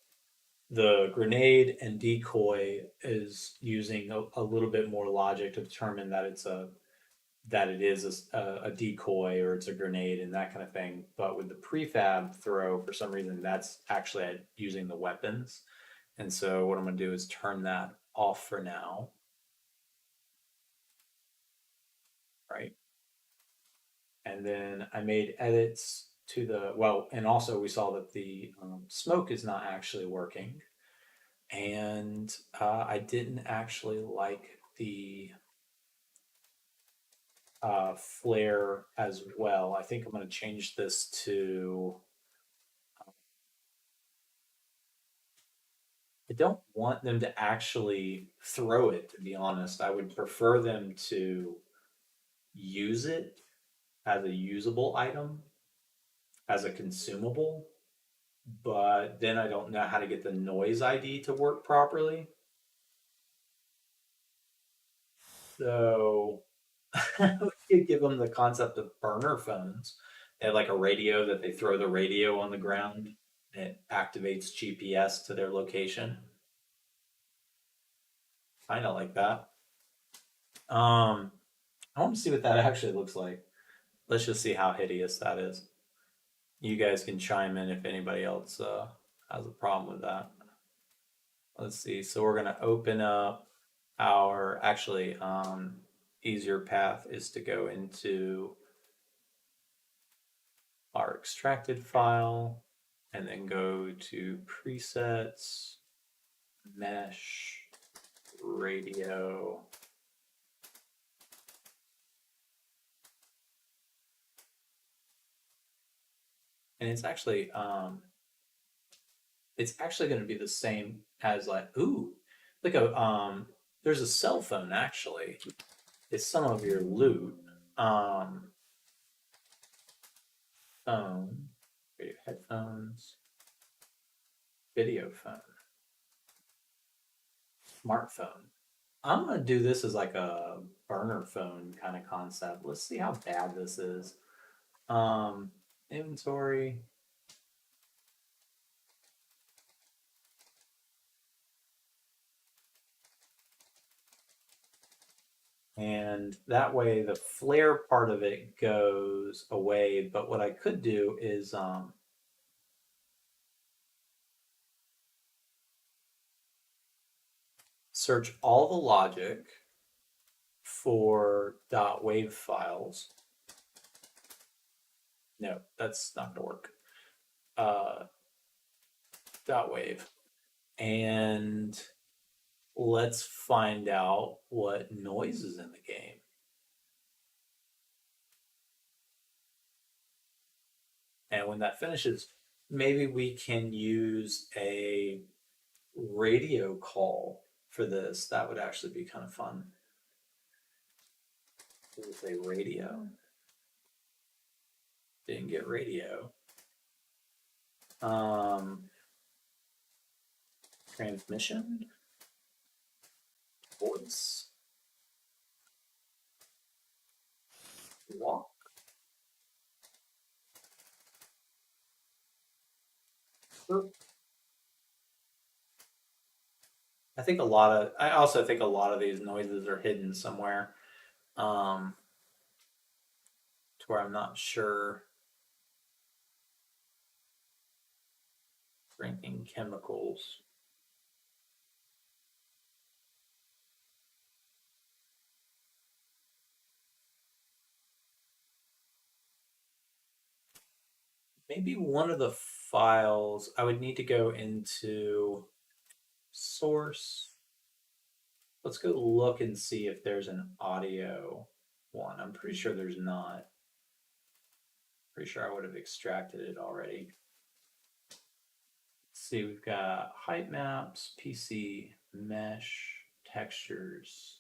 the grenade and decoy, is using a little bit more logic to determine that it is a decoy or it's a grenade and that kind of thing. But with the prefab throw, for some reason, that's actually using the weapons. And so what I'm going to do is turn that off for now. Right. And then I made edits to and also we saw that the smoke is not actually working. And I didn't actually like the flare as well. I think I'm going to change this to. I don't want them to actually throw it, to be honest. I would prefer them to use it as a usable item, as a consumable, but then I don't know how to get the noise ID to work properly. So we could give them the concept of burner phones. They have like a radio that they throw the radio on the ground. It activates GPS to their location. Kind of like that. I want to see what that actually looks like. Let's just see how hideous that is. You guys can chime in if anybody else has a problem with that. Let's see. So we're going to open up our, actually, easier path is to go into our extracted file and then go to presets, mesh, radio. and it's actually going to be the same as like ooh, like a there's a cell phone actually. It's some of your loot. Um, phone, headphones, video phone, smartphone. I'm gonna do this as like a burner phone kind of concept. Let's see how bad this is. Um, inventory, and that way the flare part of it goes away. But what I could do is search all the logic for .wave files. No, that's not gonna work. Uh, .wave, and let's find out what noise is in the game. And when that finishes, maybe we can use a radio call for this. That would actually be kind of fun. With a radio. Didn't get radio. Transmission. Voice. Walk. I also think a lot of these noises are hidden somewhere. To where I'm not sure. Drinking chemicals. Maybe one of the files I would need to go into source. Let's go look and see if there's an audio one. I'm pretty sure there's not. Pretty sure I would have extracted it already. Let's see, we've got height maps, PC, mesh, textures.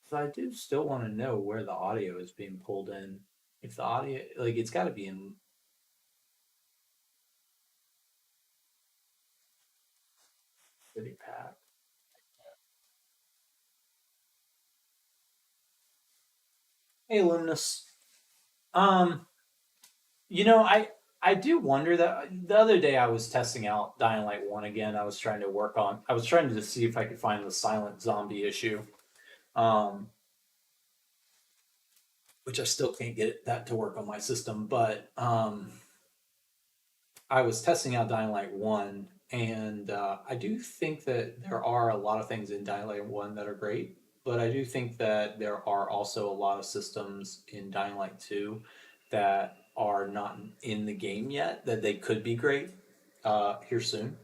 So I do still want to know where the audio is being pulled in. If the audio, like, it's got to be in City Pack. Hey, Luminous. Um, I do wonder that the other day I was testing out Dying Light 1 again. I was trying to just see if I could find the silent zombie issue. Um, which I still can't get that to work on my system, but I was testing out Dying Light 1, and I do think that there are a lot of things in Dying Light 1 that are great, but I do think that there are also a lot of systems in Dying Light 2 that are not in the game yet that they could be great here soon.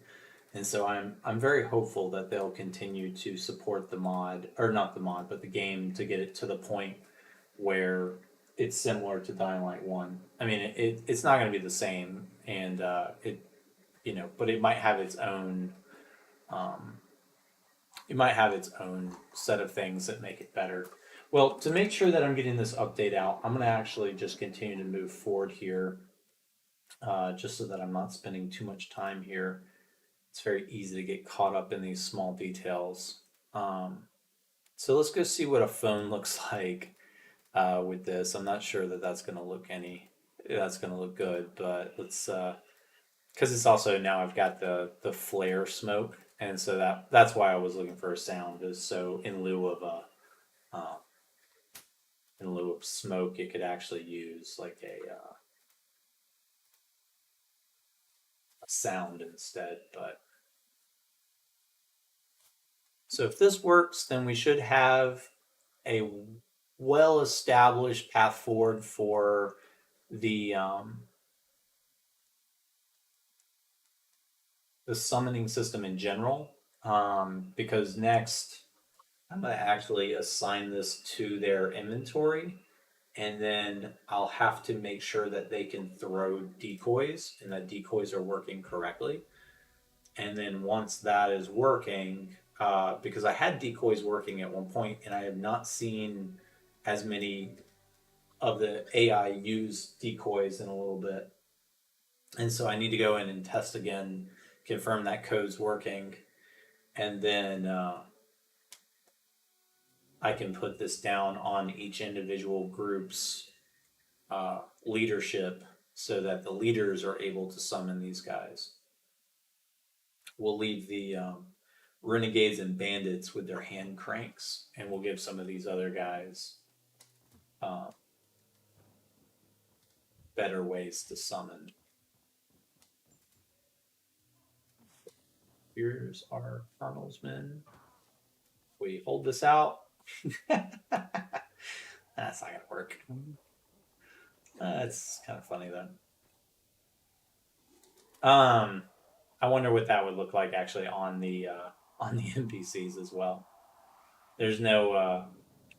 And so I'm very hopeful that they'll continue to support the mod, or not the mod, but the game to get it to the point where it's similar to Dying Light 1. I mean, it's not going to be the same, and but um, it might have its own set of things that make it better. Well, to make sure that I'm getting this update out, I'm going to actually just continue to move forward here, just so that I'm not spending too much time here. It's very easy to get caught up in these small details. Um, so let's go see what a phone looks like with this. I'm not sure that that's going to look good, but let's because it's also now I've got the flare smoke, and so that's why I was looking for a sound is so uh, in lieu of smoke, it could actually use like a sound instead. But so if this works, then we should have a well established path forward for the the summoning system in general. Because next I'm going to actually assign this to their inventory, and then I'll have to make sure that they can throw decoys and that decoys are working correctly. And then once that is working, because I had decoys working at one point and I have not seen as many of the AI use decoys in a little bit. And so I need to go in and test again, confirm that code's working, and then I can put this down on each individual group's leadership so that the leaders are able to summon these guys. We'll leave the renegades and bandits with their hand cranks, and we'll give some of these other guys better ways to summon. Here's our Colonel's men. We hold this out. That's not gonna work. That's kind of funny though. I wonder what that would look like actually on the NPCs as well. There's no,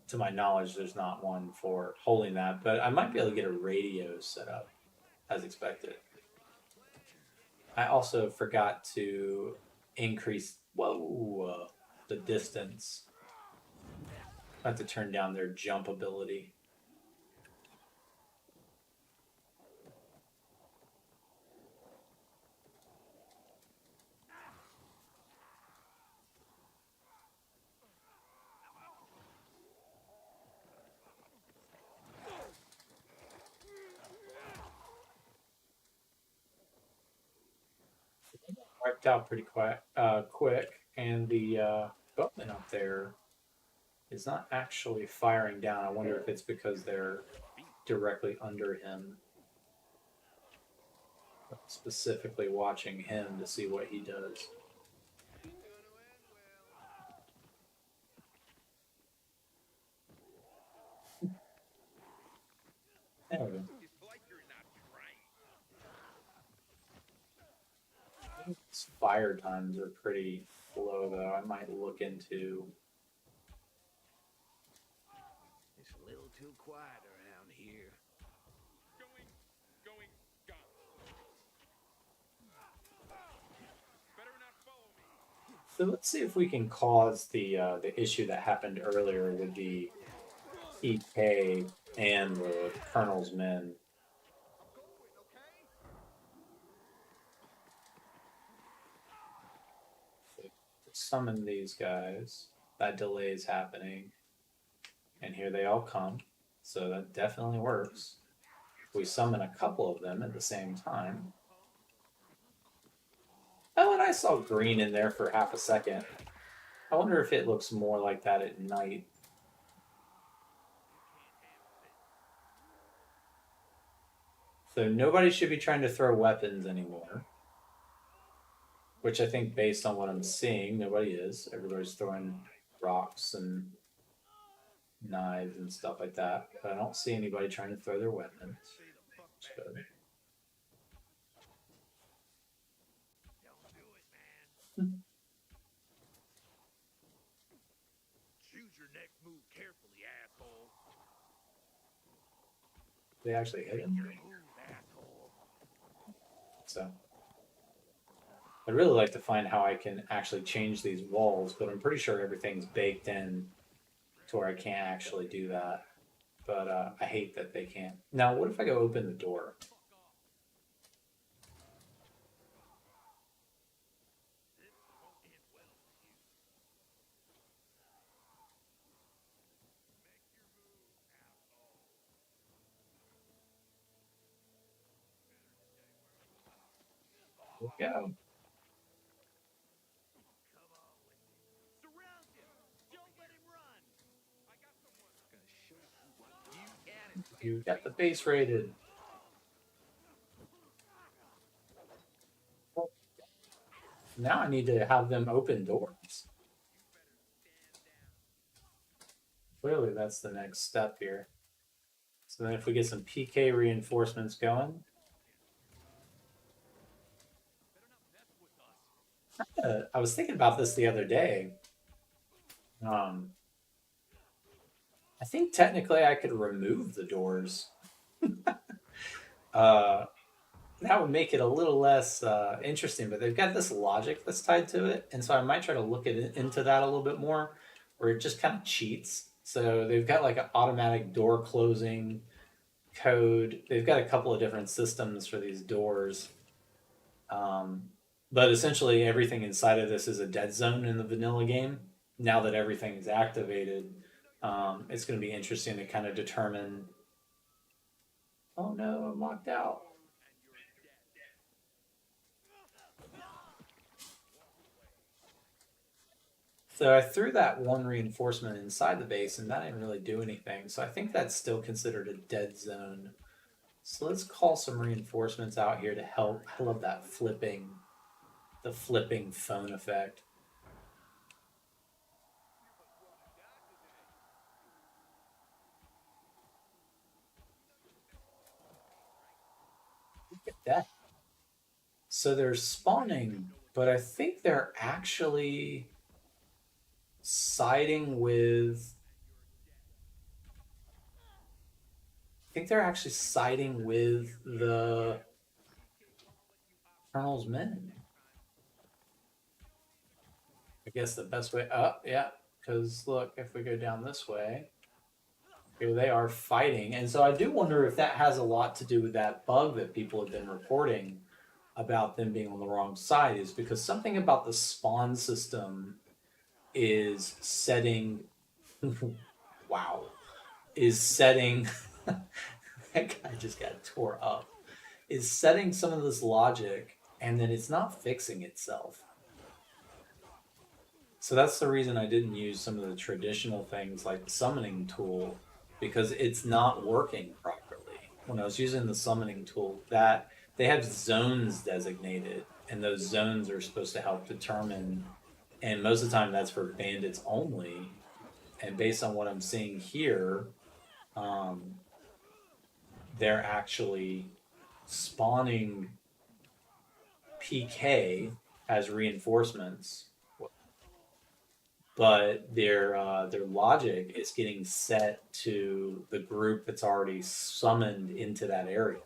to my knowledge, there's not one for holding that, but I might be able to get a radio set up as expected. I also forgot to increase the distance. I have to turn down their jump ability. Wiped out pretty quick, and the boatman up there is not actually firing down. I wonder if it's because they're directly under him, specifically watching him to see what he does. There we go. His fire times are pretty low, though. I might look into. It's a little too quiet around here. Going, gone. Better not follow me. So let's see if we can cause the issue that happened earlier with the EK and the Colonel's men. Summon these guys. That delay is happening. And here they all come. So that definitely works. We summon a couple of them at the same time. Oh, and I saw green in there for half a second. I wonder if it looks more like that at night. So nobody should be trying to throw weapons anymore. Which I think, based on what I'm seeing, nobody is. Everybody's throwing rocks and knives and stuff like that. But I don't see anybody trying to throw their weapons. Good. Choose your next move carefully, asshole. They actually hit him. Your move, asshole. So I'd really like to find how I can actually change these walls, but I'm pretty sure everything's baked in to where I can't actually do that. But I hate that they can't. Now, what if I go open the door? Go. Surround him. Don't let him run. I got someone. Gonna show you what you got. You got the base raided. Now I need to have them open doors. Clearly, that's the next step here. So then if we get some PK reinforcements going. I was thinking about this the other day. I think technically I could remove the doors. uh, that would make it a little less interesting, but they've got this logic that's tied to it, and so I might try to look into that a little bit more, where it just kind of cheats. So they've got like an automatic door closing code. They've got a couple of different systems for these doors, um, but essentially everything inside of this is a dead zone in the vanilla game. Now that everything is activated, it's going to be interesting to kind of determine. Oh no, I'm locked out. So I threw that one reinforcement inside the base, and that didn't really do anything. So I think that's still considered a dead zone. So let's call some reinforcements out here to help. I love that the flipping phone effect. Look at that. So they're spawning, but I think they're actually siding with. I think they're actually siding with the Colonel's men. I guess the best way up, yeah, because look, if we go down this way, here they are fighting. And so I do wonder if that has a lot to do with that bug that people have been reporting about them being on the wrong side, is because something about the spawn system is setting wow, is setting that guy just got tore up. Is setting some of this logic, and then it's not fixing itself. So that's the reason I didn't use some of the traditional things like the summoning tool, because it's not working properly. When I was using the summoning tool, that they have zones designated, and those zones are supposed to help determine, and most of the time that's for bandits only. And based on what I'm seeing here, um, they're actually spawning PK as reinforcements, but their logic is getting set to the group that's already summoned into that area.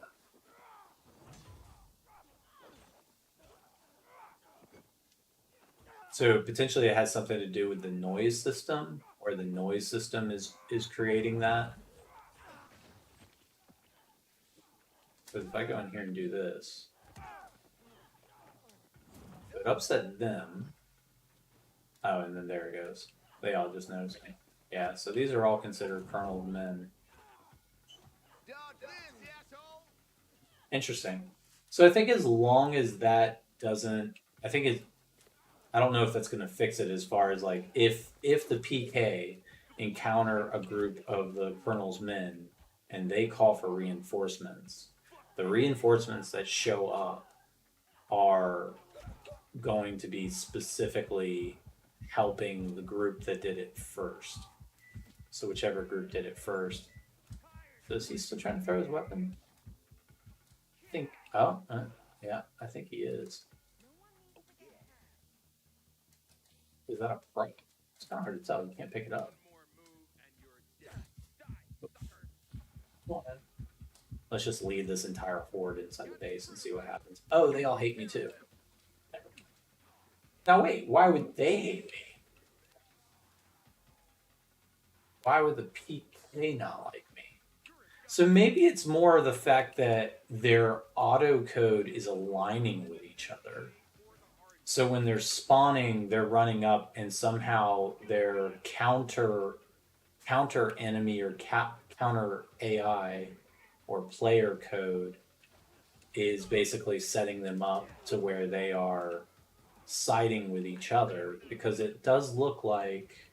So potentially it has something to do with the noise system, or the noise system is creating that. But if I go in here and do this, it upset them. Oh, and then there it goes. They all just noticed me. Yeah, so these are all considered Colonel men. Interesting. So I think as long as that doesn't, I think it, I don't know if that's going to fix it as far as like if the PK encounter a group of the Colonel's men and they call for reinforcements, the reinforcements that show up are going to be specifically helping the group that did it first. So whichever group did it first. So is he still trying to throw his weapon? I think. Oh, yeah, I think he is. Is that a pro? It's kind of hard to tell. You can't pick it up. Come on, man. Let's just leave this entire horde inside the base and see what happens. Oh, they all hate me too. Now wait, why would they hate me? Why would the PK not like me? So maybe it's more of the fact that their auto code is aligning with each other. So when they're spawning, they're running up, and somehow their counter enemy or counter AI or player code is basically setting them up to where they are siding with each other, because it does look like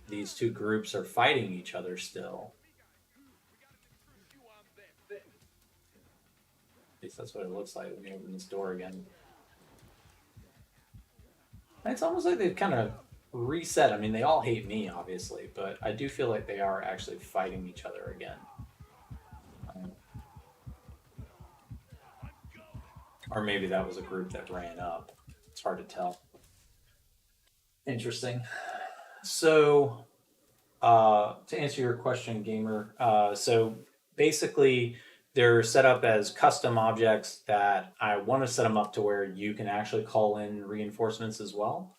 these two groups are fighting each other still. At least that's what it looks like when you open this door again. It's almost like they've kind of reset. I mean, they all hate me, obviously, but I do feel like they are actually fighting each other again. Or maybe that was a group that ran up. It's hard to tell. Interesting. So to answer your question, gamer, so basically they're set up as custom objects that I want to set them up to where you can actually call in reinforcements as well.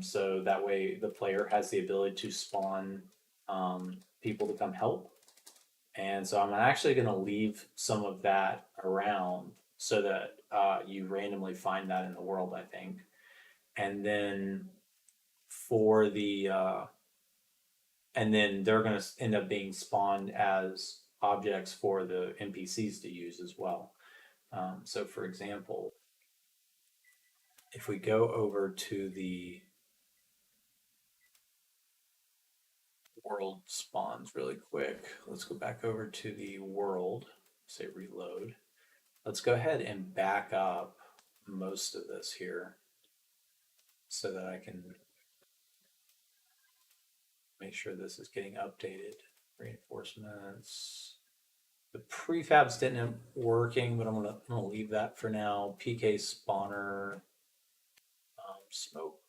So that way the player has the ability to spawn people to come help. And so I'm actually going to leave some of that around so that you randomly find that in the world, I think. And then for the and then they're going to end up being spawned as objects for the NPCs to use as well. So, for example, if we go over to the world spawns really quick, let's go back over to the world, say reload. Let's go ahead and back up most of this here so that I can make sure this is getting updated. Reinforcements. The prefabs didn't end up working, but I'm gonna leave that for now. PK spawner, smoke.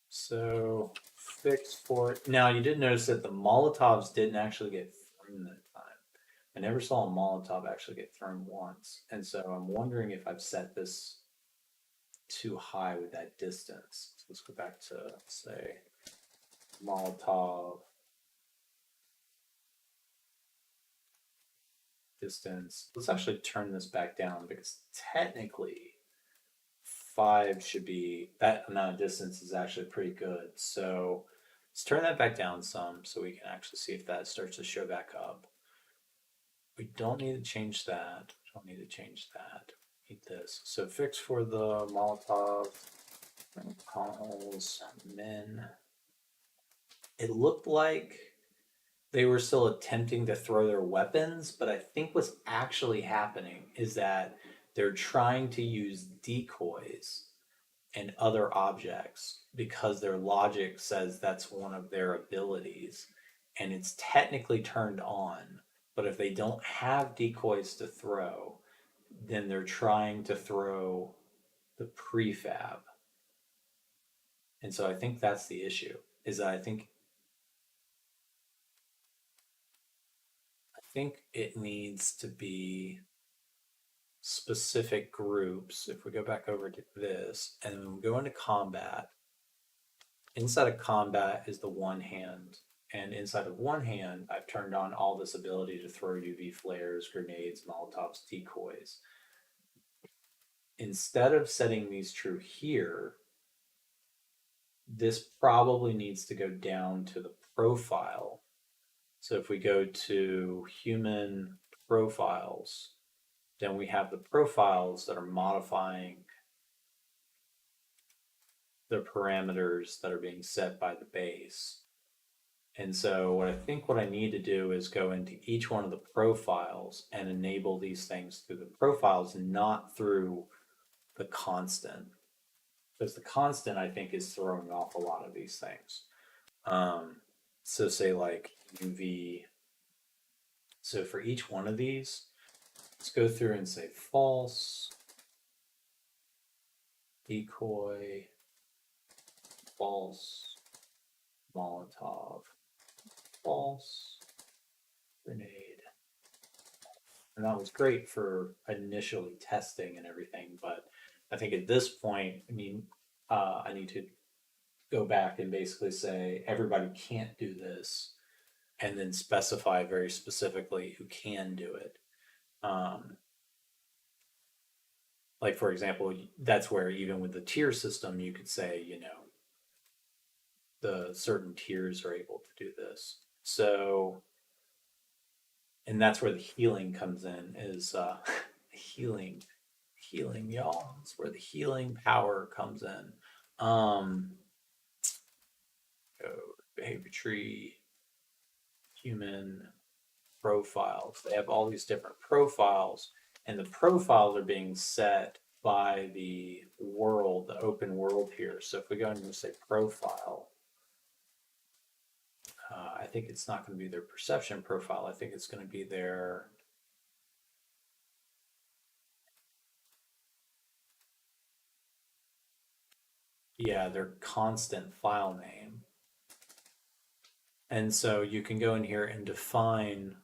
So fix for it. Now you did notice that the Molotovs didn't actually get thrown that time. I never saw a Molotov actually get thrown once, and so I'm wondering if I've set this too high with that distance. So let's go back to say Molotov distance. Let's actually turn this back down because technically 5 should be, that amount of distance is actually pretty good. So let's turn that back down some so we can actually see if that starts to show back up. We don't need to change that. Don't need to change that. We need this. So fix for the Molotov calls men. It looked like they were still attempting to throw their weapons, but I think what's actually happening is that they're trying to use decoys and other objects because their logic says that's one of their abilities and it's technically turned on. But if they don't have decoys to throw, then they're trying to throw the prefab. And so I think that's the issue, is that I think it needs to be specific groups. If we go back over to this and then we go into combat, inside of combat is the one hand. And inside of one hand, I've turned on all this ability to throw UV flares, grenades, Molotovs, decoys. Instead of setting these true here, this probably needs to go down to the profile. So if we go to human profiles, then we have the profiles that are modifying the parameters that are being set by the base. And so what I need to do is go into each one of the profiles and enable these things through the profiles, not through the constant. Because the constant, I think, is throwing off a lot of these things. So say like UV. So for each one of these, let's go through and say false, decoy, false, Molotov, false, grenade. And that was great for initially testing and everything, but I think at this point, I mean, I need to go back and basically say everybody can't do this, and then specify very specifically who can do it. Like for example, that's where even with the tier system, you could say, you know, the certain tiers are able to do this. So, and that's where the healing comes in, is healing, y'all. That's where the healing power comes in. Go behavior tree, human profiles. They have all these different profiles, and the profiles are being set by the world, the open world here. So if we go and say profile, I think it's not going to be their perception profile. I think it's going to be their yeah, their constant file name. And so you can go in here and define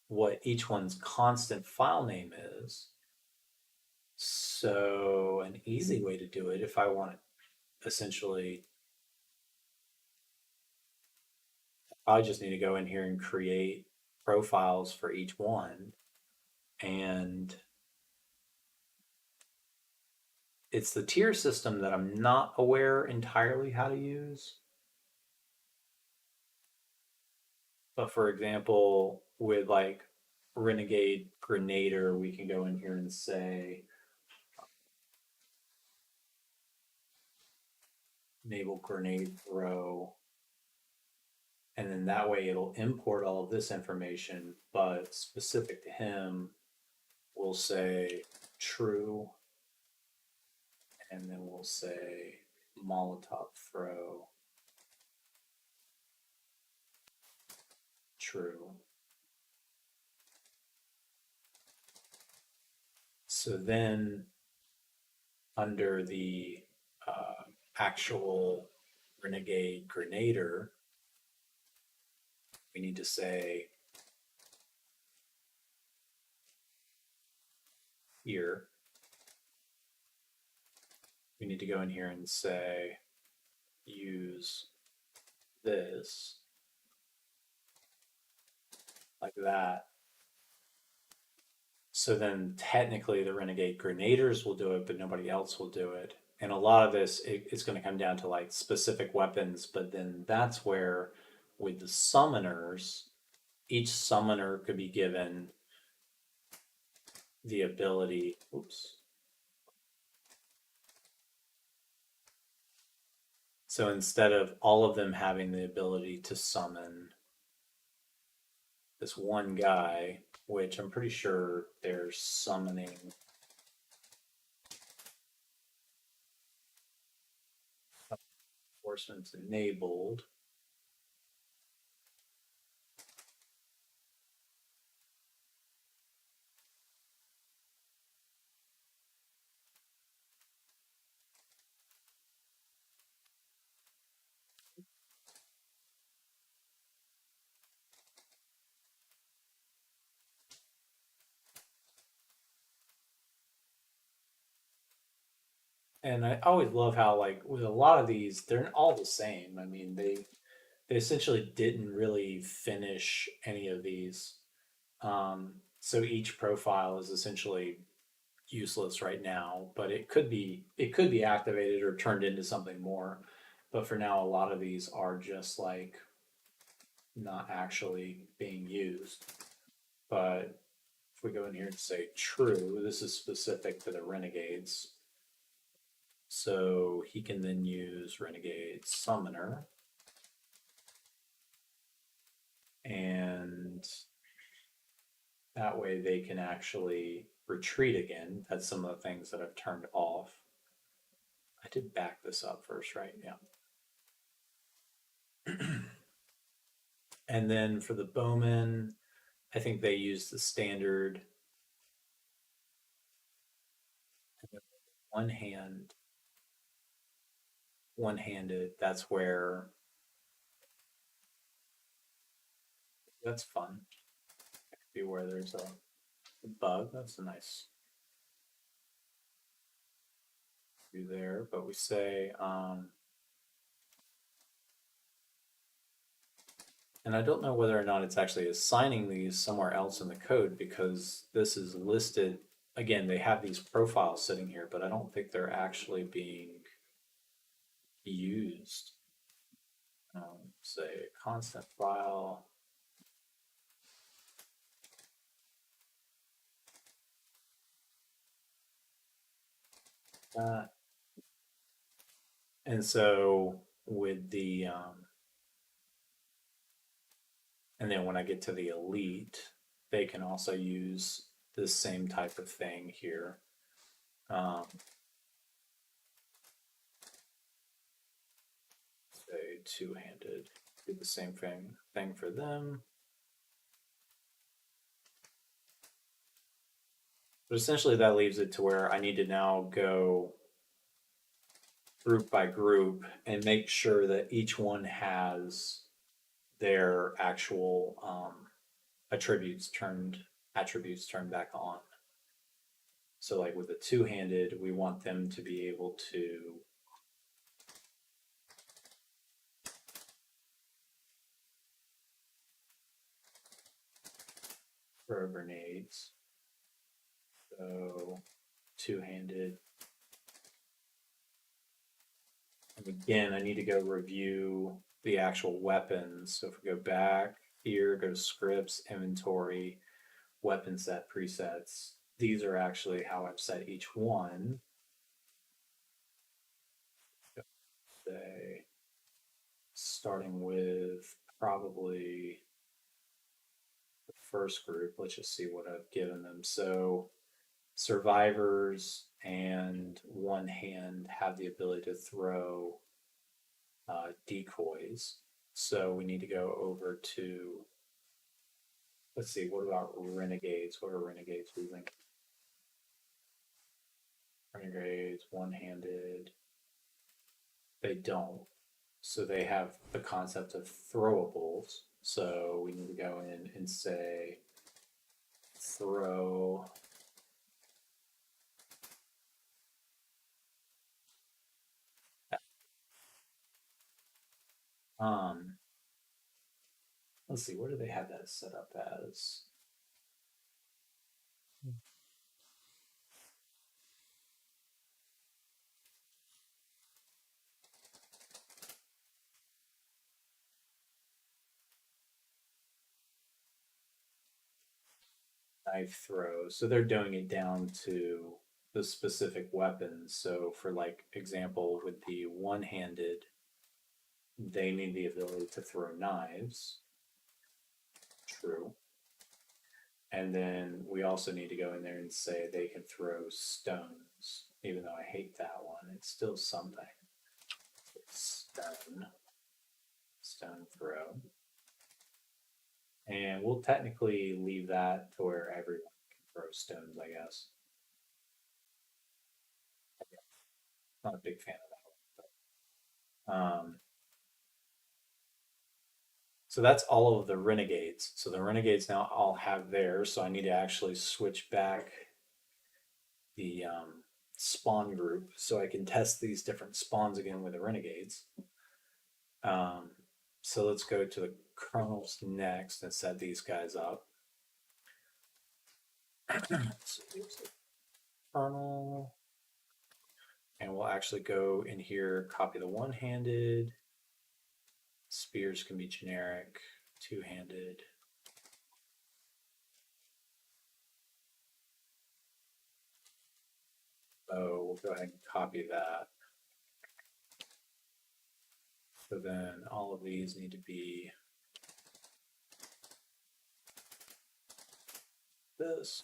what each one's constant file name is. So an easy way to do it, if I want to essentially, I just need to go in here and create profiles for each one. And it's the tier system that I'm not aware entirely how to use. But for example, with like Renegade Grenader, we can go in here and say enable grenade throw. And then that way it'll import all of this information, but specific to him, we'll say true. And then we'll say Molotov throw true. So then under the actual Renegade Grenader, we need to say here, we need to go in here and say use this like that. So then technically the Renegade Grenaders will do it, but nobody else will do it. And a lot of this, it's going to come down to like specific weapons, but then that's where with the summoners, each summoner could be given the ability, oops. So instead of all of them having the ability to summon this one guy, which I'm pretty sure they're summoning enforcement's enabled. And I always love how like with a lot of these, they're all the same. I mean, they essentially didn't really finish any of these. So each profile is essentially useless right now, but it could be activated or turned into something more. But for now, a lot of these are just like not actually being used. But if we go in here and say true, this is specific to the renegades. So he can then use Renegade Summoner. And that way they can actually retreat again. That's some of the things that I've turned off. I did back this up first, right? Yeah. And then for the bowmen, I think they use the standard one hand, one-handed. That's where that's fun. That could be where there's a bug. That's a nice view there. But we say, and I don't know whether or not it's actually assigning these somewhere else in the code because this is listed. Again, they have these profiles sitting here, but I don't think they're actually being used. Say constant file. And so with the, and then when I get to the elite, they can also use this same type of thing here. Say two-handed, do the same thing for them. But essentially that leaves it to where I need to now go group by group and make sure that each one has their actual attributes turned back on. So like with the two-handed, we want them to be able to throw grenades. So two-handed. And again, I need to go review the actual weapons. So if we go back here, go to scripts, inventory, weapon set presets. These are actually how I've set each one. Say, starting with probably the first group. Let's just see what I've given them. So survivors and one hand have the ability to throw decoys. So we need to go over to, let's see, what about renegades? What are renegades using? Renegades, one-handed. They don't. So they have the concept of throwables. So we need to go in and say throw um let's see, what do they have that set up as? Knife throw. So they're doing it down to the specific weapons. So for like example, with the one-handed, they need the ability to throw knives. True. And then we also need to go in there and say they can throw stones. Even though I hate that one, it's still something. Stone throw. And we'll technically leave that to where everyone can throw stones, I guess. Not a big fan of that one. So that's all of the renegades. So the renegades now all have theirs. So I need to actually switch back the spawn group so I can test these different spawns again with the renegades. Um, so let's go to the kernels next and set these guys up. So here's the kernel. And we'll actually go in here, copy the one-handed. Spears can be generic, two-handed. So we'll go ahead and copy that. So then all of these need to be this.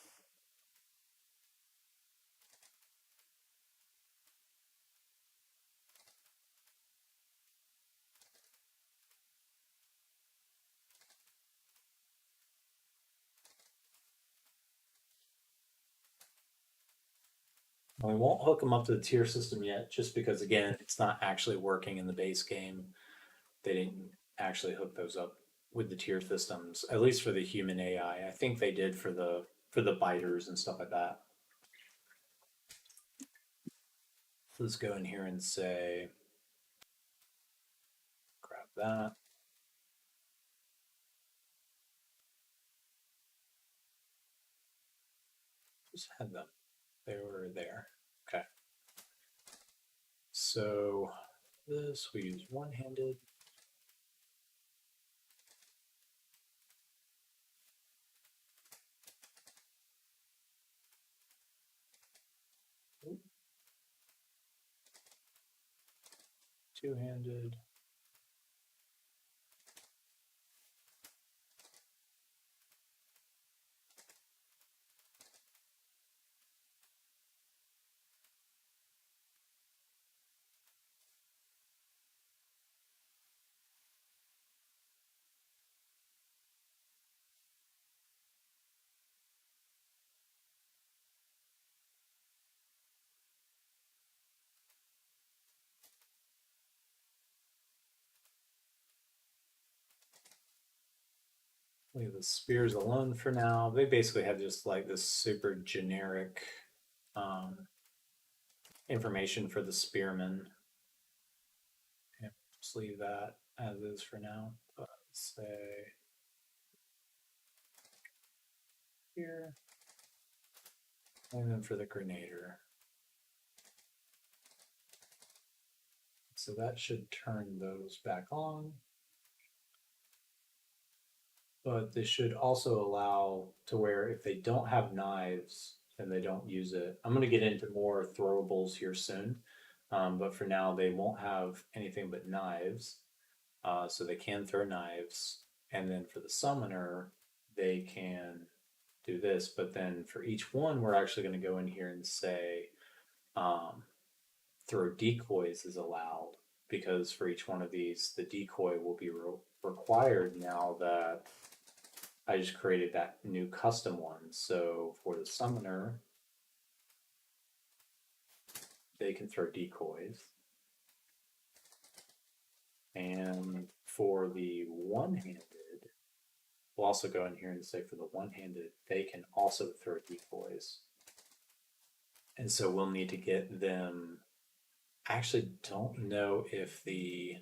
We won't hook them up to the tier system yet, just because again, it's not actually working in the base game. They didn't actually hook those up with the tier systems, at least for the human AI. I think they did for the biters and stuff like that. Let's go in here and say, grab that. Just had them. They were there. Okay. So this we use one-handed. Two-handed. leave the spears alone for now. They basically have just like this super generic information for the spearmen. Yeah, just leave that as is for now. But say here, and then for the grenader. So that should turn those back on. But this should also allow to where if they don't have knives and they don't use it, I'm going to get into more throwables here soon. But for now, they won't have anything but knives. So they can throw knives. And then for the summoner, they can do this. But then for each one, we're actually going to go in here and say throw decoys is allowed. Because for each one of these, the decoy will be required now that I just created that new custom one. So for the summoner, they can throw decoys. And for the one-handed, we'll also go in here and say for the one-handed, they can also throw decoys. And so we'll need to get them. I actually don't know if the.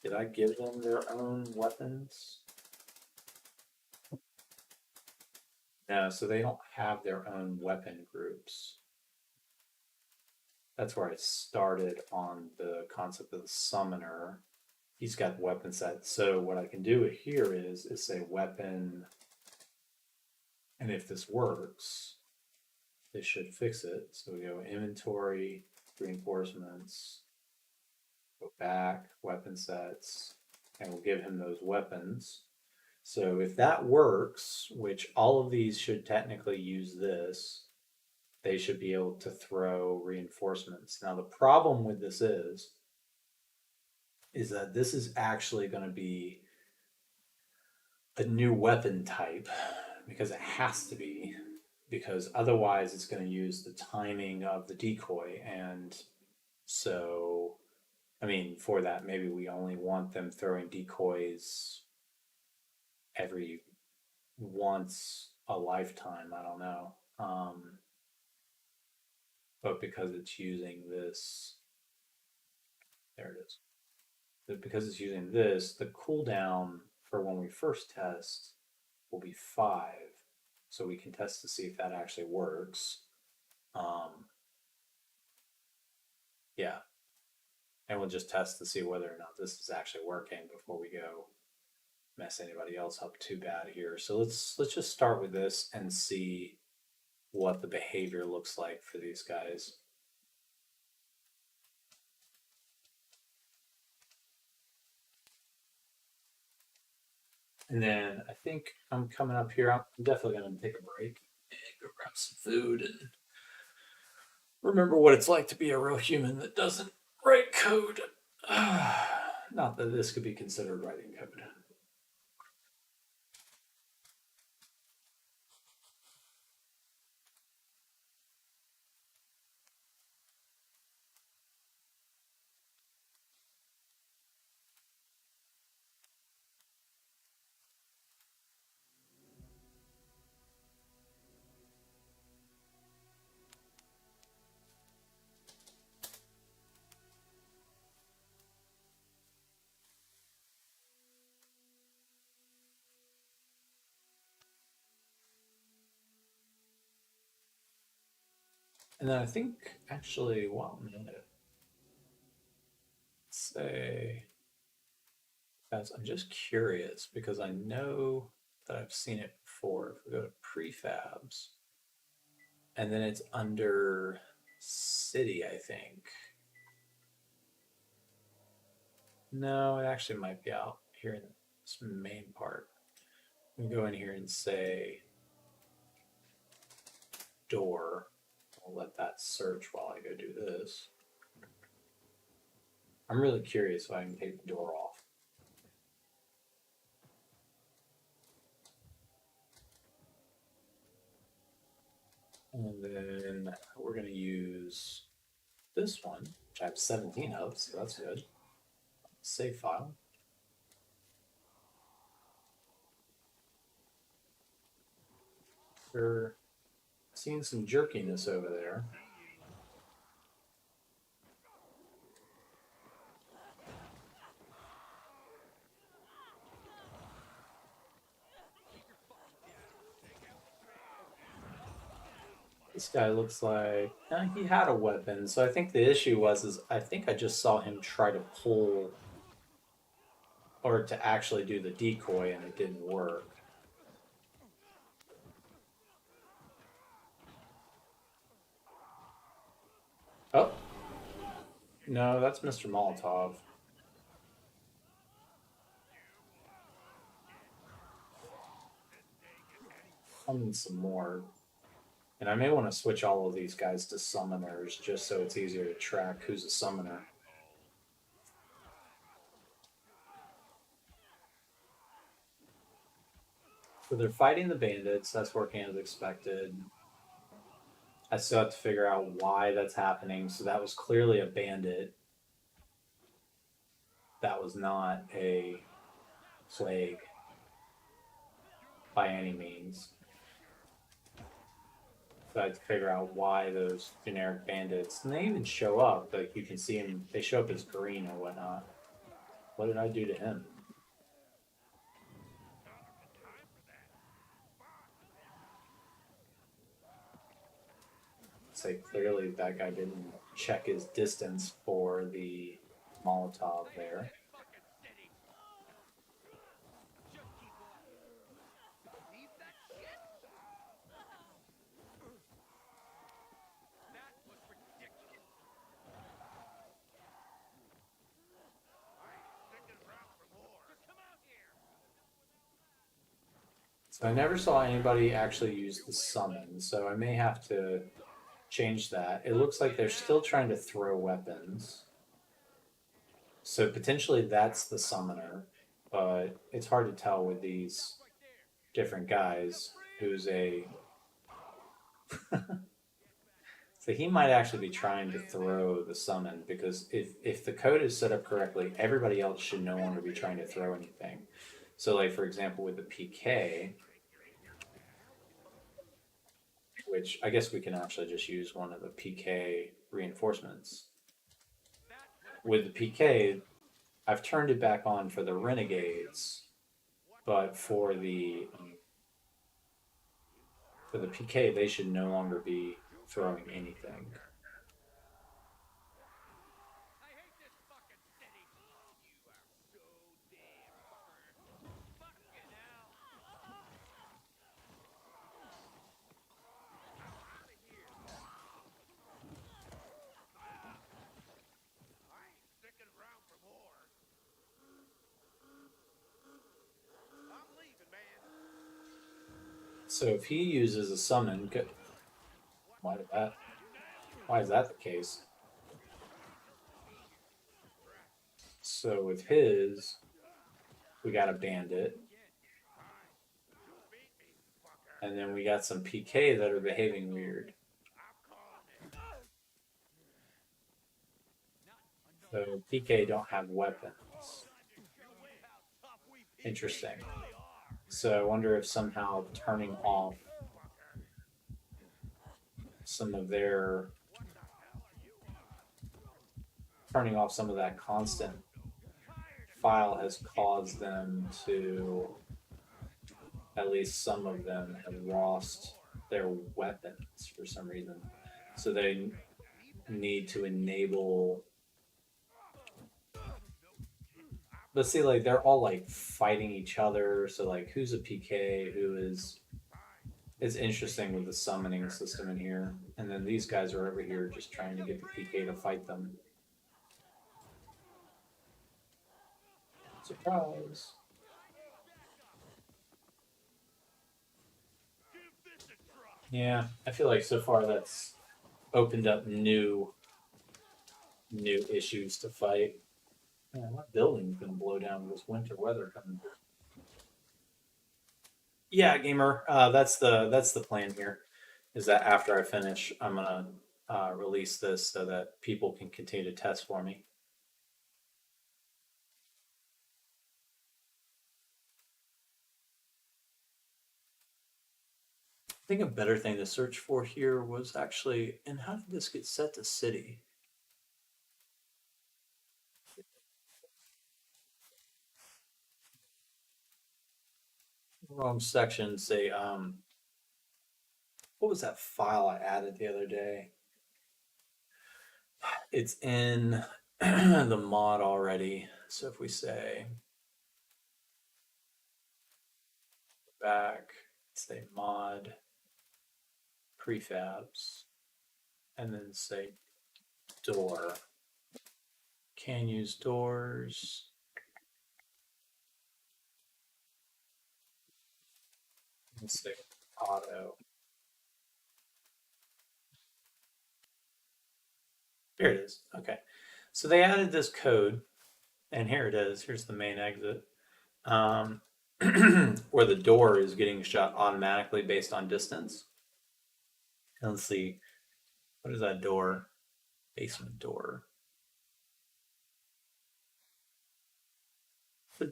Did I give them their own weapons? No, so they don't have their own weapon groups. That's where I started on the concept of the summoner. He's got weapon set. So what I can do here is say weapon, and if this works, this should fix it. So we go inventory, reinforcements, go back, weapon sets, and we'll give him those weapons. So if that works, which all of these should technically use this, they should be able to throw reinforcements. Now the problem with this is that this is actually going to be a new weapon type because it has to be, because otherwise it's going to use the timing of the decoy. And so, I mean, for that, maybe we only want them throwing decoys every once a lifetime. I don't know. But because it's using this, there it is. But because it's using this, the cooldown for when we first test will be 5. So we can test to see if that actually works. Yeah. And we'll just test to see whether or not this is actually working before we go mess anybody else up too bad here. So let's just start with this and see what the behavior looks like for these guys. And then I think I'm coming up here. I'm definitely going to take a break and go grab some food and remember what it's like to be a real human that doesn't write code. Not that this could be considered writing code. And then I think actually, one minute. Say, guys, I'm just curious because I know that I've seen it before. If we go to prefabs, and then it's under city, I think. No, it actually might be out here in this main part. We can go in here and say door. I'll let that search while I go do this. I'm really curious if I can take the door off. And then we're going to use this one, which I have 17 of, so that's good. Save file. We're seeing some jerkiness over there. This guy looks like he had a weapon, so I think the issue was I think I just saw him try to pull or to actually do the decoy and it didn't work. Oh, no, that's Mr. Molotov. Summon some more. And I may want to switch all of these guys to summoners just so it's easier to track who's a summoner. So they're fighting the bandits. That's working as expected. I still have to figure out why that's happening. So that was clearly a bandit. That was not a plague by any means. So I had to figure out why those generic bandits, and they even show up. Like you can see them, they show up as green or whatnot. What did I do to him? Say clearly that guy didn't check his distance for the Molotov there. So I never saw anybody actually use the summon, so I may have to change that. It looks like they're still trying to throw weapons. So potentially that's the summoner, but it's hard to tell with these different guys who's a so he might actually be trying to throw the summon because if the code is set up correctly, everybody else should no longer be trying to throw anything. So like for example with the PK, which I guess we can actually just use one of the PK reinforcements. With the PK, I've turned it back on for the renegades, but for the PK, they should no longer be throwing anything. So if he uses a summon, why is that the case? So with his, we got a bandit, and then we got some PK that are behaving weird. So PK don't have weapons. Interesting. So I wonder if somehow turning off some of that constant file has caused them to, at least some of them have lost their weapons for some reason. So they need to enable. But see, like they're all like fighting each other. So like, who's a PK? Who is? It's interesting with the summoning system in here, and then these guys are over here just trying to get the PK to fight them. Surprise! Yeah, I feel like so far that's opened up new issues to fight. Man, my building's gonna blow down with this winter weather coming through. Yeah, gamer. That's the plan here. Is that after I finish, I'm gonna release this so that people can continue to test for me. I think a better thing to search for here was actually, and how did this get set to city? Wrong section. Say, what was that file I added the other day? It's in the mod already. So if we say back, say mod prefabs, and then say door. Can use doors. And say auto. Here it is. Okay. So they added this code, and here it is. Here's the main exit. Where the door is getting shut automatically based on distance. And let's see, what is that door? Basement door. So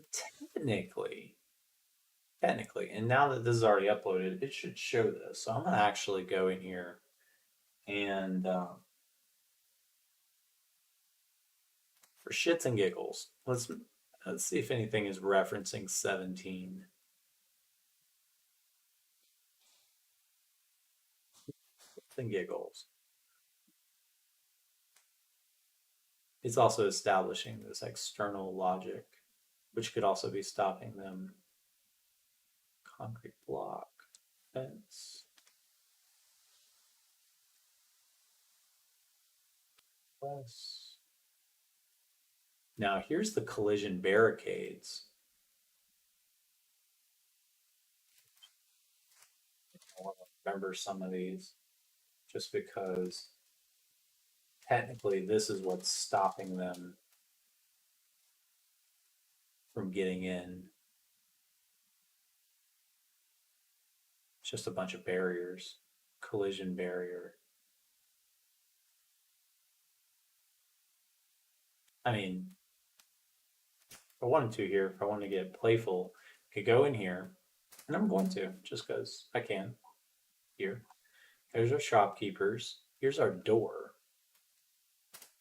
technically, and now that this is already uploaded, it should show this. So I'm gonna actually go in here and for shits and giggles, let's see if anything is referencing 17. Shits and giggles. It's also establishing this external logic, which could also be stopping them. Concrete block, fence. Plus. Now here's the collision barricades. I want to remember some of these just because technically this is what's stopping them from getting in. It's just a bunch of barriers. Collision barrier. I mean, if I wanted to here, if I wanted to get playful, I could go in here, and I'm going to, just because I can. Here. There's our shopkeepers. Here's our door.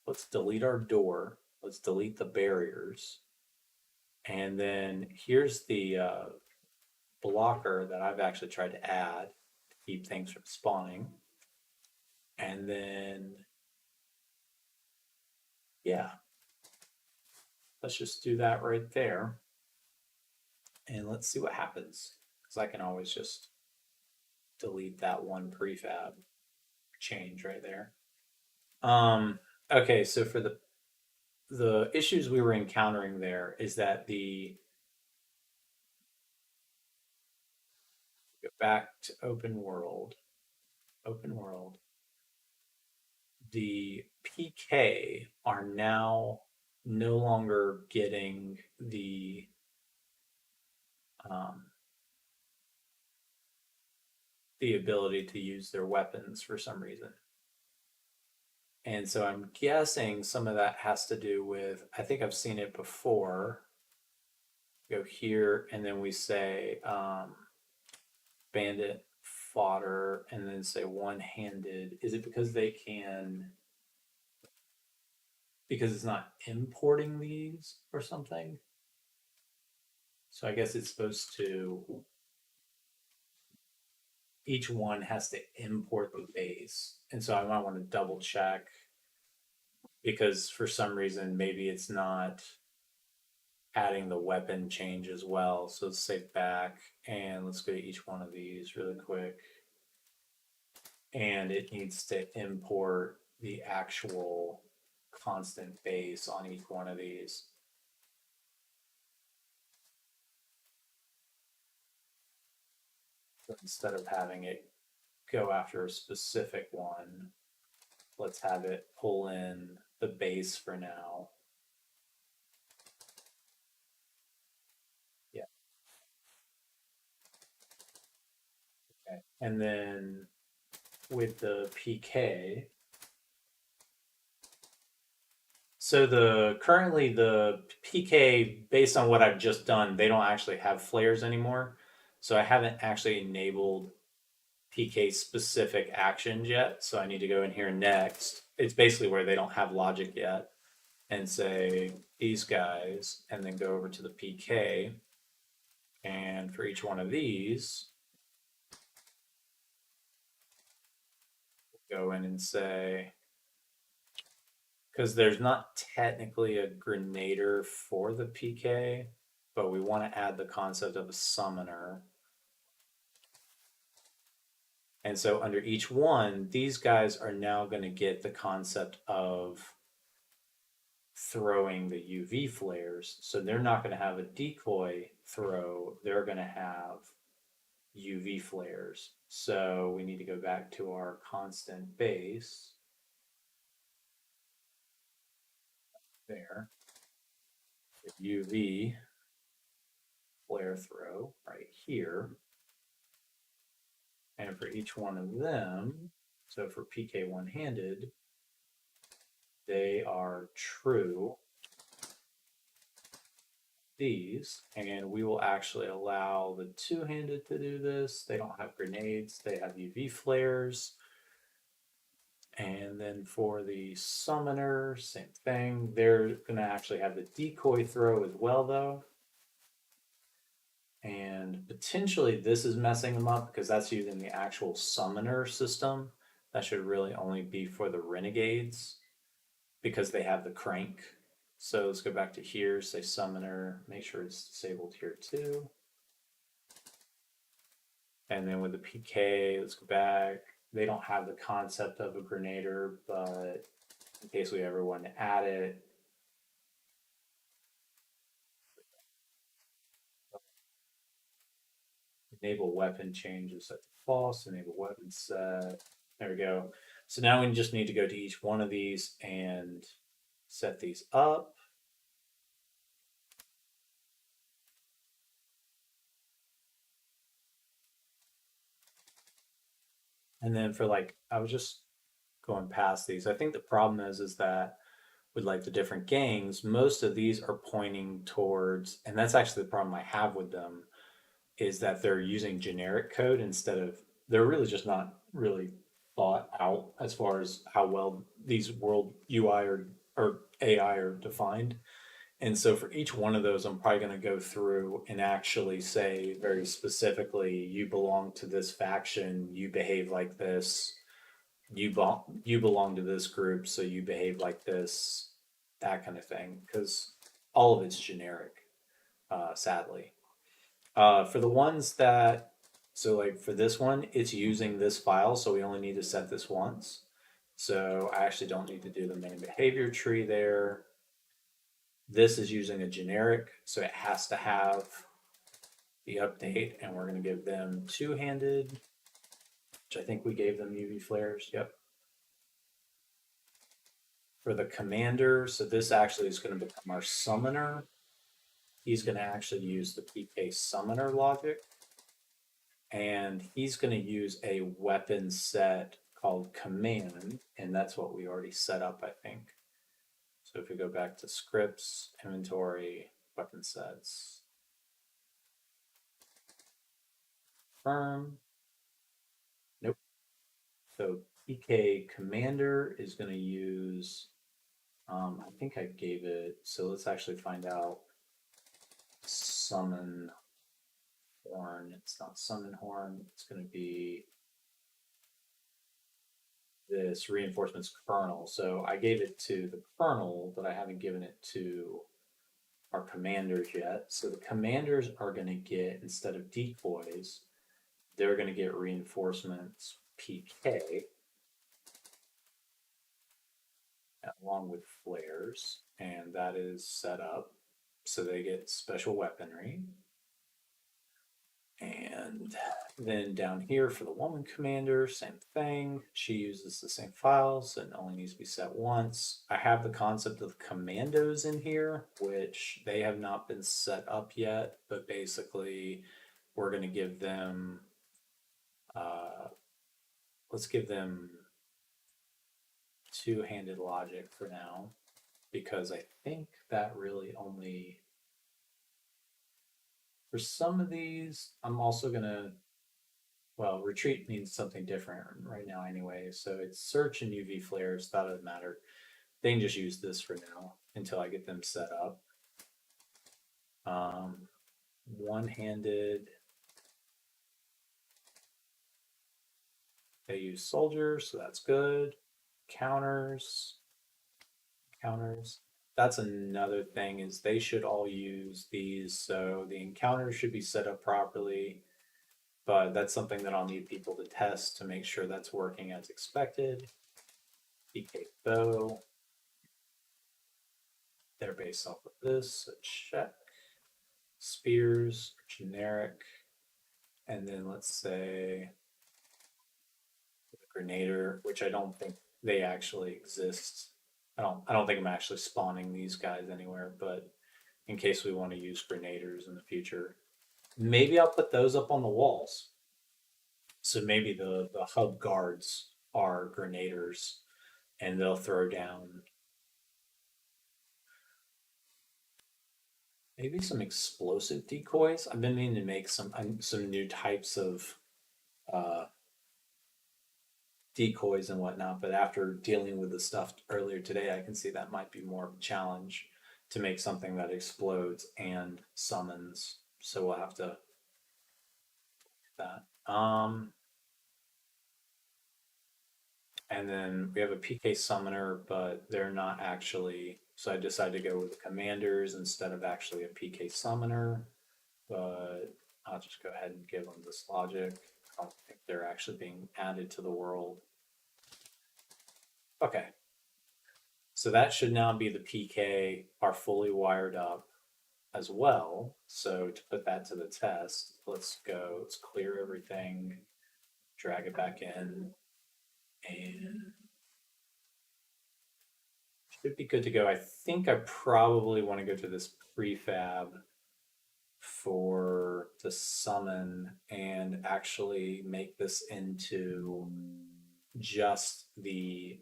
Let's delete our door. Let's delete the barriers. And then here's the blocker that I've actually tried to add to keep things from spawning. And then, yeah, let's just do that right there. And let's see what happens. Because I can always just delete that one prefab change right there. Okay, so for the issues we were encountering there is that go back to open world, the PK are now no longer getting the ability to use their weapons for some reason. And so I'm guessing some of that has to do with, I think I've seen it before. Go here, and then we say bandit fodder, and then say one-handed. Is it because they can, because it's not importing these or something? So I guess it's supposed to, each one has to import the base. And so I might want to double check because for some reason, maybe it's not adding the weapon change as well. So let's say back and let's go to each one of these really quick. And it needs to import the actual constant base on each one of these. So instead of having it go after a specific one, let's have it pull in the base for now. Yeah. Okay. And then with the PK, so currently the PK, based on what I've just done, they don't actually have flares anymore. So I haven't actually enabled PK specific actions yet. So I need to go in here next. It's basically where they don't have logic yet, and say these guys, and then go over to the PK. And for each one of these, go in and say, because there's not technically a grenader for the PK, but we want to add the concept of a summoner. And so under each one, these guys are now going to get the concept of throwing the UV flares. So they're not going to have a decoy throw, they're going to have UV flares. So we need to go back to our constant base there. UV flare throw right here. And for each one of them, so for PK one-handed, they are true these, and we will actually allow the two-handed to do this. They don't have grenades, they have UV flares. And then for the summoner, same thing. They're gonna actually have the decoy throw as well though. And potentially this is messing them up because that's using the actual summoner system. That should really only be for the renegades because they have the crank. So let's go back to here, say summoner, make sure it's disabled here too. And then with the PK, let's go back. They don't have the concept of a grenader, but in case we ever want to add it, enable weapon changes set to false, enable weapon set. There we go. So now we just need to go to each one of these and set these up. And then for like, I was just going past these. I think the problem is that with like the different gangs, most of these are pointing towards, and that's actually the problem I have with them, is that they're using generic code instead of, they're really just not really thought out as far as how well these world UI or AI are defined. And so for each one of those, I'm probably going to go through and actually say very specifically, you belong to this faction, you behave like this, you belong to this group, so you behave like this, that kind of thing, because all of it's generic, sadly. For the ones that, so like for this one, it's using this file, so we only need to set this once. So I actually don't need to do the main behavior tree there. This is using a generic, so it has to have the update, and we're going to give them two-handed, which I think we gave them UV flares. Yep. For the commander, so this actually is going to become our summoner. He's going to actually use the PK summoner logic, and he's going to use a weapon set called command, and that's what we already set up, I think. So if we go back to scripts, inventory, weapon sets, firm, nope. So PK commander is going to use, I think I gave it, so let's actually find out. Summon horn, it's not summon horn, it's going to be this reinforcements kernel. So I gave it to the kernel, but I haven't given it to our commanders yet. So the commanders are going to get, instead of decoys, they're going to get reinforcements PK along with flares, and that is set up so they get special weaponry. And then down here for the woman commander, same thing. She uses the same files and only needs to be set once. I have the concept of commandos in here, which they have not been set up yet, but basically we're going to give them, let's give them two-handed logic for now, because I think that really only, for some of these, I'm also going to well, retreat means something different right now anyway. So it's search and UV flares. That doesn't matter. They can just use this for now until I get them set up. One-handed. They use soldiers, so that's good. Counters. That's another thing is they should all use these. So the encounters should be set up properly. But that's something that I'll need people to test to make sure that's working as expected. PK bow. They're based off of this, so check. Spears, generic. And then let's say the Grenader, which I don't think they actually exist. I don't think I'm actually spawning these guys anywhere, but in case we want to use Grenaders in the future. Maybe I'll put those up on the walls. So maybe the hub guards are Grenaders and they'll throw down maybe some explosive decoys. I've been meaning to make some new types of decoys and whatnot, but after dealing with the stuff earlier today, I can see that might be more of a challenge to make something that explodes and summons. So we'll have to do that. And then we have a PK summoner, but they're not actually. So I decided to go with commanders instead of actually a PK summoner. But I'll just go ahead and give them this logic. I don't think they're actually being added to the world. Okay. So that should now be the PK are fully wired up as well. So to put that to the test, let's go, let's clear everything, drag it back in, and should be good to go. I think I probably want to go to this prefab for the summon and actually make this into just the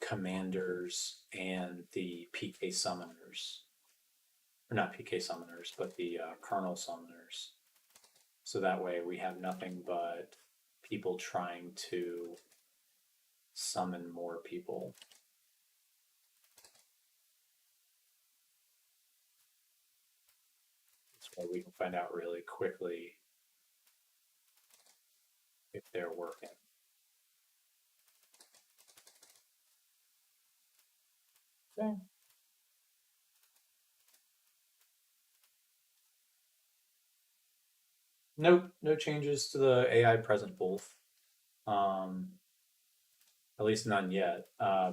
commanders and the PK summoners. Or not PK summoners, but the kernel summoners. So that way we have nothing but people trying to summon more people. This way we can find out really quickly if they're working. Okay. Nope, no changes to the AI present both. At least none yet.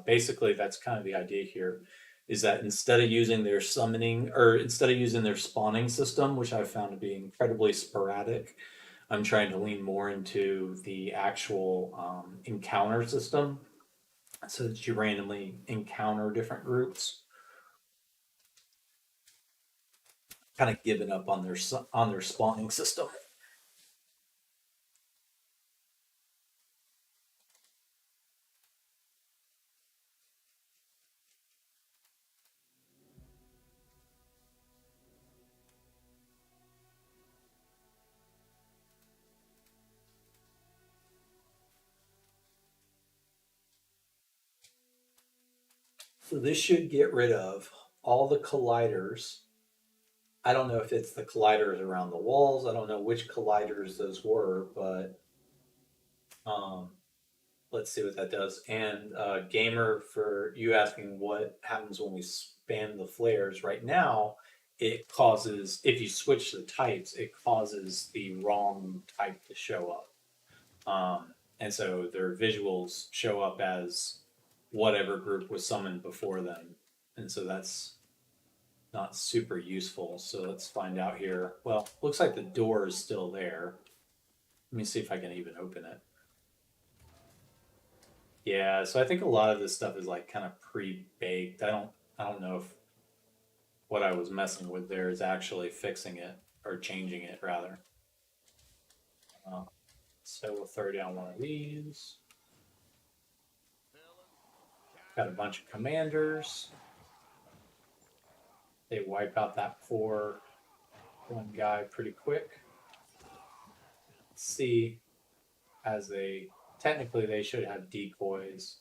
Basically, that's kind of the idea here, is that instead of using their summoning or instead of using their spawning system, which I found to be incredibly sporadic, I'm trying to lean more into the actual encounter system, so that you randomly encounter different groups. Kind of given up on their spawning system. So this should get rid of all the colliders. I don't know if it's the colliders around the walls. I don't know which colliders those were, but um, let's see what that does. And Gamer, for you asking what happens when we spam the flares, right now it causes, if you switch the types, it causes the wrong type to show up. And so their visuals show up as whatever group was summoned before them. And so that's not super useful. So let's find out here. Well, looks like the door is still there. Let me see if I can even open it. Yeah, so I think a lot of this stuff is like kind of pre-baked. I don't know if what I was messing with there is actually fixing it or changing it rather. So we'll throw down one of these. Got a bunch of commanders. They wipe out that poor one guy pretty quick. see, as they technically they should have decoys.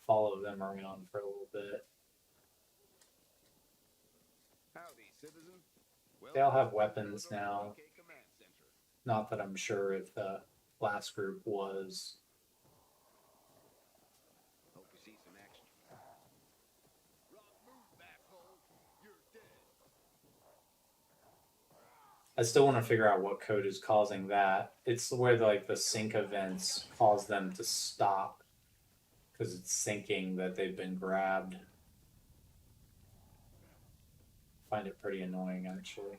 Follow them around for a little bit. Howdy, citizen. They all have Welcome to weapons the now. PK Command Center. Not that I'm sure if the last group was. Hope you see some action. Rock move, asshole. You're dead. I still want to figure out what code is causing that. It's where like the sync events cause them to stop because it's syncing that they've been grabbed. Find it pretty annoying actually.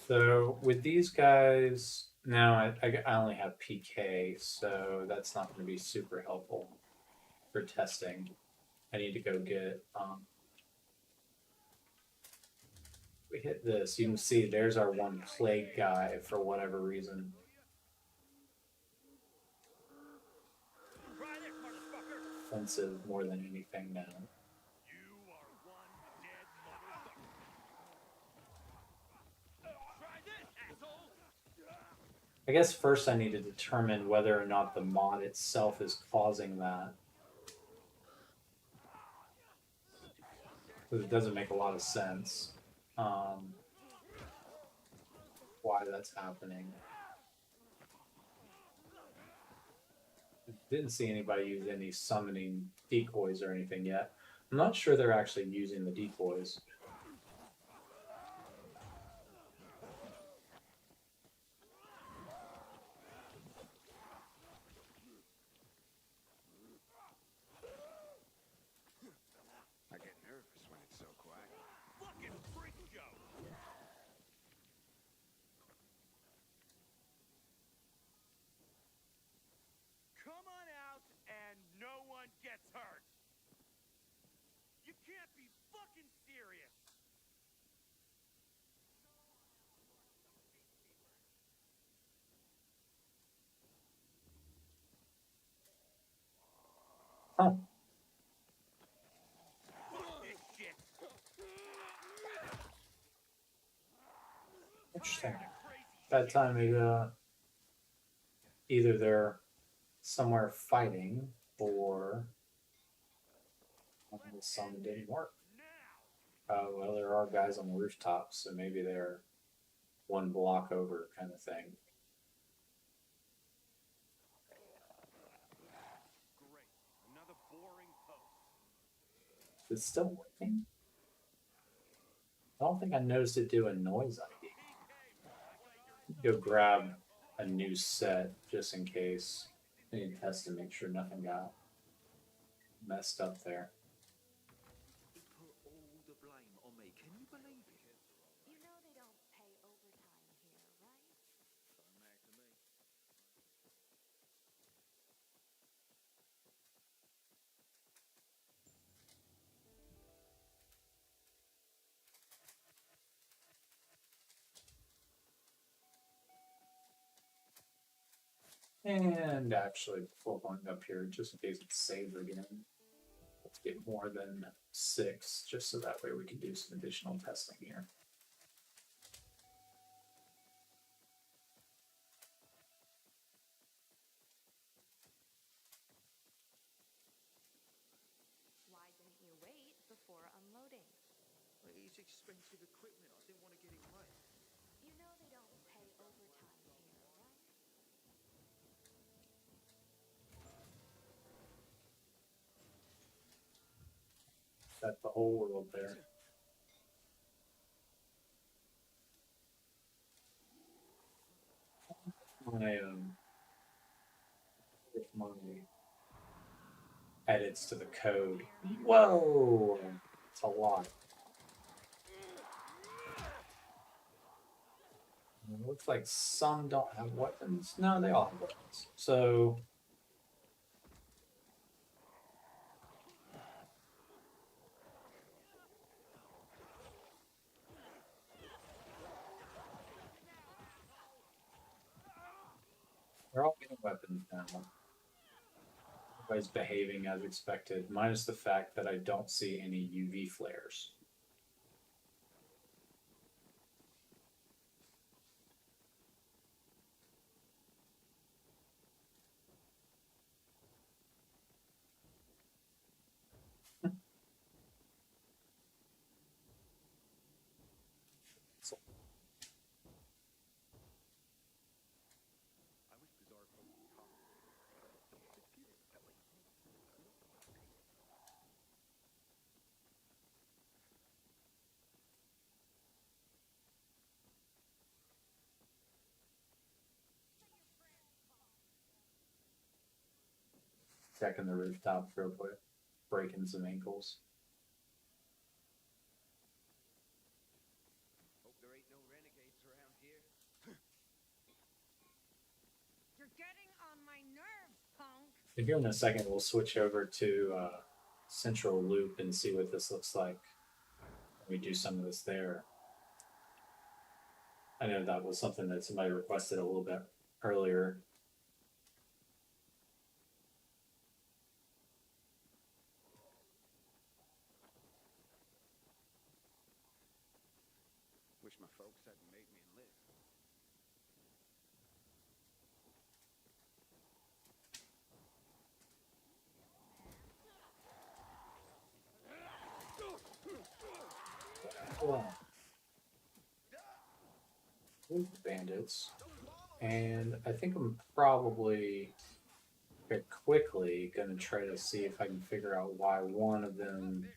So with these guys, now I only have PK, so that's not going to be super helpful for testing. I need to go get. We hit this. You can see there's our one plague guy for whatever reason. Try this, motherfucker. Offensive more than anything now. You are one dead motherfucker. Try this, asshole. I guess first I need to determine whether or not the mod itself is causing that. Because it doesn't make a lot of sense why that's happening. Didn't see anybody use any summoning decoys or anything yet. I'm not sure they're actually using the decoys. I get nervous when it's so quiet. Fucking freak show. Come on out and no one gets hurt. You can't be fucking serious. Huh. Fuck this shit. Interesting. Crazy That shit. time either they're somewhere fighting or the sun didn't work. Now. Well, there are guys on the rooftops, so maybe they're one block over kind of thing. Great. Another boring post. Is it still working? I don't think I noticed it do a noise ID. Go grab a new set just in case. I need to test to make sure nothing got messed up there. He put all the blame on me. Can you believe it? You know they don't pay overtime here, right? Don't matter to me. And actually, before going up here, just in case it's saved again, let's get more than 6, just so that way we can do some additional testing here. Why didn't you wait before unloading? It's expensive equipment. I didn't want to get it wet. You know they don't pay overtime here, right? That's the whole world there. My edits to the code. Whoa! It's a lot. It looks like some don't have weapons. No, they all have weapons. So they're all getting weapons now. Everybody's behaving as expected, minus the fact that I don't see any UV flares. I wish bizarre folk would talk. Just get it, Ellie. Checking the rooftop real quick, breaking some ankles. Hope there ain't no renegades around here. You're getting on my nerves, punk. And here in a second, we'll switch over to Central Loop and see what this looks like. We do some of this there. I know that was something that somebody requested a little bit earlier. Wish my folks hadn't made me enlist. Bandits. And I think I'm probably very quickly going to try to see if I can figure out why one of them,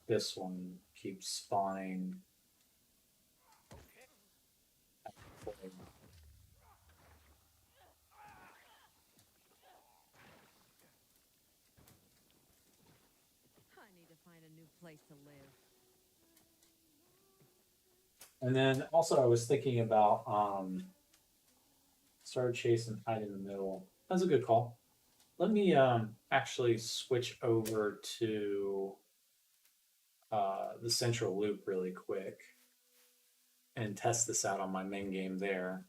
this one, keeps spawning. I need to find a new place to live. And then also I was thinking about started chasing hide in the middle. That's a good call. Let me actually switch over to the Central Loop really quick and test this out on my main game there.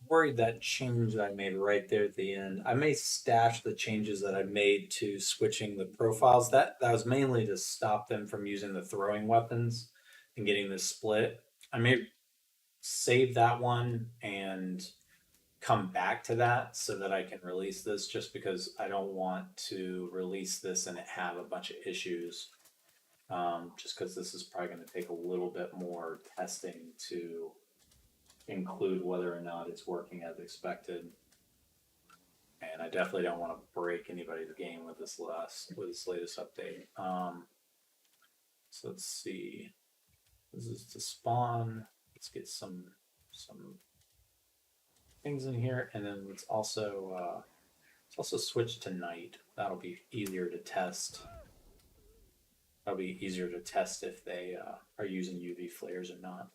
Worried that change that I made right there at the end. I may stash the changes that I made to switching the profiles. That was mainly to stop them from using the throwing weapons and getting this split. I may save that one and come back to that so that I can release this, just because I don't want to release this and it have a bunch of issues. Just because this is probably going to take a little bit more testing to include whether or not it's working as expected. And I definitely don't want to break anybody's game with this latest update. So let's see. This is to spawn. Let's get some things in here, and then let's also switch to night. That'll be easier to test. That'll be easier to test if they are using UV flares or not.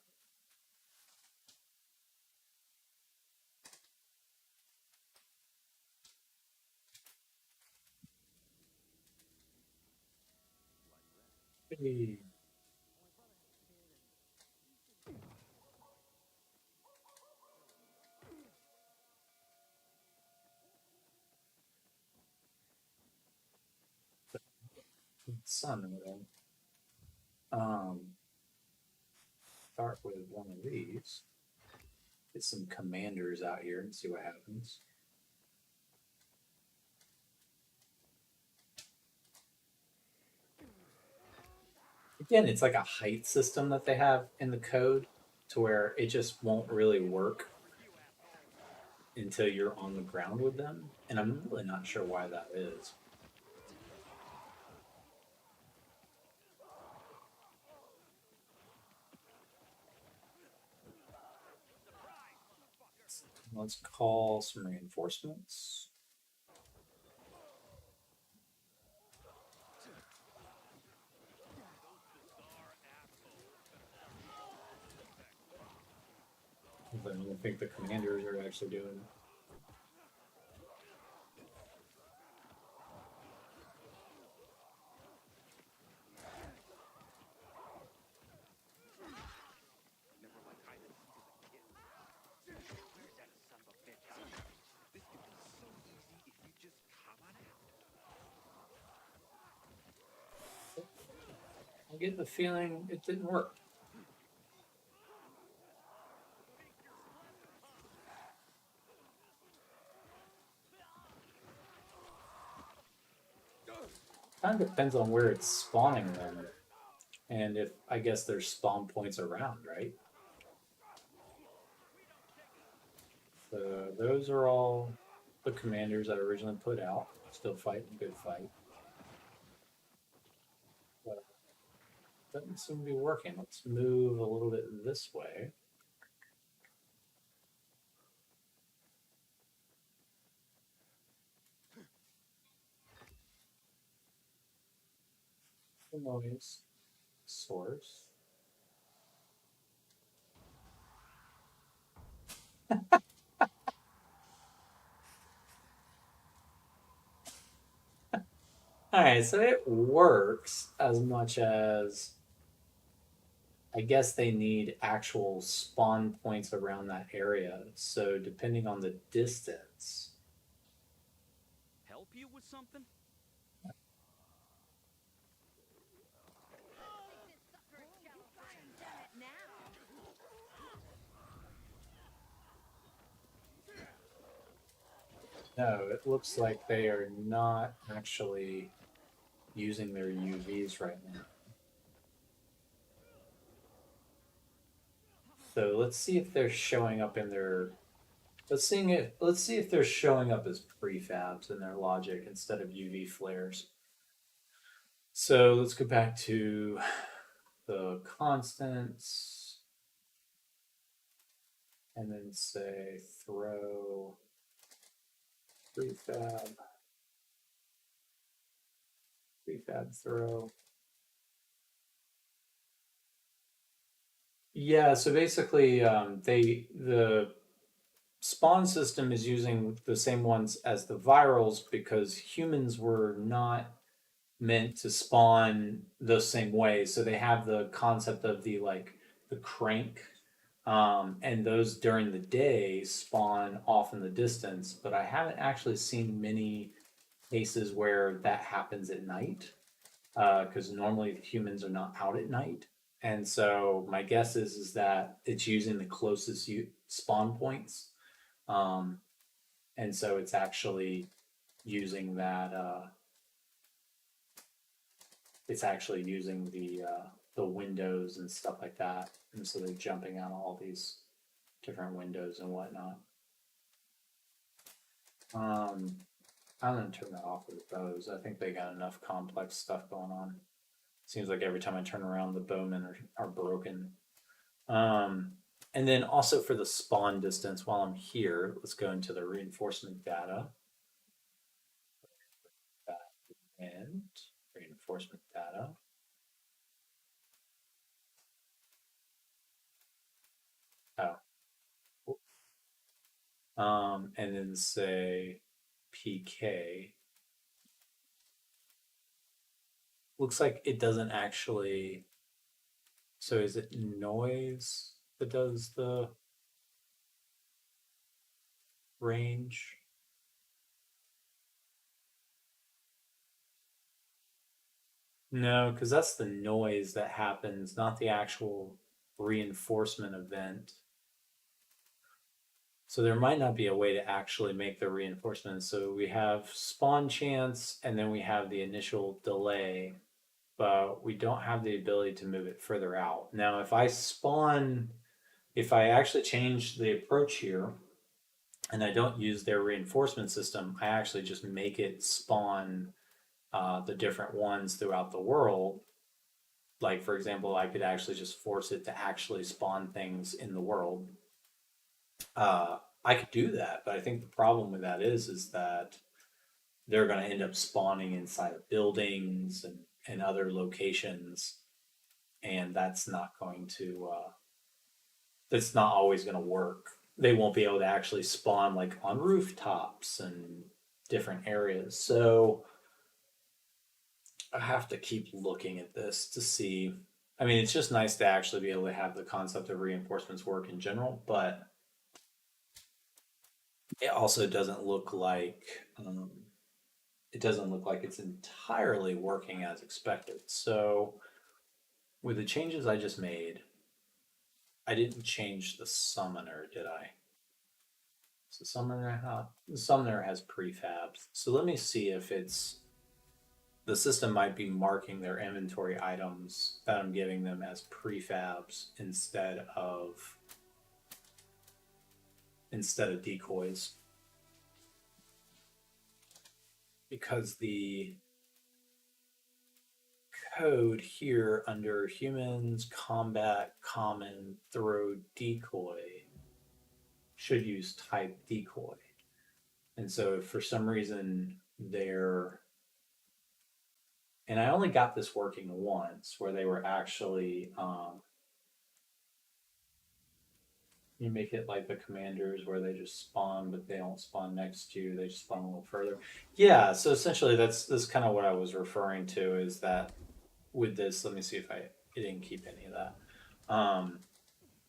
Hey. Sun. Start with one of these. Get some commanders out here and see what happens. Again, it's like a height system that they have in the code to where it just won't really work until you're on the ground with them. And I'm really not sure why that is. Let's call some reinforcements. I think the commanders are actually doing. Never like hide and seek as a kid. Where's that son of a bitch at? This could be so easy if you just come on out. I get the feeling it didn't work. Kind of depends on where it's spawning them, and if I guess there's spawn points around, right? So those are all the commanders I originally put out. Still fighting, good fight. But doesn't seem to be working. Let's move a little bit this way. The noise source. All right, so it works as much as I guess they need actual spawn points around that area. So depending on the distance, Help you with something? Done it now. no, it looks like they are not actually using their UVs right now. So let's see if they're showing up in their. Let's see if they're showing up as prefabs in their logic instead of UV flares. So let's go back to the constants and then say throw prefab throw. Yeah, so basically the spawn system is using the same ones as the virals because humans were not meant to spawn the same way. So they have the concept of the crank, and those during the day spawn off in the distance. But I haven't actually seen many cases where that happens at night, because normally humans are not out at night. And so my guess is that it's using the closest spawn points, and so it's actually using that. It's actually using the windows and stuff like that, and so they're jumping out all these different windows and whatnot. I'm gonna turn that off with the bows. I think they got enough complex stuff going on. Seems like every time I turn around, the bowmen are broken. And then also for the spawn distance, while I'm here, let's go into the reinforcement data. And reinforcement data. And then say PK. Looks like it doesn't actually. So is it noise that does the range? No, because that's the noise that happens, not the actual reinforcement event. So there might not be a way to actually make the reinforcement. So we have spawn chance and then we have the initial delay, but we don't have the ability to move it further out. Now, if I actually change the approach here and I don't use their reinforcement system, I actually just make it spawn the different ones throughout the world. Like, for example, I could actually just force it to actually spawn things in the world. I could do that, but I think the problem with that is that they're going to end up spawning inside of buildings and other locations, and that's not always going to work. they won't be able to actually spawn like on rooftops and different areas. So I have to keep looking at this to see. I mean, it's just nice to actually be able to have the concept of reinforcements work in general, but it also doesn't look like it's entirely working as expected. So with the changes I just made, I didn't change the summoner, did I? So the summoner has prefabs. So let me see if the system might be marking their inventory items that I'm giving them as prefabs instead of decoys. Because the code here under humans, combat, common, throw, decoy should use type decoy. And so if for some reason and I only got this working once where they were actually, you make it like the commanders where they just spawn, but they don't spawn next to you, they just spawn a little further. Yeah, so essentially that's kind of what I was referring to, is that with this, let me see if I didn't keep any of that.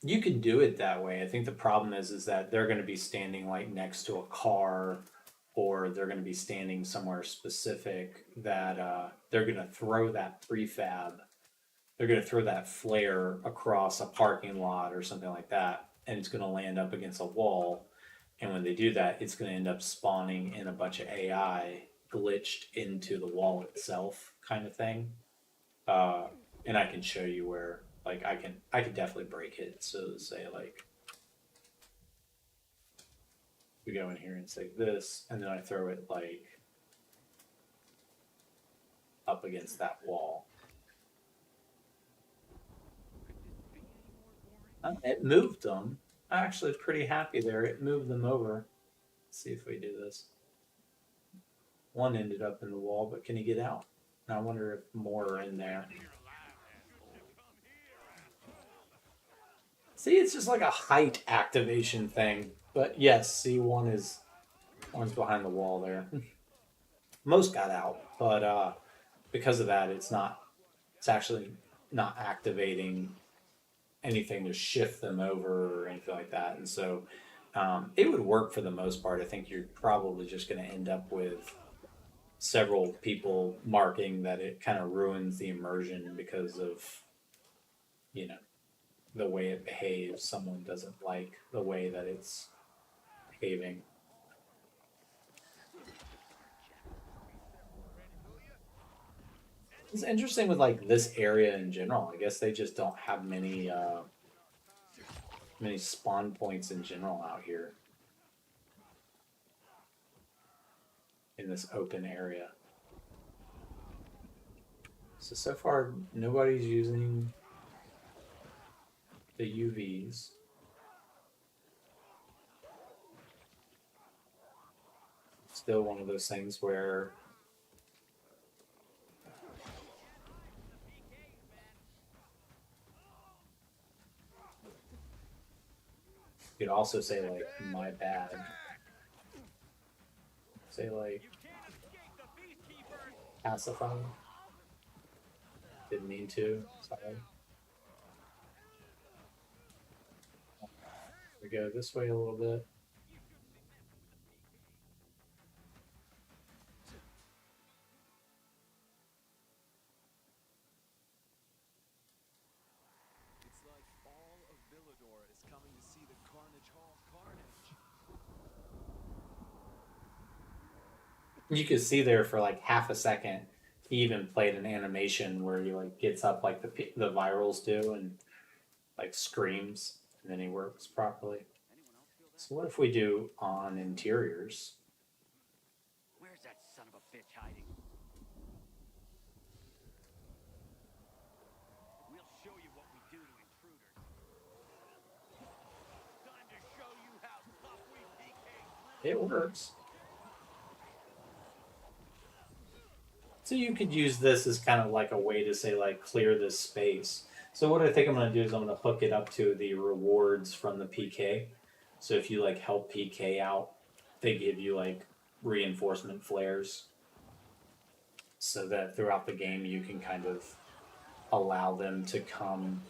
You can do it that way. I think the problem is that they're going to be standing like next to a car, or they're going to be standing somewhere specific that they're going to throw that prefab. They're going to throw that flare across a parking lot or something like that, and it's going to land up against a wall. And when they do that, it's going to end up spawning in a bunch of AI glitched into the wall itself, kind of thing. And I can show you where, like, I can definitely break it. So say like we go in here and say this, and then I throw it like up against that wall. It moved them. I'm actually pretty happy there. It moved them over. Let's see if we do this. One ended up in the wall, but can he get out? I wonder if more are in there. See, it's just like a height activation thing. But yes, see, one's behind the wall there. Most got out, but because of that, it's actually not activating anything to shift them over or anything like that. And so it would work for the most part. I think you're probably just going to end up with several people marking that it kind of ruins the immersion because of, the way it behaves. Someone doesn't like the way that it's behaving. It's interesting with like this area in general. I guess they just don't have many spawn points in general out here in this open area. So far nobody's using the UVs. Still one of those things where you could also say like my bad. Say like pacify. Didn't mean to. Sorry. We go this way a little bit. It's like all of Villador is coming to see the Carnage Hall carnage. You could see there for like half a second. He even played an animation where he like gets up like the virals do and like screams, and then he works properly. So what if we do on interiors? Where's that son of a bitch hiding? We'll show you what we do to intruders. Time to show you how tough we PK. It works. So you could use this as kind of like a way to say like clear this space. So what I think I'm going to do is I'm going to hook it up to the rewards from the PK. So if you like help PK out, they give you like reinforcement flares, so that throughout the game you can kind of allow them to come.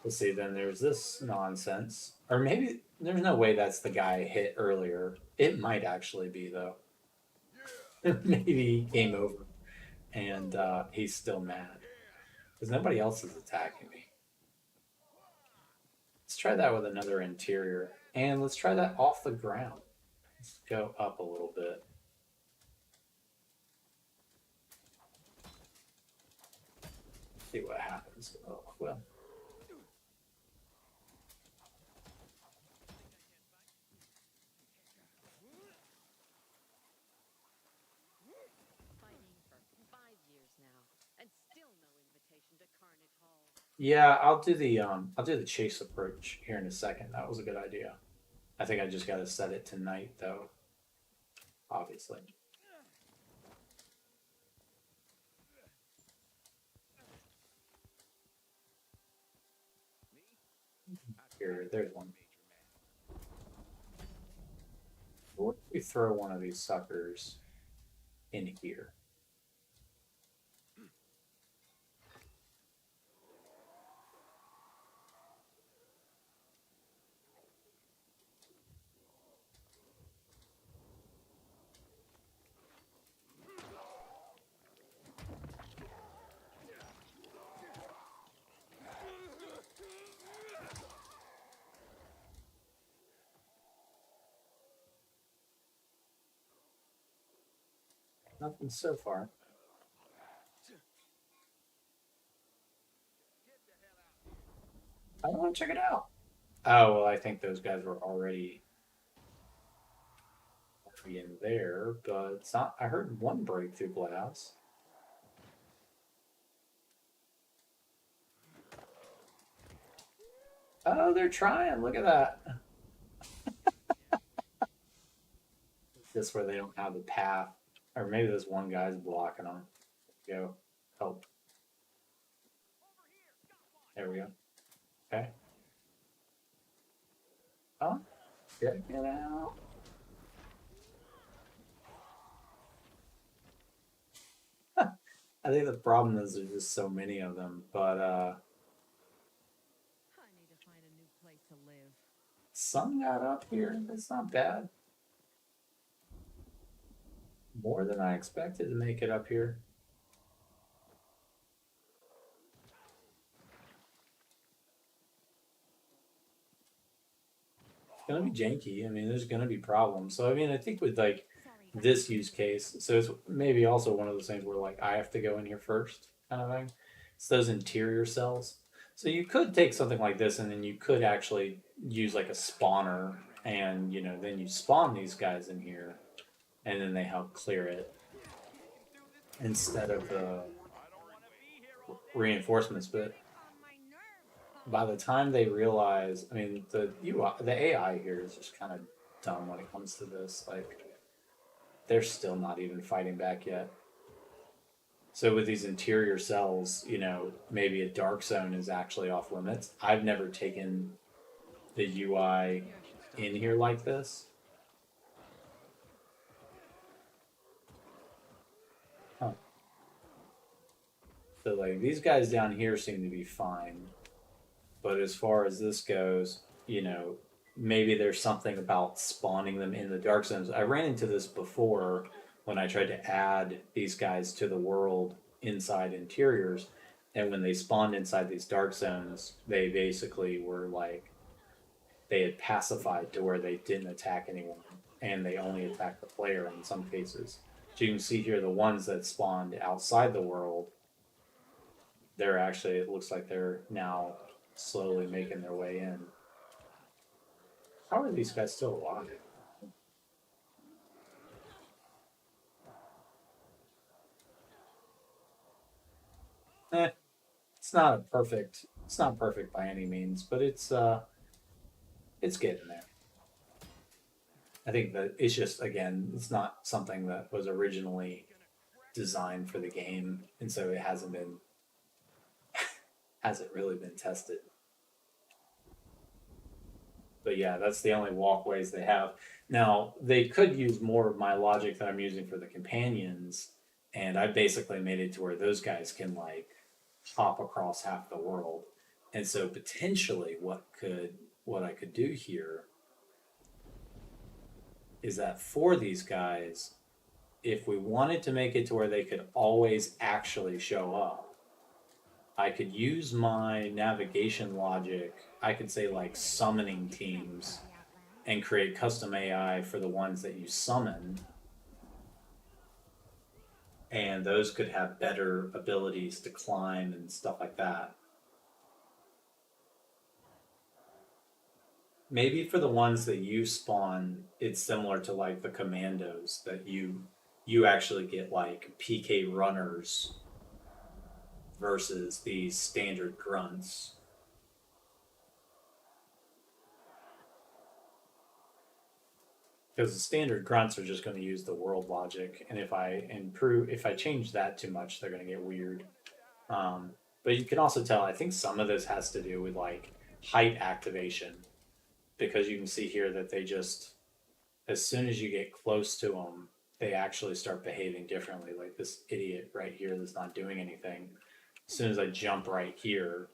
Let's see, then there's this nonsense. Or maybe there's no way that's the guy I hit earlier. It might actually be, though. Maybe game over. And he's still mad. Because nobody else is attacking me. Let's try that with another interior. And let's try that off the ground. Let's go up a little bit. See what happens. Oh, well. Fighting for 5 years now, and still no invitation to Carnage Hall. Yeah, I'll do the chase approach here in a second. That was a good idea. I think I just got to set it to night, though. Obviously. Here, there's one. What if we throw one of these suckers in here? Nothing so far. I want to check it out. Oh, well, I think those guys were already in there, but it's not. I heard one break through glass. Oh, they're trying. Look at that. This where they don't have the path. Or maybe this one guy's blocking them. Go. Help. There we go. Okay. Oh, get out. I think the problem is there's just so many of them, but I need to find a new place to live. some got up here. It's not bad. More than I expected to make it up here. It's gonna be janky. I mean, there's gonna be problems. So I mean, I think with like Sorry. this use case, so it's maybe also one of those things where like I have to go in here first, kind of thing. It's those interior cells. So you could take something like this, and then you could actually use like a spawner, and you know, then you spawn these guys in here, and then they help clear it instead of the reinforcements. But On my nerves. by the time they realize, I mean, the AI here is just kind of dumb when it comes to this. Like, they're still not even fighting back yet. So with these interior cells, you know, maybe a dark zone is actually off limits. I've never taken the UI in here like this. Huh. So like these guys down here seem to be fine. But as far as this goes, you know, maybe there's something about spawning them in the dark zones. I ran into this before when I tried to add these guys to the world inside interiors. And when they spawned inside these dark zones, they basically were like, they had pacified to where they didn't attack anyone. And they only attacked the player in some cases. So you can see here the ones that spawned outside the world, they're actually, it looks like they're now slowly making their way in. How are these guys still alive? It's not perfect by any means, but it's getting there. I think that it's just, again, it's not something that was originally designed for the game, and so it hasn't been hasn't really been tested. But yeah, that's the only walkways they have. Now, they could use more of my logic that I'm using for the companions, and I basically made it to where those guys can like hop across half the world. And so potentially what I could do here is that for these guys, if we wanted to make it to where they could always actually show up, I could use my navigation logic. I could say like summoning teams and create custom AI for the ones that you summon. And those could have better abilities to climb and stuff like that. Maybe for the ones that you spawn, it's similar to like the commandos that you actually get like PK runners versus the standard grunts. Because the standard grunts are just going to use the world logic, and if I change that too much, they're going to get weird. But you can also tell, I think some of this has to do with like height activation, because you can see here that they just, as soon as you get close to them, they actually start behaving differently. Like this idiot right here that's not doing anything. As soon as I jump right here,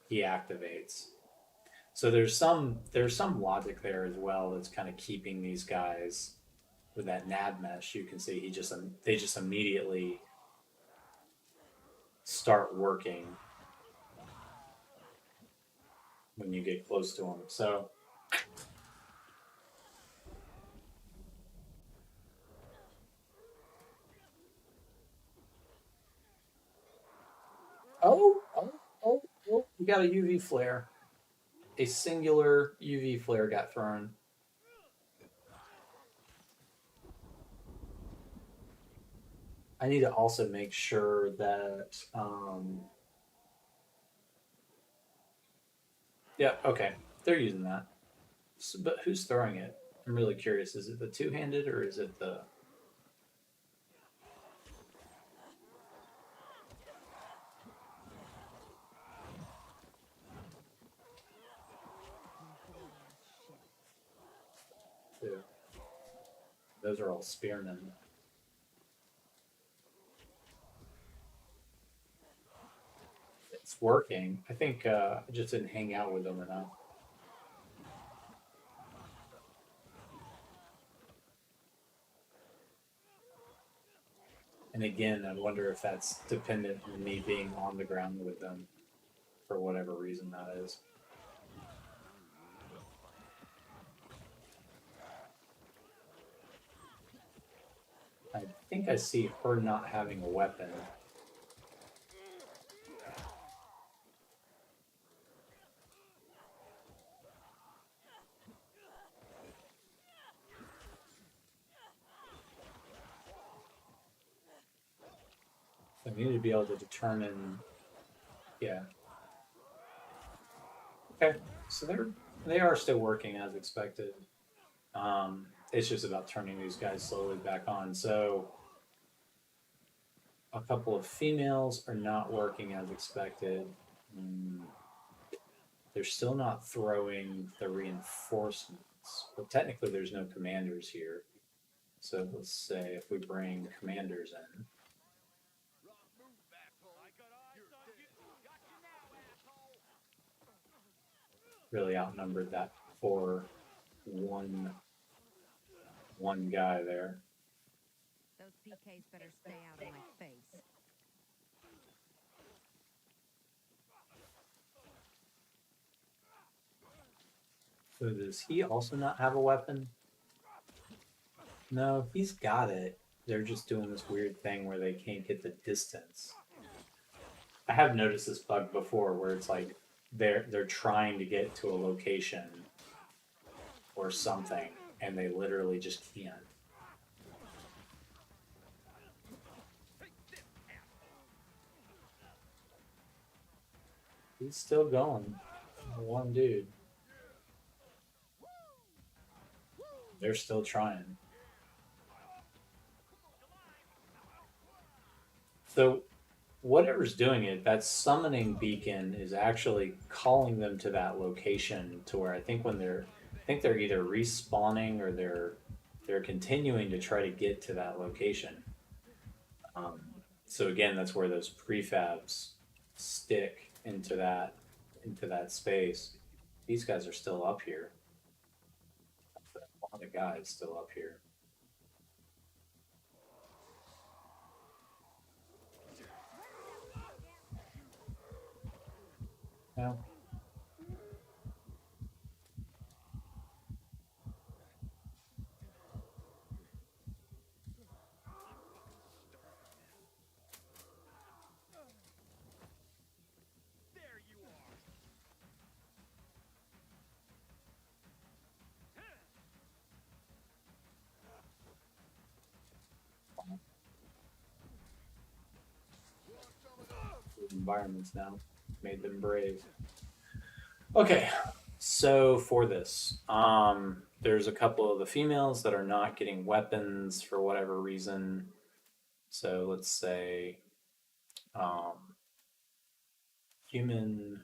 he activates. So there's some logic there as well that's kind of keeping these guys with that nav mesh. You can see they just immediately start working when you get close to them. So we got a UV flare. A singular UV flare got thrown. I need to also make sure that yeah, okay. They're using that. So, but who's throwing it? I'm really curious. Is it the two-handed or is it the two? Those are all spearmen. It's working. I think I just didn't hang out with them enough. And again, I wonder if that's dependent on me being on the ground with them for whatever reason that is. I think I see her not having a weapon. I need to be able to determine, yeah. Okay, so they are still working as expected. It's just about turning these guys slowly back on. So a couple of females are not working as expected. They're still not throwing the reinforcements. But technically there's no commanders here. So let's say if we bring commanders in. Really outnumbered that poor one guy there. Those PKs better stay out of my face. So does he also not have a weapon? No, he's got it. They're just doing this weird thing where they can't get the distance. I have noticed this bug before where it's like they're trying to get to a location or something and they literally just can't. He's still going. One dude. They're still trying. So whatever's doing it, that summoning beacon is actually calling them to that location to where I think they're either respawning or they're continuing to try to get to that location. Um, so again, that's where those prefabs stick into that space. These guys are still up here. A lot of guys still up here. Yeah. There you are. Environments now made them brave. Okay, so for this, there's a couple of the females that are not getting weapons for whatever reason. So let's say human.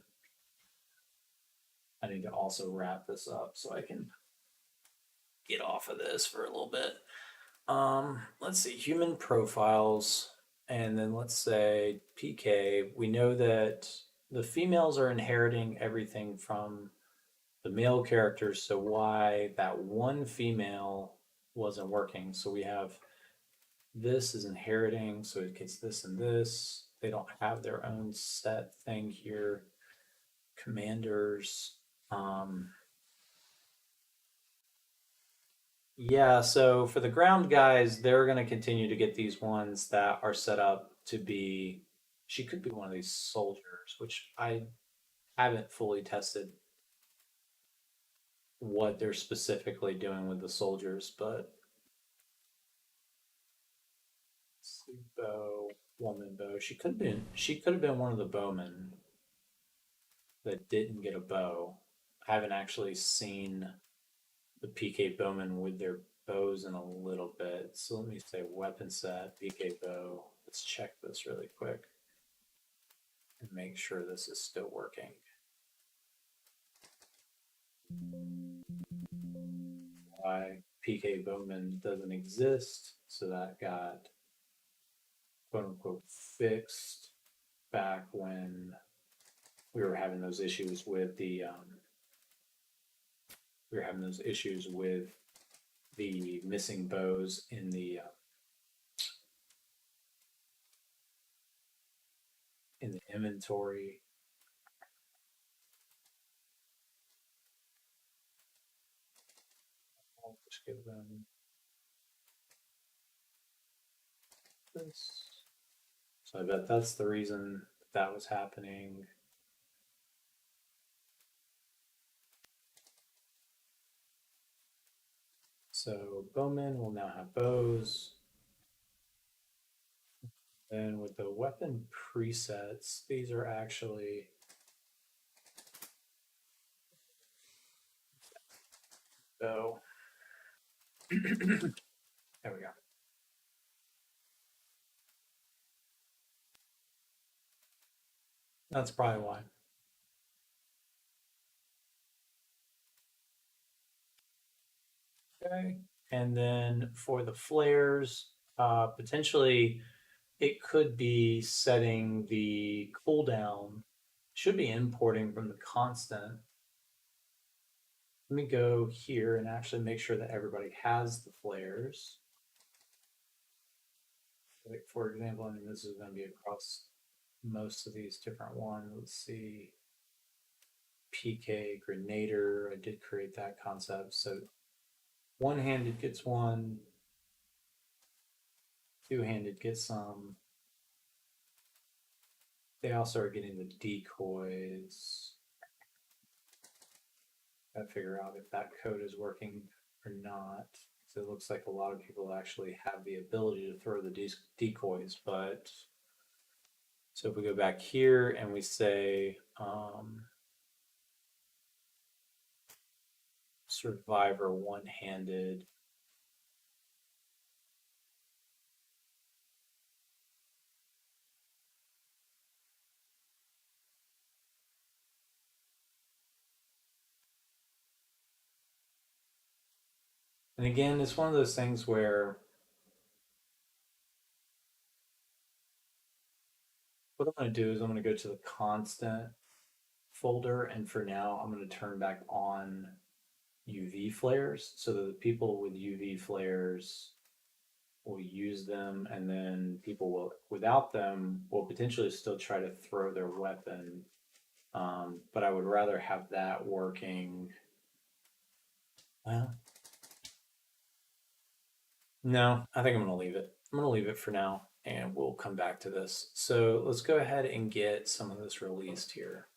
I need to also wrap this up so I can get off of this for a little bit. Let's see, human profiles, and then let's say PK. We know that the females are inheriting everything from the male characters, so why that one female wasn't working. So we have this is inheriting, so it gets this and this. They don't have their own set thing here. Commanders. Yeah, so for the ground guys, they're going to continue to get these ones that are set up to be. She could be one of these soldiers, which I haven't fully tested what they're specifically doing with the soldiers, but bow, woman bow. She could have been one of the bowmen that didn't get a bow. I haven't actually seen the PK bowmen with their bows in a little bit. So let me say weapon set, PK bow. Let's check this really quick and make sure this is still working. Why PK bowman doesn't exist, so that got quote unquote fixed back when we were having those issues with the missing bows in the inventory. I'll just give them this. So I bet that's the reason that was happening. So bowmen will now have bows. And with the weapon presets, these are actually bow. There we go. That's probably why. Okay. And then for the flares, potentially it could be setting the cooldown. Should be importing from the constant. Let me go here and actually make sure that everybody has the flares. Like for example, I mean, this is going to be across most of these different ones. Let's see. PK Grenader. I did create that concept. So one-handed gets one. Two-handed gets some. They also are getting the decoys. Gotta figure out if that code is working or not. So it looks like a lot of people actually have the ability to throw the decoys, but so if we go back here and we say survivor one-handed, And again, it's one of those things where what I'm going to do is I'm going to go to the constant folder, and for now, I'm going to turn back on UV flares so that the people with UV flares will use them, and then people will, without them, will potentially still try to throw their weapon. But I would rather have that working. Well, no, I think I'm going to leave it. I'm going to leave it for now, and we'll come back to this. So let's go ahead and get some of this released here.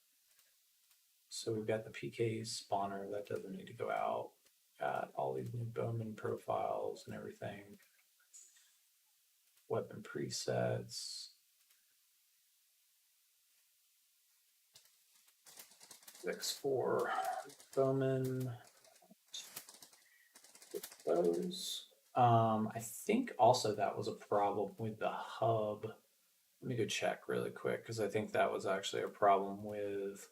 So we've got the PK spawner that doesn't need to go out. Got all these new Bowman profiles and everything. Weapon presets. X4 Bowman. Those. I think also that was a problem with the hub. Let me go check really quick because I think that was actually a problem with.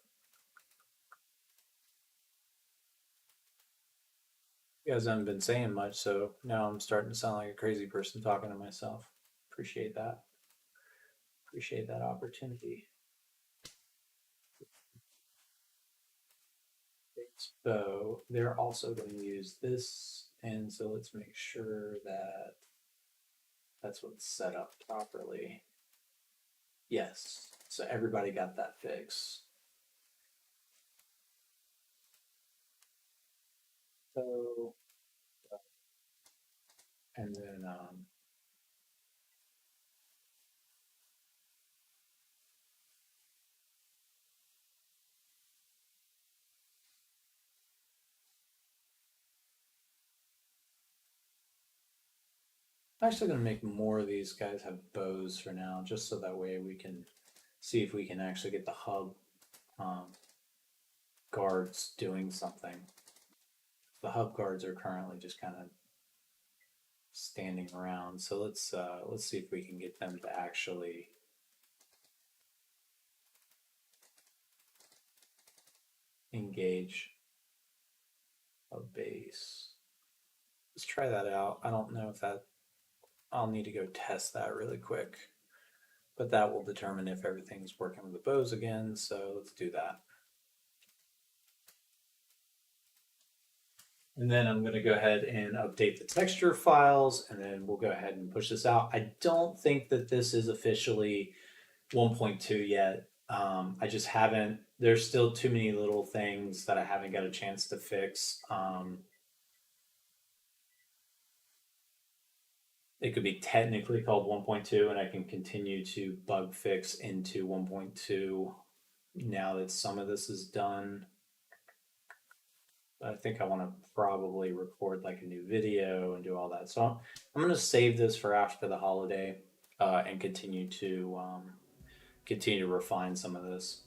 You guys haven't been saying much, so now I'm starting to sound like a crazy person talking to myself. Appreciate that. Appreciate that opportunity. So they're also going to use this, and so let's make sure that that's what's set up properly. Yes, so everybody got that fix. So, and then I'm actually going to make more of these guys have bows for now, just so that way we can see if we can actually get the hub guards doing something. The hub guards are currently just kind of standing around, so let's see if we can get them to actually engage a base. Let's try that out. I don't know if that, I'll need to go test that really quick, but that will determine if everything's working with the bows again, so let's do that. And then I'm going to go ahead and update the texture files, and then we'll go ahead and push this out. I don't think that this is officially 1.2 yet. I just haven't, there's still too many little things that I haven't got a chance to fix. It could be technically called 1.2, and I can continue to bug fix into 1.2 now that some of this is done. I think I want to probably record like a new video and do all that. So I'm going to save this for after the holiday and continue to refine some of this,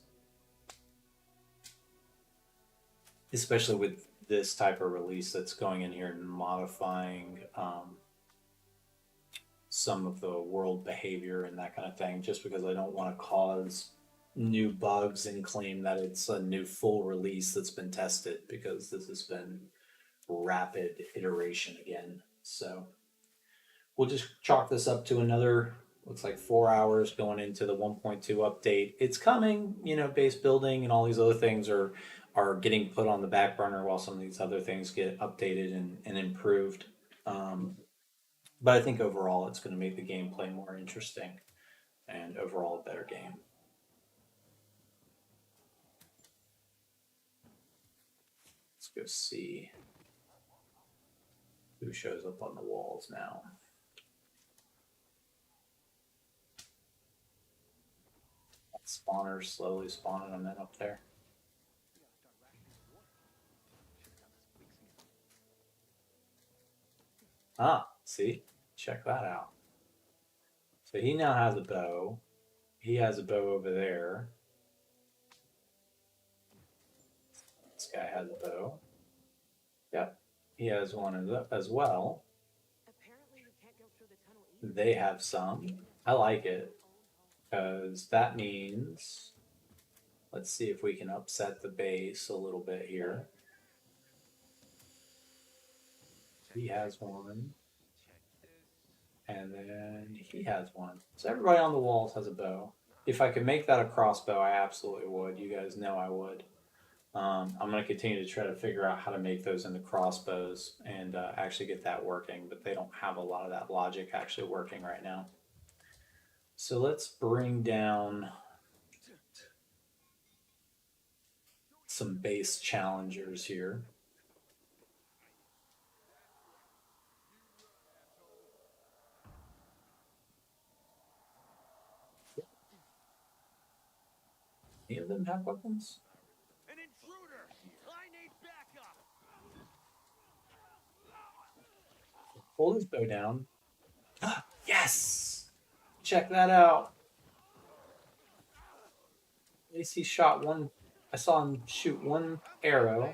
especially with this type of release that's going in here and modifying some of the world behavior and that kind of thing, just because I don't want to cause new bugs and claim that it's a new full release that's been tested, because this has been rapid iteration again. So we'll just chalk this up to another, looks like 4 hours going into the 1.2 update. It's coming, you know, base building and all these other things are getting put on the back burner while some of these other things get updated and improved. But I think overall it's going to make the gameplay more interesting and overall a better game. Let's go see who shows up on the walls now. That spawner's slowly spawning them in up there. Ah, see? Check that out. So he now has a bow. He has a bow over there. This guy has a bow. Yep. He has one as well. Apparently you can't go through the tunnel either. They have some. I like it, because that means, let's see if we can upset the base a little bit here. He has one. And then he has one. So everybody on the walls has a bow. If I could make that a crossbow, I absolutely would. You guys know I would. I'm going to continue to try to figure out how to make those into crossbows and actually get that working, but they don't have a lot of that logic actually working right now. So let's bring down some base challengers here. Any of them have weapons? An intruder! I need backup! Pull this bow down. Yes! Check that out. At least he shot one. I saw him shoot one arrow.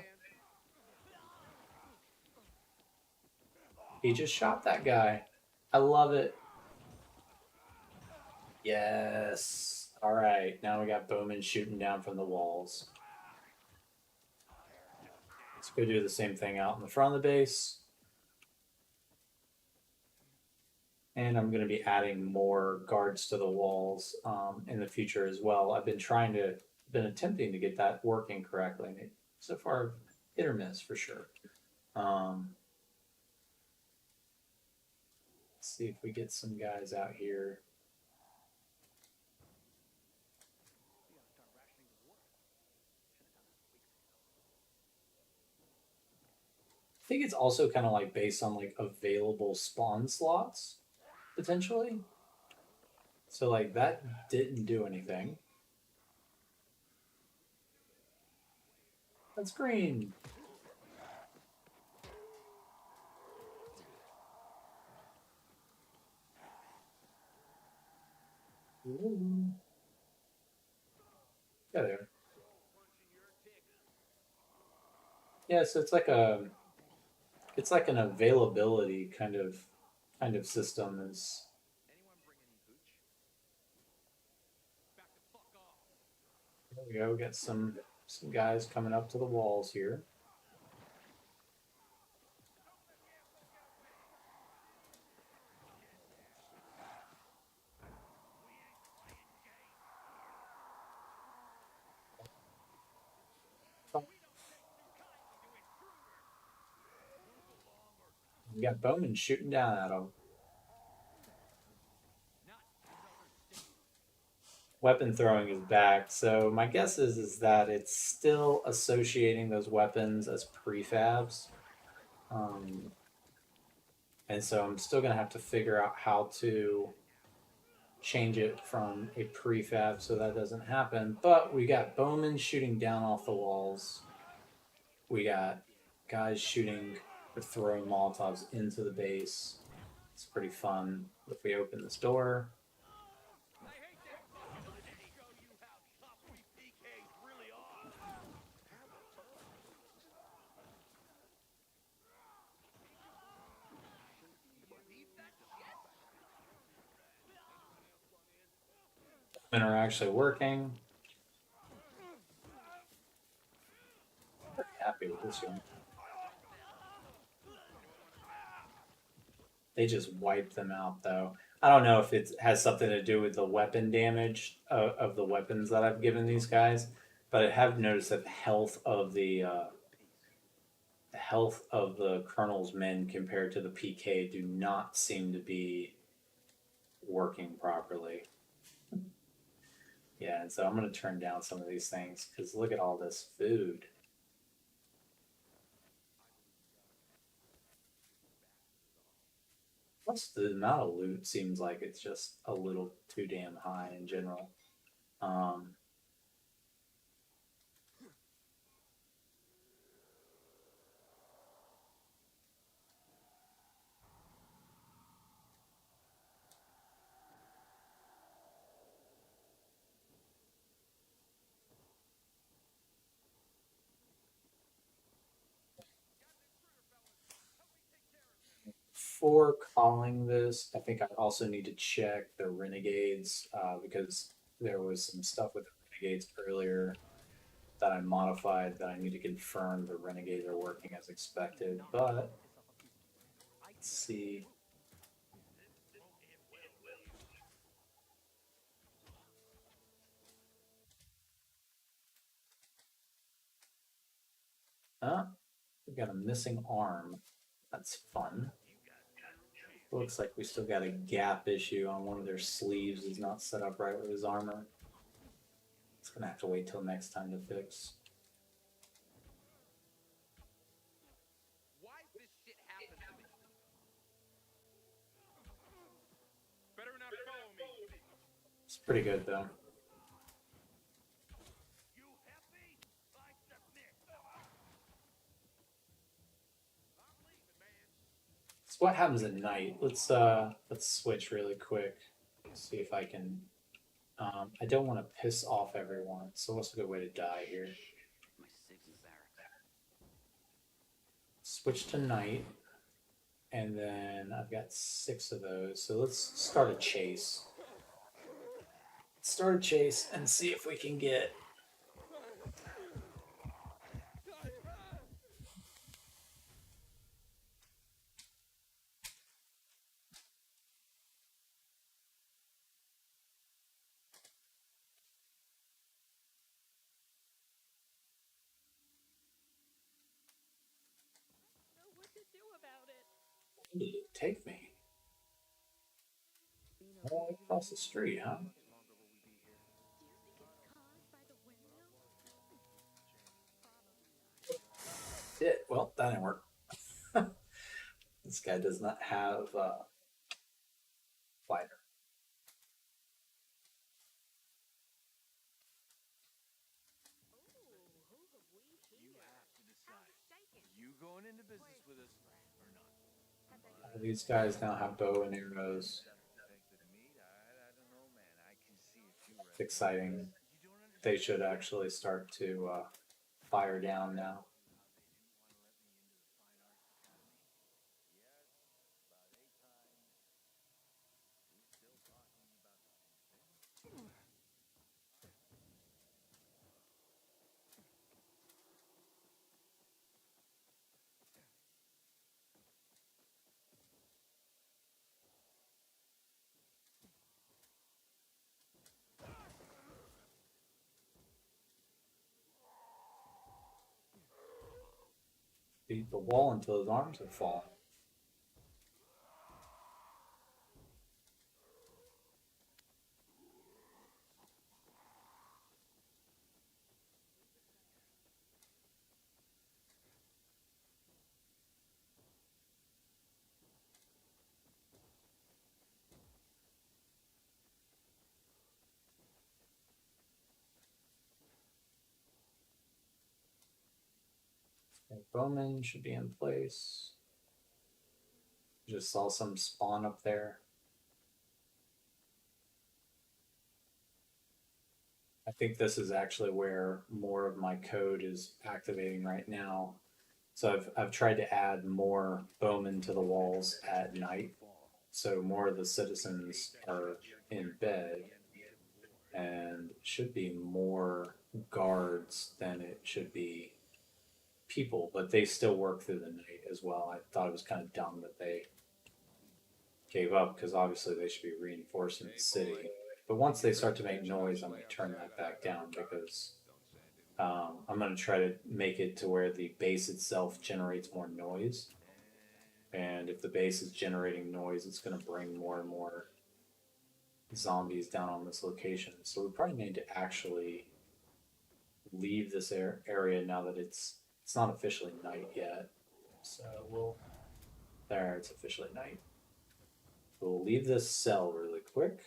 He just shot that guy. I love it. Yes. All right. Now we got Bowman shooting down from the walls. Let's go do the same thing out in the front of the base. And I'm going to be adding more guards to the walls in the future as well. I've been attempting to get that working correctly. And so far, hit or miss for sure. Let's see if we get some guys out here. I think it's also kind of like based on like available spawn slots, potentially. So like that didn't do anything. That's green. Ooh. Yeah, there. Yeah, so it's like an availability kind of system is. Anyone bring any hooch? Back the fuck off! There we go. We got some guys coming up to the walls here. We got Bowman shooting down at him. Weapon throwing is back, so my guess is that it's still associating those weapons as prefabs. And so I'm still going to have to figure out how to change it from a prefab so that doesn't happen. But we got Bowman shooting down off the walls. We got guys shooting or throwing Molotovs into the base. It's pretty fun. If we open this door, I hate that fucking let me show you how tough we PKs really are! men are actually working. Pretty happy with this one. They just wiped them out, though. I don't know if it has something to do with the weapon damage of the weapons that I've given these guys, but I have noticed that the health of the colonel's men compared to the PK do not seem to be working properly. Yeah, and so I'm going to turn down some of these things because look at all this food. Plus, the amount of loot seems like it's just a little too damn high in general. For calling this, I think I also need to check the renegades because there was some stuff with the renegades earlier that I modified that I need to confirm the renegades are working as expected. But see. We got a missing arm. That's fun. Looks like we still got a gap issue on one of their sleeves. Is not set up right with his armor. It's gonna have to wait till next time to fix. Why is this shit happen to me? Better not follow me. It's pretty good though. You happy? I submit. I'm leaving, man. It's what happens at night. Let's switch really quick. See if I can. I don't want to piss off everyone. So what's a good way to die here? My sig's in the barracks. Switch to night, and then I've got 6 of those. So let's start a chase. Start a chase and see if we can get. Know what to do about it. Where did it take me? All across the street, huh? Do you think it's caused by the windmill? Probably not. Shit. Well, that didn't work. This guy does not have fighter. Ooh, who have we You here? have to decide. Shaken. You going into business with us or not? Have they All these guys now have bow and arrows. Affected me? I don't know, man. I can see a few It's exciting. You don't understand. They should actually start to fire down now. Beat the wall until his arms have fallen. Okay, bowman should be in place. Just saw some spawn up there. I think this is actually where more of my code is activating right now. So I've tried to add more bowmen to the walls at night. So more of the citizens are in bed, and should be more guards than it should be people, but they still work through the night as well. I thought it was kind of dumb that they gave up because obviously they should be reinforcing the city. But once they start to make noise, I'm going to turn that back down because I'm going to try to make it to where the base itself generates more noise. And if the base is generating noise, it's going to bring more and more zombies down on this location. So we probably need to actually leave this area now that it's not officially night yet. So it's officially night. We'll leave this cell really quick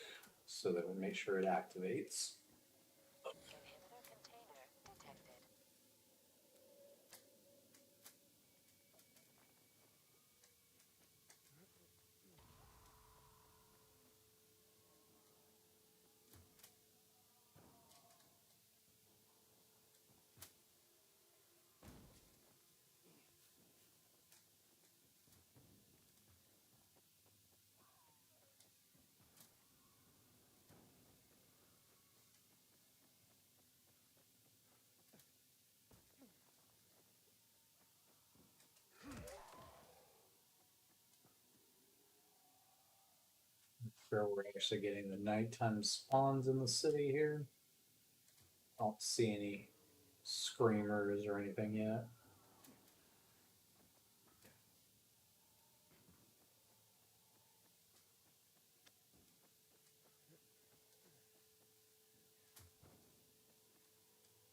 so that we make sure it activates. Inhibitor container detected. where we're actually getting the nighttime spawns in the city here. I don't see any screamers or anything yet.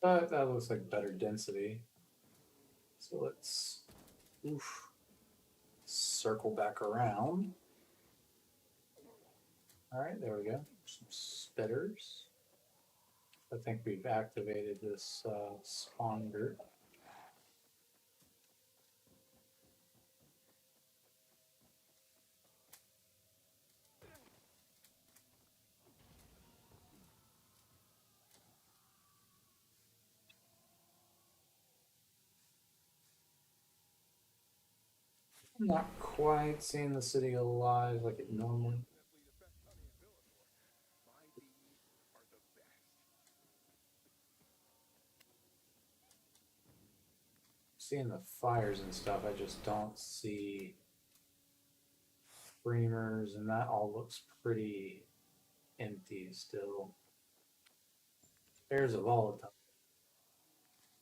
But that looks like better density. So let's circle back around. All right, there we go. Some spitters. I think we've activated this spawn group. I'm not quite seeing the city alive like it normally. Seeing the fires and stuff, I just don't see screamers, and that all looks pretty empty still. There's a volatile.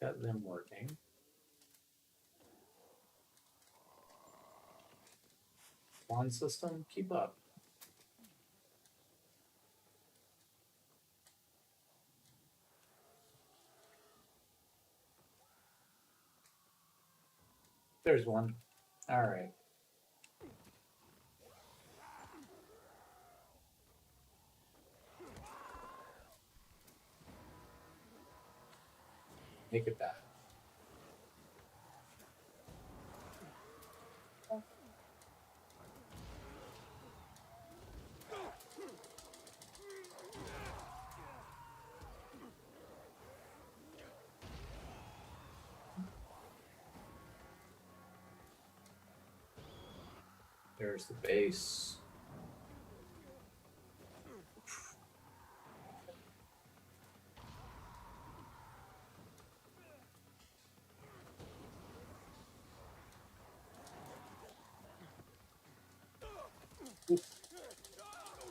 Got them working. Spawn system, keep up. There's one. All right. Make it back. There's the base.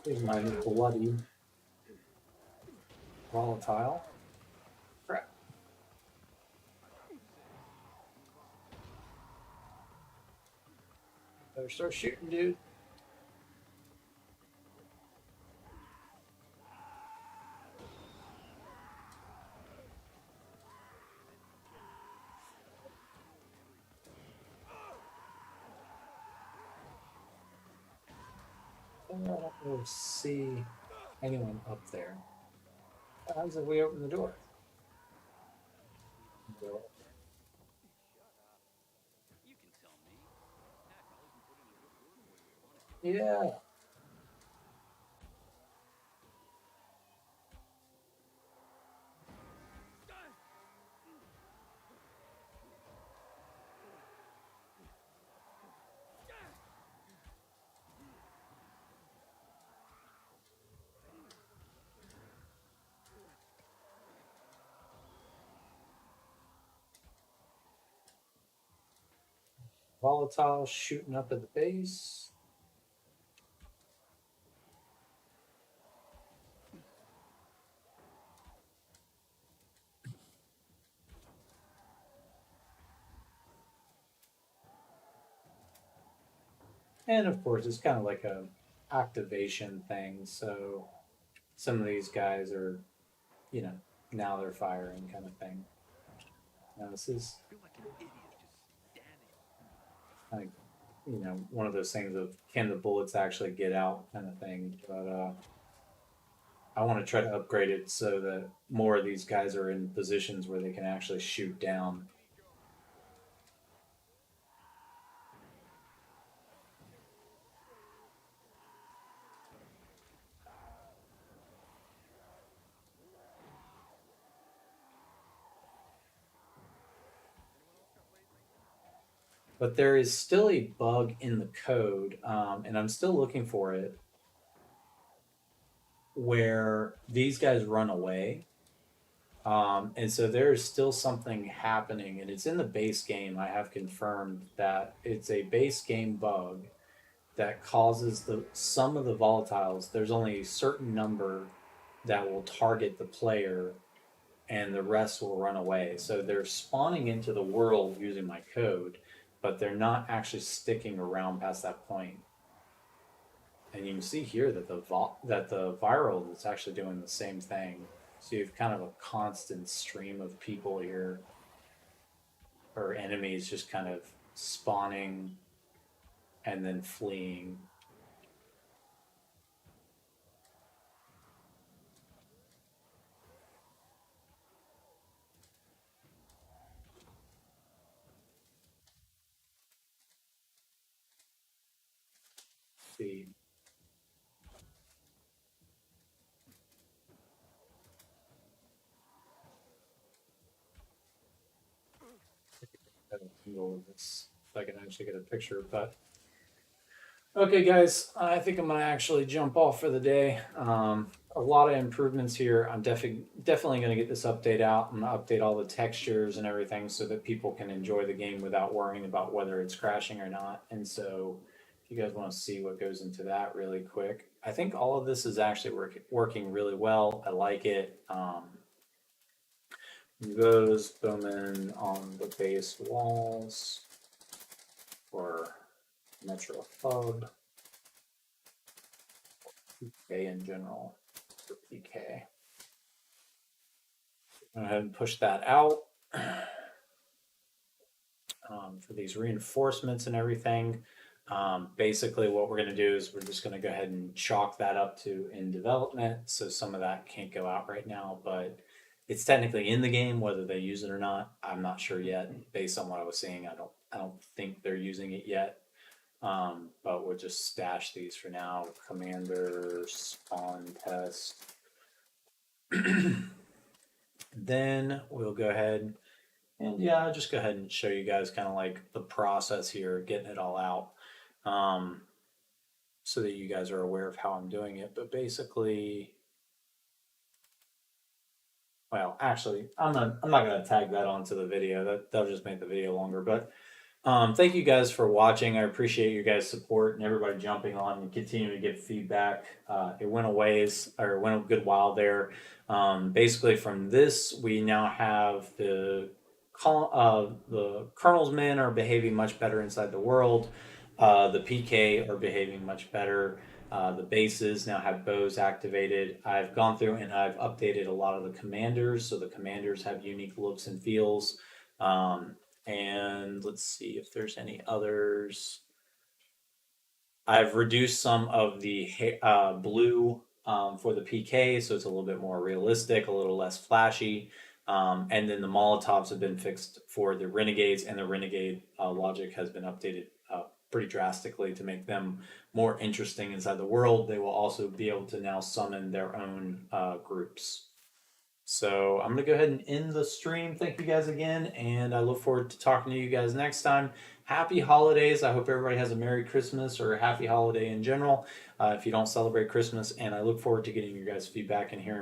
There's my bloody volatile. Crap. Better start shooting, dude. I don't really see anyone up there. As if we open the door. You can tell me. Heck, I'll even put in a good word for you if you want it. Yeah. Volatile shooting up at the base. And of course, it's kind of like a activation thing. So some of these guys are, now they're firing kind of thing. Now this is I feel like an idiot just standing. kind of, one of those things of can the bullets actually get out kind of thing. But I want to try to upgrade it so that more of these guys are in positions where they can actually shoot down. But there is still a bug in the code, and I'm still looking for it, where these guys run away. And so there is still something happening, and it's in the base game. I have confirmed that it's a base game bug that causes some of the volatiles. There's only a certain number that will target the player, and the rest will run away. So they're spawning into the world using my code, but they're not actually sticking around past that point. And you can see here that the viral is actually doing the same thing. So you have kind of a constant stream of people here, or enemies just kind of spawning and then fleeing. See. I don't know this, if I can actually get a picture, but okay, guys, I think I'm gonna actually jump off for the day. A lot of improvements here. I'm definitely gonna get this update out. I'm gonna update all the textures and everything so that people can enjoy the game without worrying about whether it's crashing or not. And so, if you guys want to see what goes into that really quick, I think all of this is actually working really well. I like it. Those bowmen on the base walls for Metro Hub. PK in general for PK. Go ahead and push that out for these reinforcements and everything. Basically, what we're going to do is we're just going to go ahead and chalk that up to in development. So some of that can't go out right now, but it's technically in the game. Whether they use it or not, I'm not sure yet. Based on what I was seeing, I don't think they're using it yet. But we'll just stash these for now. Commander spawn test. Then we'll go ahead and yeah, I'll just go ahead and show you guys kind of like the process here, getting it all out, so that you guys are aware of how I'm doing it. But basically, well, actually, I'm not gonna tag that onto the video. That'll just make the video longer. But thank you guys for watching. I appreciate you guys' support and everybody jumping on and continuing to give feedback. It went a good while there. Basically, from this, we now have the Colonel's men are behaving much better inside the world. The PK are behaving much better. The bases now have bows activated. I've gone through and I've updated a lot of the commanders, so the commanders have unique looks and feels. And let's see if there's any others. I've reduced some of the blue for the PK, so it's a little bit more realistic, a little less flashy. And then the Molotovs have been fixed for the Renegades, and the Renegade logic has been updated pretty drastically to make them more interesting inside the world. They will also be able to now summon their own groups. So I'm going to go ahead and end the stream. Thank you guys again, and I look forward to talking to you guys next time. Happy holidays. I hope everybody has a Merry Christmas or a happy holiday in general if you don't celebrate Christmas, and I look forward to getting your guys' feedback and hearing from